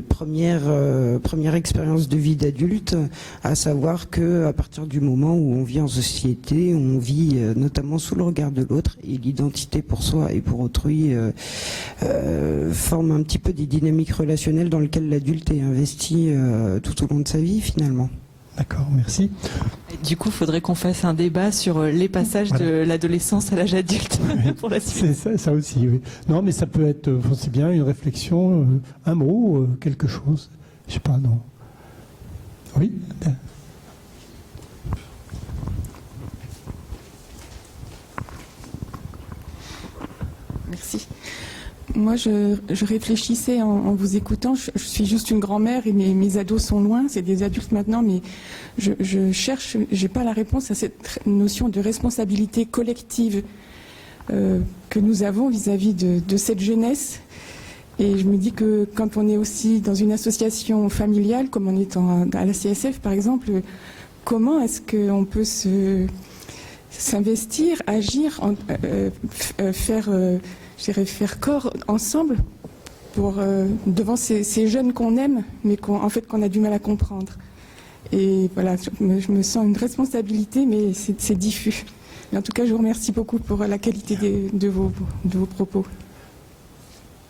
première expérience de vie d'adulte, à savoir que à partir du moment où on vit en société, on vit notamment sous le regard de l'autre, et l'identité pour soi et pour autrui forme un petit peu des dynamiques relationnelles dans lesquelles l'adulte est investi tout au long de sa vie finalement.
D'accord, merci.
Du coup, il faudrait qu'on fasse un débat sur les passages de l'adolescence à l'âge adulte pour la suite.
C'est ça aussi, oui. Non, mais ça peut être, c'est bien une réflexion, un mot, quelque chose. Je sais pas, non. Oui.
Merci. Moi, je réfléchissais en vous écoutant. Je suis juste une grand-mère et mes ados sont loin. C'est des adultes maintenant, mais je cherche, j'ai pas la réponse à cette notion de responsabilité collective que nous avons vis-à-vis de cette jeunesse. Et je me dis que quand on est aussi dans une association familiale, comme on est à la CSF par exemple, comment est-ce qu'on peut s'investir, agir, faire corps ensemble devant ces jeunes qu'on aime, mais qu'on a du mal à comprendre. Et voilà, je me sens une responsabilité, mais c'est diffus. Mais en tout cas, je vous remercie beaucoup pour la qualité de vos propos.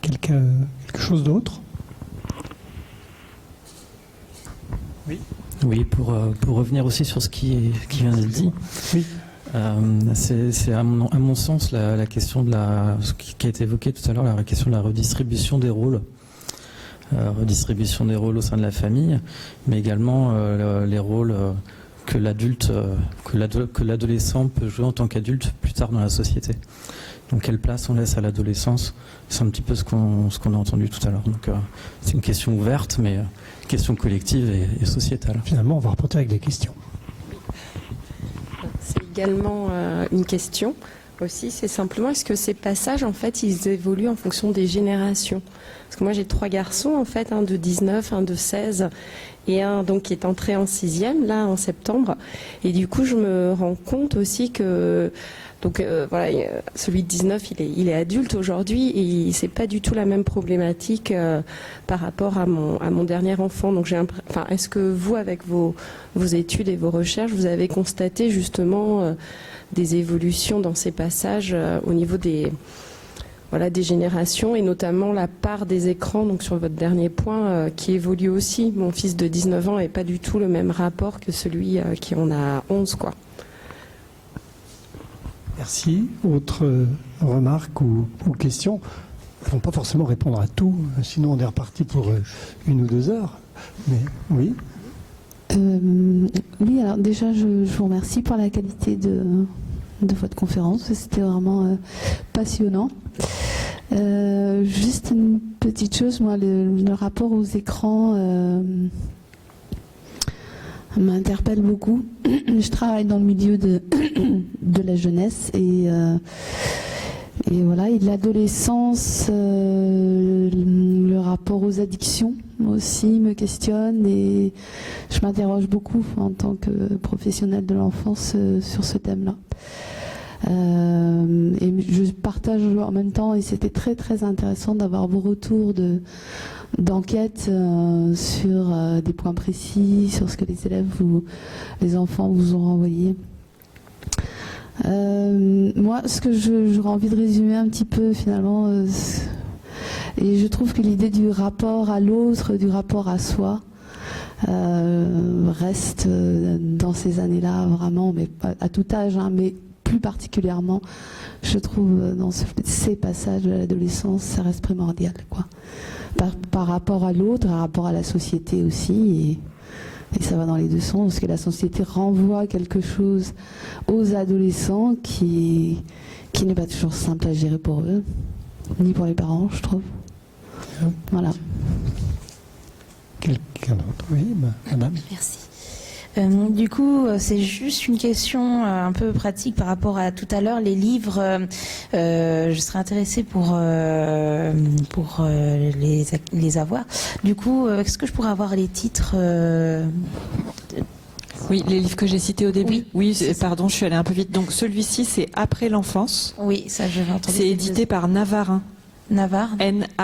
Quelque chose d'autre? Oui.
Oui, pour revenir aussi sur ce qui vient d'être dit.
Oui.
C'est à mon sens la question ce qui a été évoqué tout à l'heure, la question de la redistribution des rôles. Redistribution des rôles au sein de la famille, mais également les rôles que l'adolescent peut jouer en tant qu'adulte plus tard dans la société. Donc quelle place on laisse à l'adolescence? C'est un petit peu ce qu'on a entendu tout à l'heure. Donc c'est une question ouverte, mais question collective et sociétale.
Finalement, on va repartir avec des questions.
C'est également une question aussi, c'est simplement est-ce que ces passages en fait ils évoluent en fonction des générations? Parce que moi j'ai 3 garçons en fait, un de 19, un de 16 et un donc qui est entré en 6e là en septembre, et du coup je me rends compte aussi que Donc voilà, celui de 19, il est adulte aujourd'hui et c'est pas du tout la même problématique par rapport à mon dernier enfant. Donc est-ce que vous, avec vos études et vos recherches, vous avez constaté justement des évolutions dans ces passages au niveau des générations et notamment la part des écrans, donc sur votre dernier point, qui évolue aussi. Mon fils de 19 ans n'a pas du tout le même rapport que celui qui en a 11, quoi.
Merci. Autre remarque ou question? Ils ne vont pas forcément répondre à tout, sinon on est reparti pour 1 ou 2 heures. Mais oui.
Oui, alors déjà, je vous remercie pour la qualité de votre conférence. C'était vraiment passionnant. Juste une petite chose, moi, le rapport aux écrans m'interpelle beaucoup. Je travaille dans le milieu de la jeunesse et voilà, et de l'adolescence, le rapport aux addictions aussi me questionne et je m'interroge beaucoup en tant que professionnelle de l'enfance sur ce thème-là. Et je partage en même temps, et c'était très très intéressant d'avoir vos retours d'enquête sur des points précis, sur ce que les élèves ou les enfants vous ont renvoyé. Moi, ce que j'aurais envie de résumer un petit peu finalement, et je trouve que l'idée du rapport à l'autre, du rapport à soi, reste dans ces années-là vraiment, mais à tout âge, hein, mais plus particulièrement, je trouve dans ces passages de l'adolescence, ça reste primordial, quoi. Par rapport à l'autre, par rapport à la société aussi, et ça va dans les deux sens, parce que la société renvoie quelque chose aux adolescents qui n'est pas toujours simple à gérer pour eux, ni pour les parents, je trouve. Voilà.
Quelqu'un d'autre? Oui, madame.
Merci. Du coup, c'est juste une question un peu pratique par rapport à tout à l'heure, les livres. Je serais intéressée pour les avoir. Du coup, est-ce que je pourrais avoir les titres
Oui, les livres que j'ai cités au début.
Oui,
pardon, je suis allée un peu vite. Donc celui-ci, c'est Après l'enfance.
Oui, ça j'avais entendu.
C'est édité par Navarin.
Navarin.
N-A-V-A-R-I-N.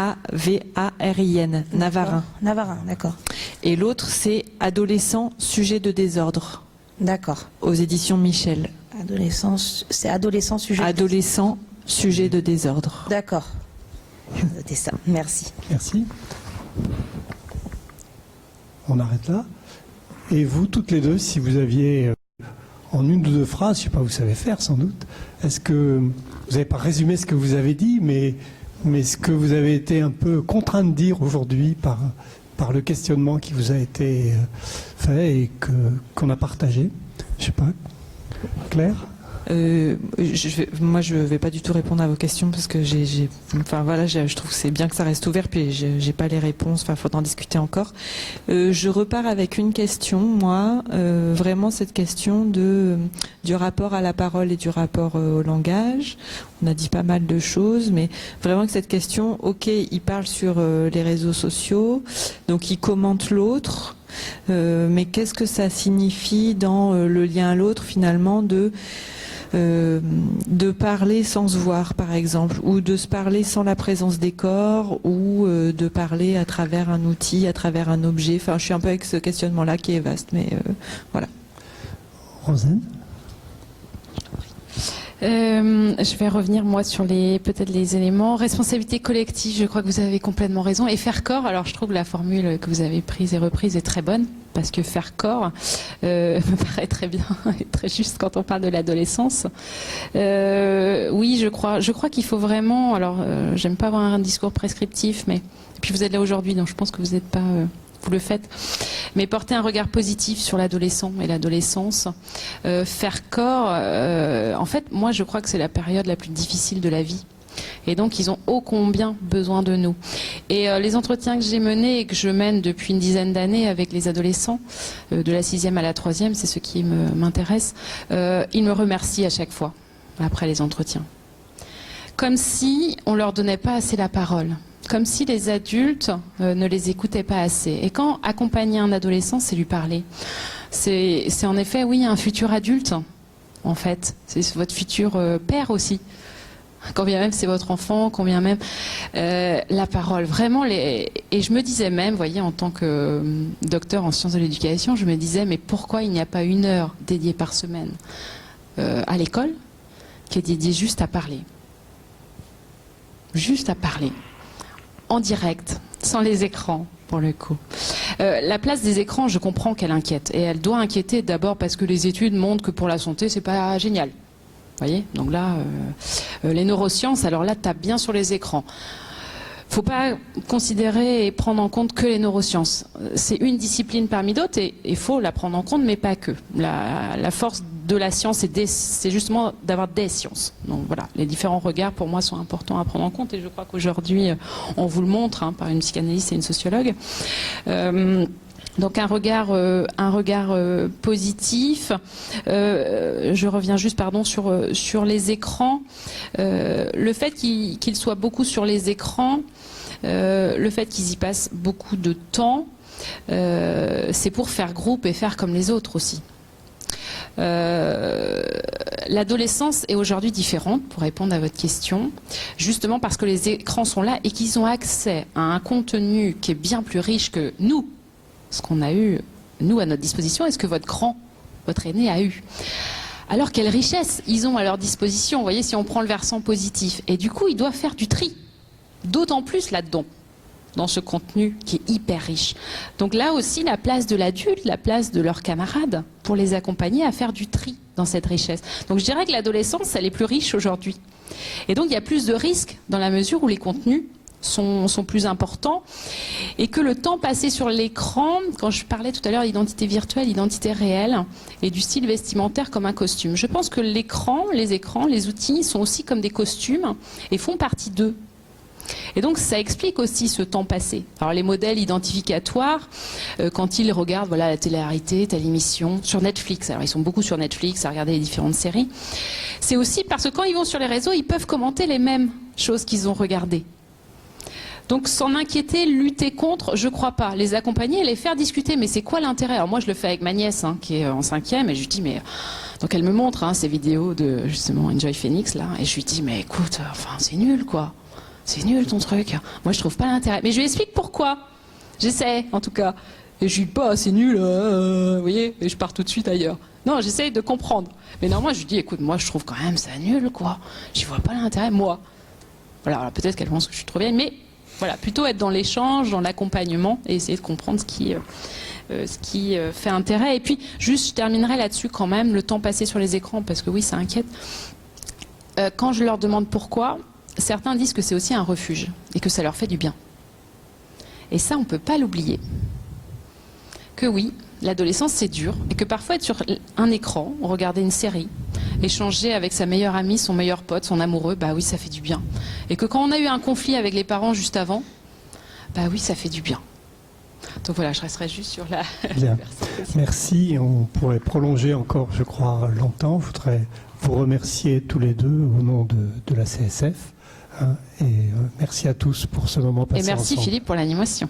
Navarin.
Navarin, d'accord.
Et l'autre, c'est Adolescent, sujet de désordre.
D'accord.
Aux éditions Michel.
C'est adolescent, sujet
Adolescent, sujet de désordre.
D'accord. Je vais noter ça. Merci.
Merci. On arrête là. Et vous, toutes les deux, si vous aviez en 1 ou 2 phrases, je ne sais pas, vous savez faire sans doute, est-ce que vous n'avez pas résumé ce que vous avez dit, mais ce que vous avez été un peu contraint de dire aujourd'hui par le questionnement qui vous a été fait et qu'on a partagé? Je ne sais pas. Claire?
Moi, je ne vais pas du tout répondre à vos questions parce que je trouve que c'est bien que ça reste ouvert, puis j'ai pas les réponses, il faudra en discuter encore. Je repars avec une question, moi, vraiment cette question du rapport à la parole et du rapport au langage. On a dit pas mal de choses, mais vraiment que cette question, ok, il parle sur les réseaux sociaux, donc il commente l'autre, mais qu'est-ce que ça signifie dans le lien à l'autre finalement de parler sans se voir, par exemple, ou de se parler sans la présence des corps, ou de parler à travers un outil, à travers un objet. Enfin, je suis un peu avec ce questionnement-là qui est vaste, mais voilà.
Rosane?
Je vais revenir moi sur peut-être les éléments. Responsabilité collective, je crois que vous avez complètement raison. Et faire corps, alors je trouve que la formule que vous avez prise et reprise est très bonne, parce que faire corps me paraît très bien et très juste quand on parle de l'adolescence. Oui, je crois qu'il faut vraiment, alors j'aime pas avoir un discours prescriptif, mais et puis vous êtes là aujourd'hui, donc je pense que vous n'êtes pas... vous le faites, mais porter un regard positif sur l'adolescent et l'adolescence, faire corps, en fait, moi je crois que c'est la période la plus difficile de la vie. Et donc ils ont ô combien besoin de nous. Et les entretiens que j'ai menés et que je mène depuis une dizaine d'années avec les adolescents, de la 6e à la 3e, c'est ce qui m'intéresse, ils me remercient à chaque fois, après les entretiens. Comme si on leur donnait pas assez la parole. Comme si les adultes ne les écoutaient pas assez. Et quand accompagner un adolescent, c'est lui parler. C'est en effet, oui, un futur adulte. en fait. C'est votre futur père aussi. Quand bien même c'est votre enfant, quand bien même la parole. Vraiment, et je me disais même, vous voyez, en tant que docteur en sciences de l'éducation, je me disais, mais pourquoi il n'y a pas 1 heure dédiée par semaine à l'école qui est dédiée juste à parler? Juste à parler. En direct, sans les écrans, pour le coup. La place des écrans, je comprends qu'elle inquiète. Et elle doit inquiéter d'abord parce que les études montrent que pour la santé, c'est pas génial. Vous voyez, donc là, les neurosciences, alors là, tape bien sur les écrans. Faut pas considérer et prendre en compte que les neurosciences. C'est une discipline parmi d'autres et il faut la prendre en compte, mais pas que. La force de la science, c'est justement d'avoir des sciences. Donc voilà, les différents regards pour moi sont importants à prendre en compte et je crois qu'aujourd'hui, on vous le montre par une psychanalyste et une sociologue. Donc un regard positif. Je reviens juste sur les écrans. Le fait qu'ils soient beaucoup sur les écrans, le fait qu'ils y passent beaucoup de temps, c'est pour faire groupe et faire comme les autres aussi. L'adolescence est aujourd'hui différente, pour répondre à votre question, justement parce que les écrans sont là et qu'ils ont accès à un contenu qui est bien plus riche que nous, ce qu'on a eu, nous, à notre disposition, et ce que votre aîné a eu. Alors, quelle richesse ils ont à leur disposition, vous voyez, si on prend le versant positif. Et du coup, ils doivent faire du tri, d'autant plus là-dedans, dans ce contenu qui est hyper riche. Donc là aussi, la place de l'adulte, la place de leurs camarades, pour les accompagner à faire du tri dans cette richesse. Donc je dirais que l'adolescence, elle est plus riche aujourd'hui. Et donc, il y a plus de risques dans la mesure où les contenus sont plus importants et que le temps passé sur l'écran, quand je parlais tout à l'heure d'identité virtuelle, identité réelle et du style vestimentaire comme un costume, je pense que les écrans, les outils sont aussi comme des costumes et font partie d'eux. Et donc ça explique aussi ce temps passé. Alors les modèles identificatoires, quand ils regardent la télé-réalité, telle émission, sur Netflix, alors ils sont beaucoup sur Netflix à regarder les différentes séries, c'est aussi parce que quand ils vont sur les réseaux, ils peuvent commenter les mêmes choses qu'ils ont regardées. Donc s'en inquiéter, lutter contre, je crois pas. Les accompagner et les faire discuter. Mais c'est quoi l'intérêt? Alors moi je le fais avec ma nièce qui est en 5e et je lui dis mais... Donc elle me montre ces vidéos de justement Enjoy Phoenix là et je lui dis mais écoute, c'est nul quoi. C'est nul ton truc. Moi je trouve pas l'intérêt. Mais je lui explique pourquoi. J'essaie en tout cas. Et je lui dis pas c'est nul, vous voyez, et je pars tout de suite ailleurs. Non, j'essaie de comprendre. Mais non, moi je lui dis écoute, moi je trouve quand même ça nul quoi. J'y vois pas l'intérêt moi. Voilà, alors peut-être qu'elle pense que je suis trop vieille, mais... Voilà, plutôt être dans l'échange, dans l'accompagnement et essayer de comprendre ce qui fait intérêt. Et puis, juste, je terminerai là-dessus quand même, le temps passé sur les écrans, parce que oui, ça inquiète. Quand je leur demande pourquoi, certains disent que c'est aussi un refuge et que ça leur fait du bien. Et ça, on ne peut pas l'oublier. Que oui, l'adolescence, c'est dur et que parfois être sur un écran, regarder une série, échanger avec sa meilleure amie, son meilleur pote, son amoureux, bah oui, ça fait du bien. Et que quand on a eu un conflit avec les parents juste avant, bah oui, ça fait du bien. Donc voilà, je resterai juste sur la...
Bien. Merci. On pourrait prolonger encore, je crois, longtemps. Je voudrais vous remercier tous les deux au nom de la CSF. Et merci à tous pour ce moment passé ensemble.
Et merci Philippe pour l'animation.